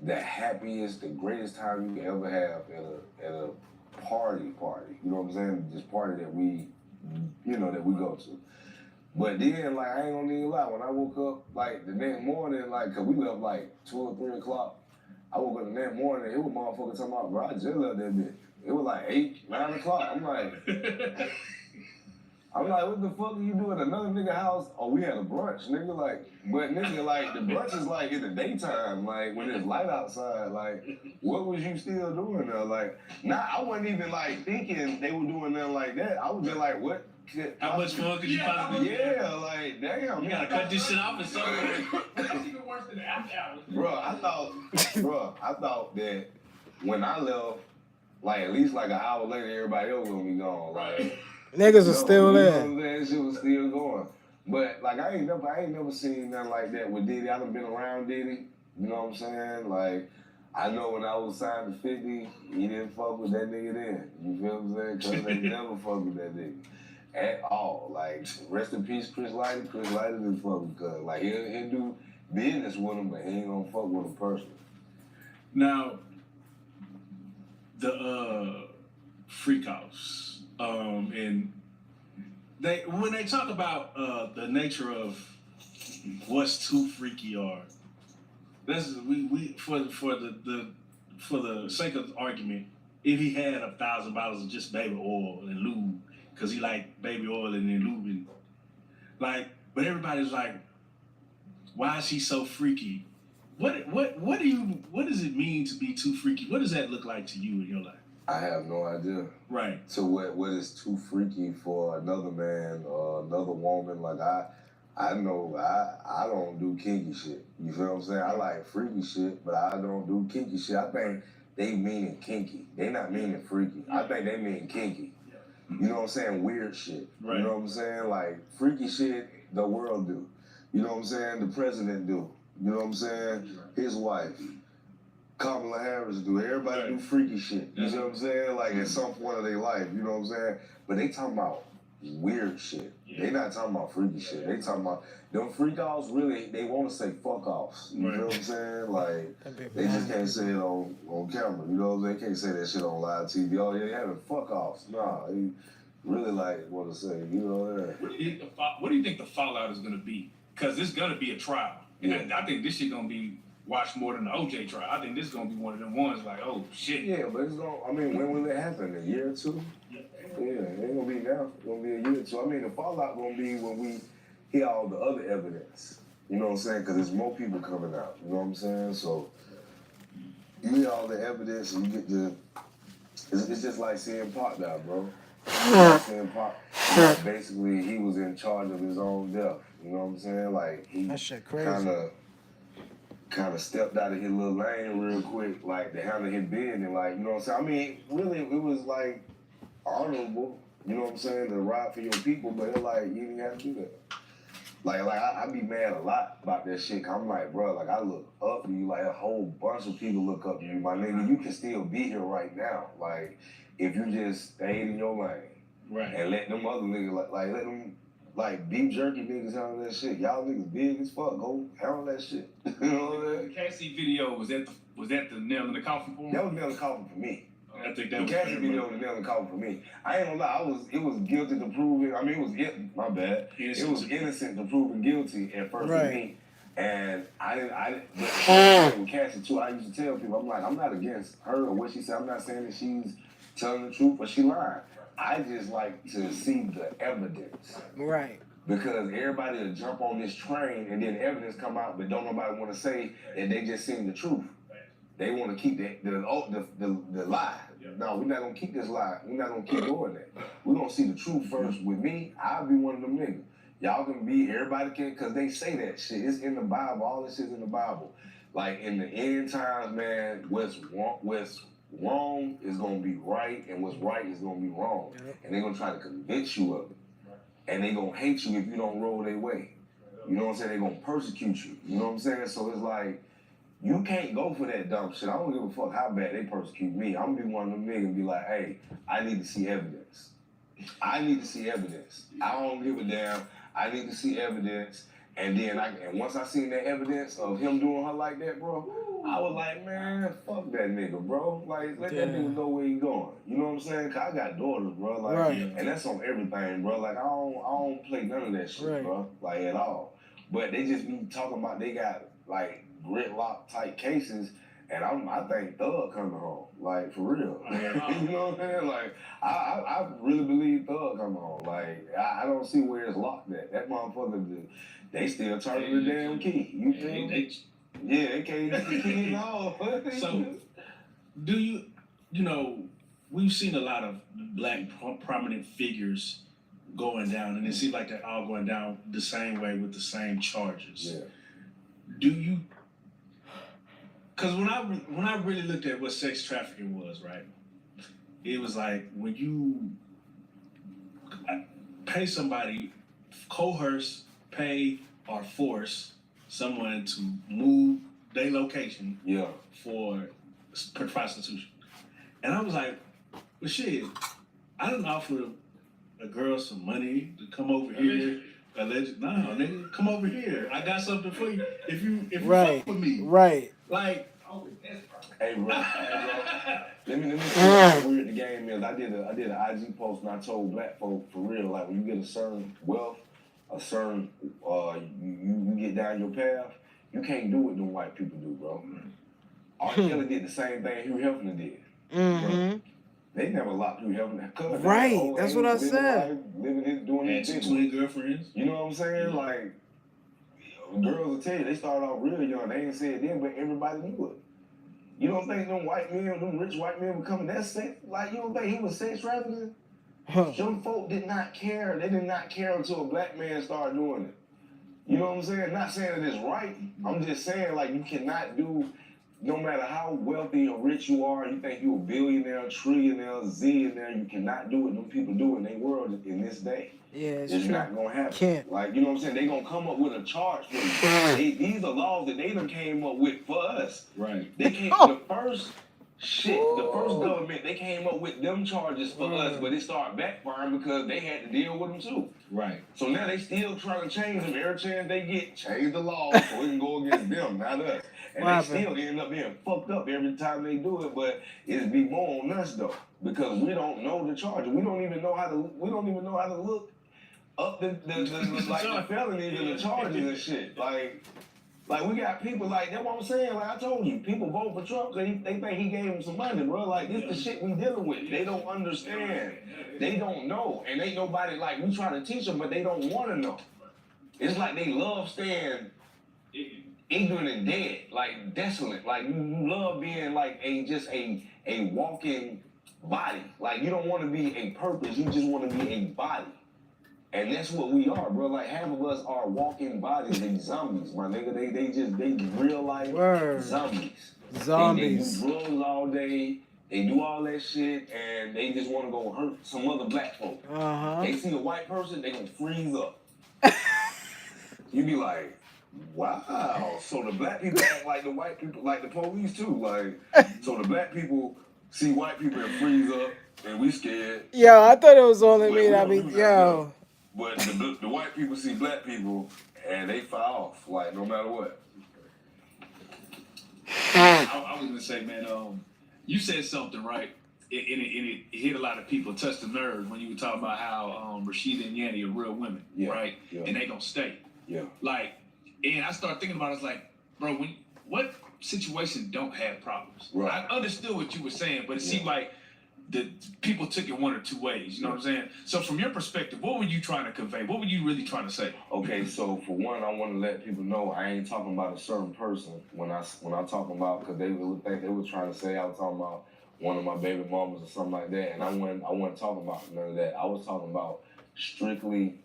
the happiest, the greatest time you can ever have at a party. You know what I'm saying? This party that we go to. But then, like, I ain't gonna even lie, when I woke up, like, the next morning, like, cause we left, like, 2 or 3 o'clock, I woke up the next morning, it was motherfuckers talking about, bro, I just left that bitch. It was like 8, 9 o'clock. I'm like, what the fuck are you doing at another nigga house? Oh, we had a brunch, nigga, like, but nigga, like, the brunch is, like, in the daytime, like, when it's light outside, like, what was you still doing there? Like, I wasn't even, like, thinking they were doing nothing like that. I was just like, what? How much fun could you possibly Yeah, like, damn. You gotta cut this shit off and so That's even worse than the after hours. Bro, I thought that when I left, like, at least, like, an hour later, everybody else was gonna be gone, like. Niggas are still You know there. what I'm saying? Shit was still going. But like I ain't never seen nothing like that with Diddy. I done been around Diddy. You know what I'm saying? Like I know when I was signed to 50, he didn't fuck with that nigga then. You feel what I'm saying? Cause they never fuck with that nigga. At all. Like rest in peace, Chris Lighter. Chris Lighter didn't fuck with cuz. Like he'll do business with him, but he ain't gonna fuck with him personally. Now the freak offs. And when they talk about the nature of what's too freaky, or that's we for the sake of the argument, if he had 1,000 bottles of just baby oil and lube, because he like baby oil and then lube, and like, but everybody's like, why is he so freaky? What does it mean to be too freaky? What does that look like to you in your life? I have no idea. Right. So what is too freaky for another man or another woman? Like I know I don't do kinky shit. You feel what I'm saying? I like freaky shit, but I don't do kinky shit. I think they meaning kinky. They not meaning freaky. I think they mean kinky. You know what I'm saying? Weird shit. Right. You know what I'm saying? Like freaky shit the world do. You know what I'm saying? The president do. You know what I'm saying? His wife. Kamala Harris do. Everybody do freaky shit. You know what I'm saying? Like at some point of their life, you know what I'm saying? But they talking about weird shit. Yeah. They not talking about freaky shit. They talking about them freak offs. Really, they want to say fuck offs. You know what I'm saying? Like they just can't say it on camera. You know, they can't say that shit on live TV. Oh yeah, they having fuck offs. Nah, they really like want to say. You know that. What do you think the fallout is gonna be? Because it's gonna be a trial. And I think this shit gonna be watched more than the OJ trial. I think this is gonna be one of them ones like, oh shit. Yeah, but it's gonna. I mean, when will it happen? A year or two? Yeah, it ain't gonna be now. It's gonna be a year or two. I mean, the fallout gonna be when we hear all the other evidence. You know what I'm saying? Because there's more people coming out. You know what I'm saying? So you hear all the evidence and you get the. It's just like seeing Pop die, bro. Seeing Pop. Like, basically, he was in charge of his own death. You know what I'm saying? Like he that shit crazy. Kind of stepped out of his little lane real quick, like to handle his business, like, you know what I'm saying? I mean, really, it was like honorable, you know what I'm saying, to ride for your people, but it's like, you didn't have to do that. Like I be mad a lot about that shit, cause I'm like, bro, like I look up to you, like a whole bunch of people look up to you, my nigga, you can still be here right now, like, if you just stayed in your lane. Right. And let them other niggas, like let them, like, beef jerky niggas handle that shit. Y'all niggas big as fuck. Go handle that shit. You know what I'm saying? The Cassie video, was that the nail in the coffin for him? That was nail in the coffin for me. I think that was the Cassie video was nail in the coffin for me. I ain't gonna lie, it was guilty to prove it. I mean, my bad. It was innocent to prove guilty at first for me. And I didn't with Cassie too, I used to tell people, I'm like, I'm not against her or what she said. I'm not saying that she's telling the truth or she lying. I just like to see the evidence. Right. Because everybody will jump on this train and then evidence come out, but don't nobody want to say that they just seen the truth. They want to keep the lie. No, we're not going to keep this lie. We're not going to keep doing that. We're going to see the truth first. With me, I'll be one of them niggas. Y'all can be, everybody can, because they say that shit. It's in the Bible. All this shit's in the Bible. Like, in the end times, man, what's wrong is going to be right, and what's right is going to be wrong. And they're going to try to convince you of it. And they're going to hate you if you don't roll their way. You know what I'm saying? They're going to persecute you. You know what I'm saying? So it's like, you can't go for that dumb shit. I don't give a fuck how bad they persecute me. I'm going to be one of them niggas and be like, hey, I need to see evidence. I need to see evidence. I don't give a damn. I need to see evidence. And then once I seen that evidence of him doing her like that, bro, I was like, man, fuck that nigga, bro. Like, let that nigga go where he going. You know what I'm saying? Cause I got daughters, bro. Like, and that's on everything, bro. Like, I don't play none of that shit, bro. Like, at all. But they just be talking about they got like gridlock type cases, and I think Thug coming home. Like, for real. You know what I'm saying? Like, I really believe Thug coming home. Like, I don't see where it's locked at. That motherfucker, they still turning the damn key. You feel me? Yeah, they can't get the key at all. So, do you know, we've seen a lot of black prominent figures going down, and it seems like they're all going down the same way with the same charges. Yeah. Do you? Because when I really looked at what sex trafficking was, right, it was like when you pay somebody, coerce, pay, or force someone to move their location for prostitution. And I was like, well, shit, I done offer a girl some money to come over here. No, nigga, come over here. I got something for you. If you fuck with me. Right. Like, hey, bro. Let me tell you how weird the game is. I did an IG post and I told black folk, for real, like, when you get a certain wealth, a certain you get down your path, you can't do what them white people do, bro. R. Kelly did the same thing Hugh Hefner did. Mm-hmm. They never locked Hugh Hefner. Right, that's what I said. Doing had these 20 girlfriends. You know what I'm saying? Like, girls will tell you, they started off real young. They ain't say it then, but everybody knew it. You don't think them white men, them rich white men were coming that sex? Like, you don't think he was sex trafficking? Some folk did not care. They did not care until a black man started doing it. You know what I'm saying? Not saying that it's right. I'm just saying, like, you cannot do, no matter how wealthy or rich you are, you think you're a billionaire, trillionaire, zillionaire, you cannot do what them people do in their world in this day. Yeah, it's true. not gonna happen. Can't. Like, you know what I'm saying? They gonna come up with a charge for you. These are laws that they done came up with for us. Right. They came the first government, they came up with them charges for us, but it started backfiring because they had to deal with them too. Right. So now they still trying to change them. Every chance they get, change the law so it can go against them, not us. And they still end up being fucked up every time they do it, but it's be more on us though, because we don't know the charges. We don't even know how to look up the felonies and the charges and shit. Like we got people like, that's what I'm saying. Like I told you, people vote for Trump because they think he gave them some money, bro. Like this the shit we dealing with. They don't understand. They don't know, and ain't nobody like we try to teach them, but they don't want to know. It's like they love staying ignorant and dead, like desolate. Like you love being like a walking body. Like you don't want to be a purpose. You just want to be a body. And that's what we are, bro. Like half of us are walking bodies, they zombies, my nigga. They real life zombies. They do drugs all day. They do all that shit, and they just want to go hurt some other black folk. They see a white person, they gonna freeze up. You be like, wow. So the black people act like the white people, like the police too. Like, so the black people see white people and freeze up, and we scared. Yo, I thought it was only me. I mean, yo. But the white people see black people and they fire off, like no matter what. I was gonna say, man, you said something right, and it hit a lot of people, touched the nerve when you were talking about how Rashida and Yanni are real women, right? Yeah. And they gonna stay. Yeah. Like, and I started thinking about it, it's like, bro, what situation don't have problems? Right. I understood what you were saying, but it seemed like the people took it one or two ways, you know what I'm saying? So from your perspective, what were you trying to convey? What were you really trying to say? Okay, so for one, I want to let people know I ain't talking about a certain person when I talk about, because they would think they were trying to say I was talking about one of my baby mamas or something like that, and I wasn't talking about none of that. I was talking about strictly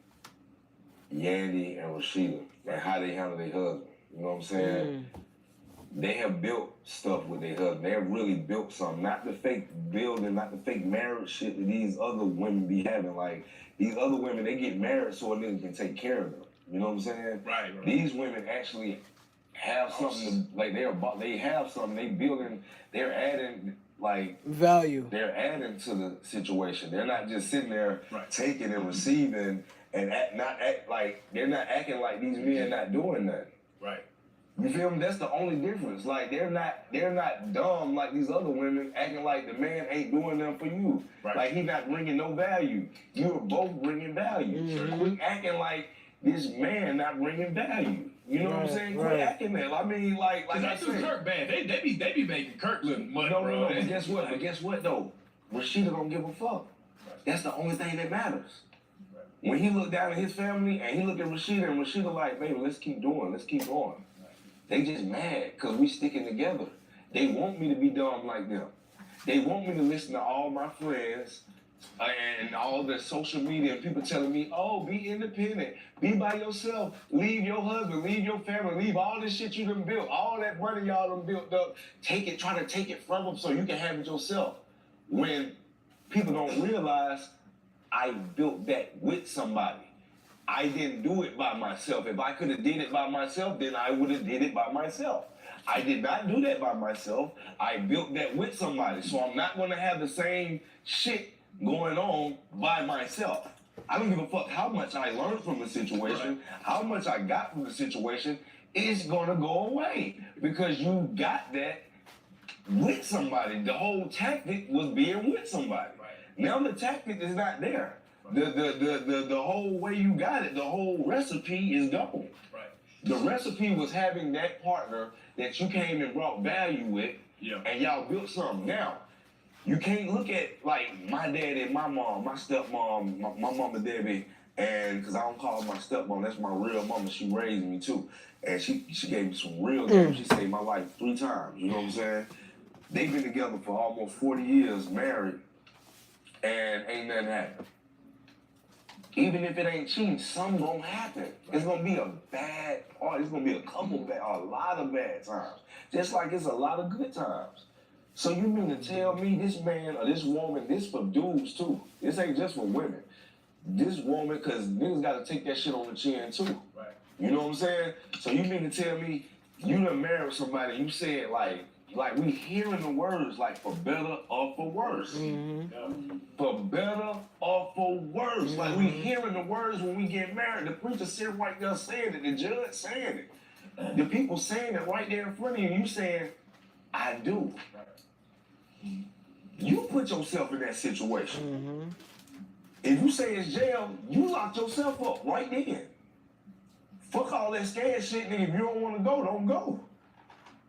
Yandy and Rashida and how they handle their husband. You know what I'm saying? They have built stuff with their husband. They have really built something. Not the fake building, not the fake marriage shit that these other women be having. Like, these other women, they get married so a nigga can take care of them. You know what I'm saying? Right. These women actually have something, like they have something. They building, they're adding like Value. they're adding to the situation. They're not just sitting there Right. taking and receiving and they're not acting like these men not doing nothing. Right. You feel me? That's the only difference. Like they're not dumb like these other women acting like the man ain't doing them for you. Right. Like he not bringing no value. You're both bringing value. Mhm. Quit acting like this man not bringing value. You know what I'm Right, saying? right. Quit acting that. I mean, like Cause I I do said. Kirk bad. They be making Kirk look muddy, No, bro. But guess what? But guess what though? Rashida don't give a fuck. That's the only thing that matters. When he looked down at his family and he looked at Rashida and Rashida like, baby, let's keep going. They just mad because we sticking together. They want me to be dumb like them. They want me to listen to all my friends and all the social media and people telling me, oh, be independent, be by yourself, leave your husband, leave your family, leave all this shit you done built, all that money y'all done built up, try to take it from them so you can have it yourself. When people don't realize I built that with somebody. I didn't do it by myself. If I could have did it by myself, then I would have did it by myself. I did not do that by myself. I built that with somebody. So I'm not going to have the same shit going on by myself. I don't give a fuck how much I learned from the situation, how much I got from the situation. It's going to go away because you got that with somebody. The whole tactic was being with somebody. Now the tactic is not there. The whole way you got it, the whole recipe is gone. Right. The recipe was having that partner that you came and brought value with, and y'all built something. Now, you can't look at like my dad and my mom, my stepmom, my mama Debbie, and because I don't call her my stepmom, that's my real mama. She raised me too, and she gave me some real games. She saved my life 3 times. You know what I'm saying? They've been together for almost 40 years, married, and ain't nothing happened. Even if it ain't cheating, something gonna happen. It's gonna be a bad part. It's gonna be a lot of bad times. Just like it's a lot of good times. So you mean to tell me this man or this woman, this for dudes too. This ain't just for women. This woman, cause niggas gotta take that shit on the chin too. Right. You know what I'm saying? So you mean to tell me you done married somebody, you said like we hearing the words like for better or for worse. Mm-hmm. For better or for worse. Mm-hmm. Like we hearing the words when we get married. The preacher sitting right there saying it. The judge saying it. The people saying it right there in front of you. You saying, I do. You put yourself in that situation. Mm-hmm. If you say it's jail, you locked yourself up right then. Fuck all that scared shit, nigga. If you don't want to go, don't go.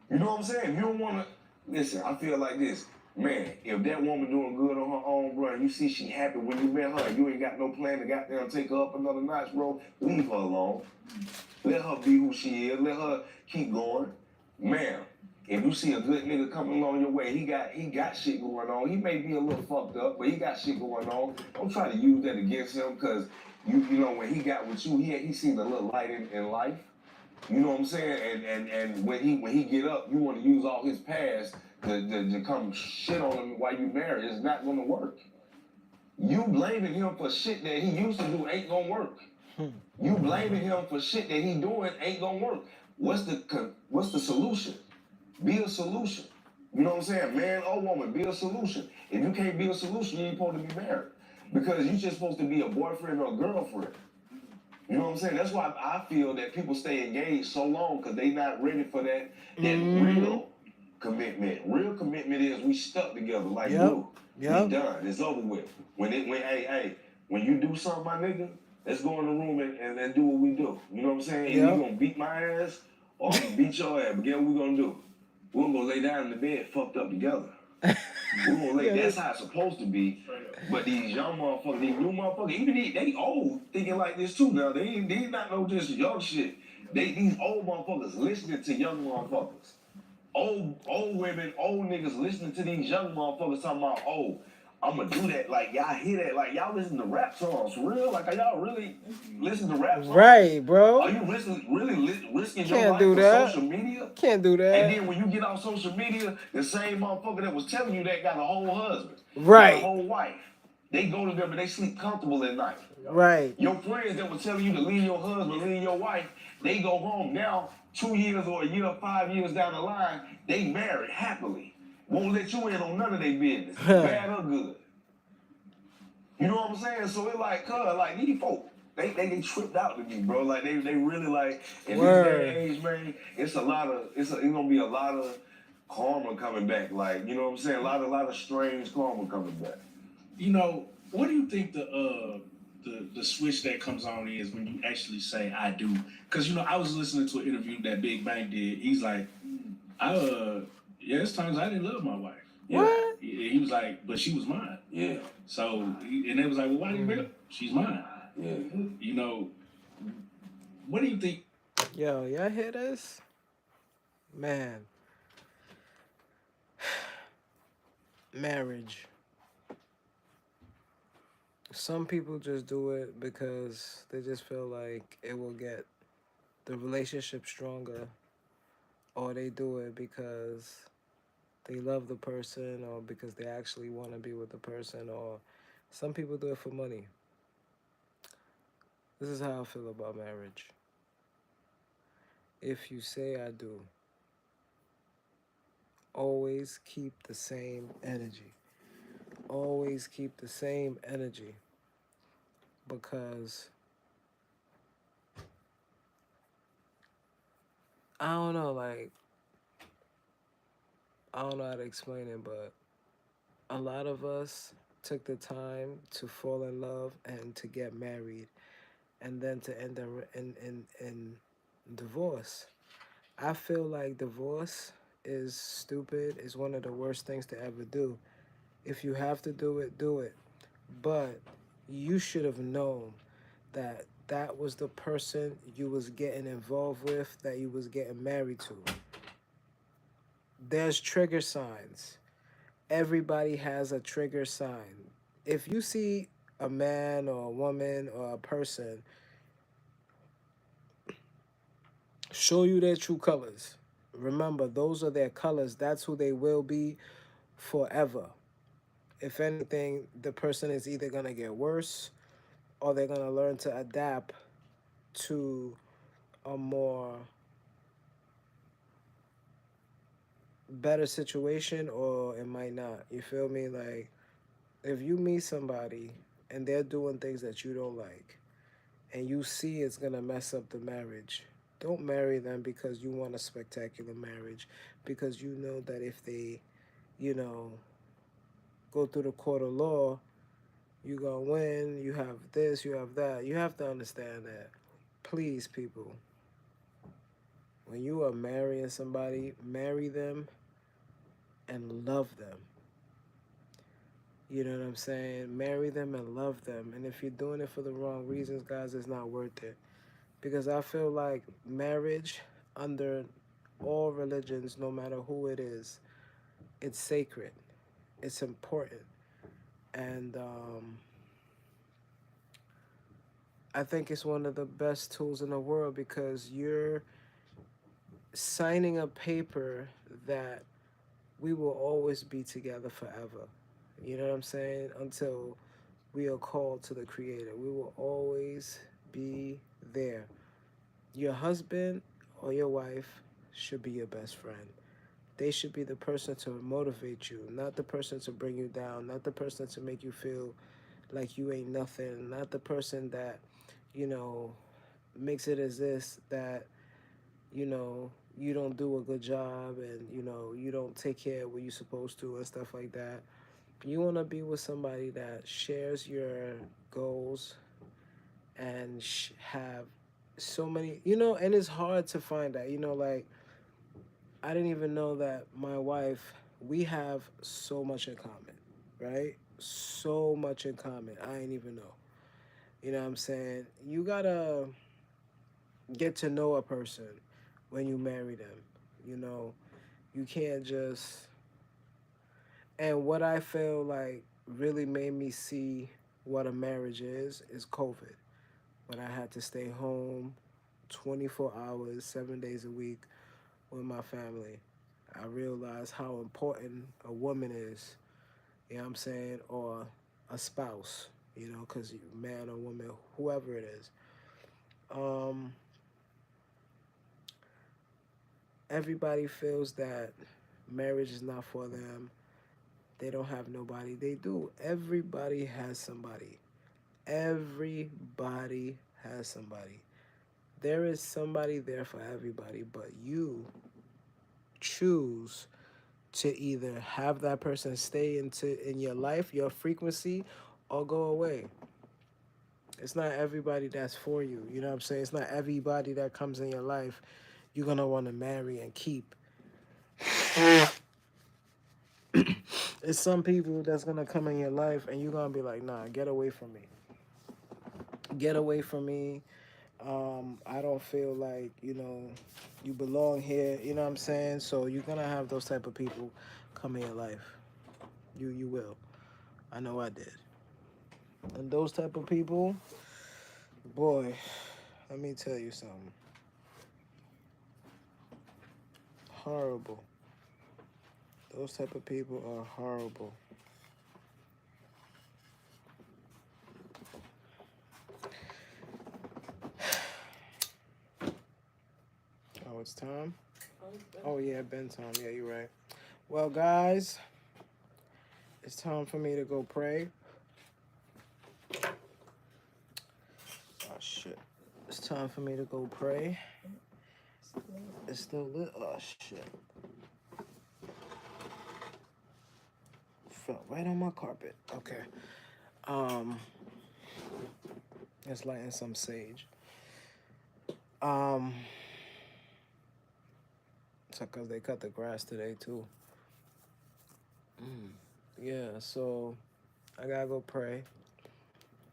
You know what I'm saying? If you don't want to, listen, I feel like this. Man, if that woman doing good on her own, bro, and you see she happy when you met her, you ain't got no plan to goddamn take her up another notch, bro, leave her alone. Let her be who she is. Let her keep going. Man, if you see a good nigga coming along your way, he got shit going on. He may be a little fucked up, but he got shit going on. Don't try to use that against him, because you know, when he got with you, he seen a little light in life. You know what I'm saying? And when he get up, you want to use all his past to come shit on him while you married. It's not gonna work. You blaming him for shit that he used to do ain't gonna work. You blaming him for shit that he doing ain't gonna work. What's the solution? Be a solution. You know what I'm saying? Man or woman, be a solution. If you can't be a solution, you ain't supposed to be married. Because you're just supposed to be a boyfriend or a girlfriend. You know what I'm saying? That's why I feel that people stay engaged so long, because they not ready for that real commitment. Real commitment is we stuck together like glue. Yep. We done. It's over with. When you do something, my nigga, let's go in the room and do what we do. You know what I'm saying? Either you gonna beat my ass or I'm gonna beat your ass. But guess what we gonna do? We're gonna go lay down in the bed fucked up together. We're gonna lay, that's how it's supposed to be. But these young motherfuckers, these new motherfuckers, even they old thinking like this too now. They not no just young shit. These old motherfuckers listening to young motherfuckers. Old women, old niggas listening to these young motherfuckers talking about, oh, I'm gonna do that. Like, y'all hear that? Like, y'all listen to rap songs for real? Like, are y'all really listening to rap songs? Right, bro. Are you risking your Can't life do for that. social media? Can't do that. And then when you get off social media, the same motherfucker that was telling you that got a whole husband, right, got a whole wife. They go to them and they sleep comfortable at night. Right. Your friends that were telling you to leave your husband, leave your wife, they go home now. 2 years or a year, 5 years down the line, they married happily. Won't let you in on none of their business, bad or good. You know what I'm saying? So it's like, like these folk, they tripped out to me, bro. Like they really like in this day and age, man. It's gonna be a lot of karma coming back. Like you know what I'm saying? A lot of strange karma coming back. You know, what do you think the switch that comes on is when you actually say I do? Because you know, I was listening to an interview that Big Bang did. He's like, yeah, there's times I didn't love my wife. Yeah. What? He was like, but she was mine. Yeah. So, and they was like, well, why do you bring up? She's mine. Yeah. You know, what do you think? Yo, y'all hear this? Man. Marriage. Some people just do it because they just feel like it will get the relationship stronger, or they do it because they love the person, or because they actually want to be with the person, or some people do it for money. This is how I feel about marriage. If you say I do, always keep the same energy. Always keep the same energy, because I don't know, like, I don't know how to explain it, but a lot of us took the time to fall in love and to get married, and then to end in divorce. I feel like divorce is stupid. It's one of the worst things to ever do. If you have to do it, do it. But you should have known that that was the person you was getting involved with, that you was getting married to. There's trigger signs. Everybody has a trigger sign. If you see a man or a woman or a person show you their true colors, remember, those are their colors. That's who they will be forever. If anything, the person is either going to get worse, or they're going to learn to adapt to a more better situation, or it might not. You feel me? Like, if you meet somebody and they're doing things that you don't like, and you see it's going to mess up the marriage, don't marry them because you want a spectacular marriage, because you know that if they, you know, go through the court of law, you gonna win, you have this, you have that. You have to understand that. Please, people, when you are marrying somebody, marry them and love them. You know what I'm saying? Marry them and love them. And if you're doing it for the wrong reasons, guys, it's not worth it. Because I feel like marriage, under all religions, no matter who it is, it's sacred. It's important. And I think it's one of the best tools in the world, because you're signing a paper that we will always be together forever. You know what I'm saying? Until we are called to the Creator, we will always be there. Your husband or your wife should be your best friend. They should be the person to motivate you, not the person to bring you down, not the person to make you feel like you ain't nothing, not the person that, you know, makes it as this, that, you know, you don't do a good job, and, you know, you don't take care of what you're supposed to and stuff like that. You want to be with somebody that shares your goals and have so many, you know, and it's hard to find that, you know, like, I didn't even know that my wife, we have so much in common, right? So much in common. I didn't even know. You know what I'm saying? You gotta get to know a person when you marry them. You know, you can't just. And what I feel like really made me see what a marriage is COVID. When I had to stay home 24 hours, 7 days a week with my family, I realized how important a woman is, you know what I'm saying, or a spouse, you know, because man or woman, whoever it is. Um, Everybody feels that marriage is not for them. They don't have nobody. They do. Everybody has somebody. Everybody has somebody. There is somebody there for everybody, but you choose to either have that person stay in your life, your frequency, or go away. It's not everybody that's for you. You know what I'm saying? It's not everybody that comes in your life you're gonna want to marry and keep. It's some people that's gonna come in your life and you're gonna be like, nah, get away from me. Get away from me. I don't feel like, you belong here, you know what I'm saying? So you're gonna have those type of people come in your life. You will. I know I did. And those type of people, boy, let me tell you something. Horrible. Those type of people are horrible. Oh, it's time? Oh, yeah, bedtime. Yeah, you're right. Well, guys, it's time for me to go pray. Oh, shit. It's time for me to go pray. It's still lit. Oh, shit. Fell right on my carpet. Okay. Let's lighten some sage. It's because they cut the grass today, too. Yeah, so I gotta go pray.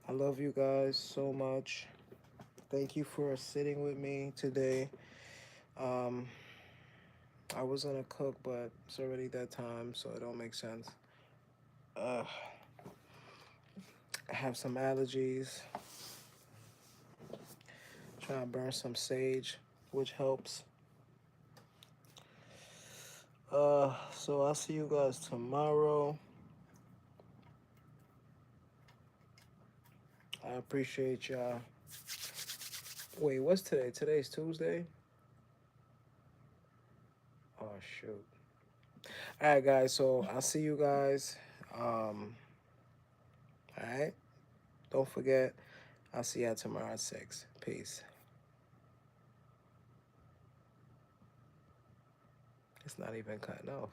I love you guys so much. Thank you for sitting with me today. I was gonna cook, but it's already that time, so it don't make sense. I have some allergies. Trying to burn some sage, which helps. So I'll see you guys tomorrow. I appreciate y'all. Wait, what's today? Today's Tuesday? Oh, shoot. All right, guys. So I'll see you guys. All right. Don't forget. I'll see y'all tomorrow at 6. Peace. It's not even cutting off.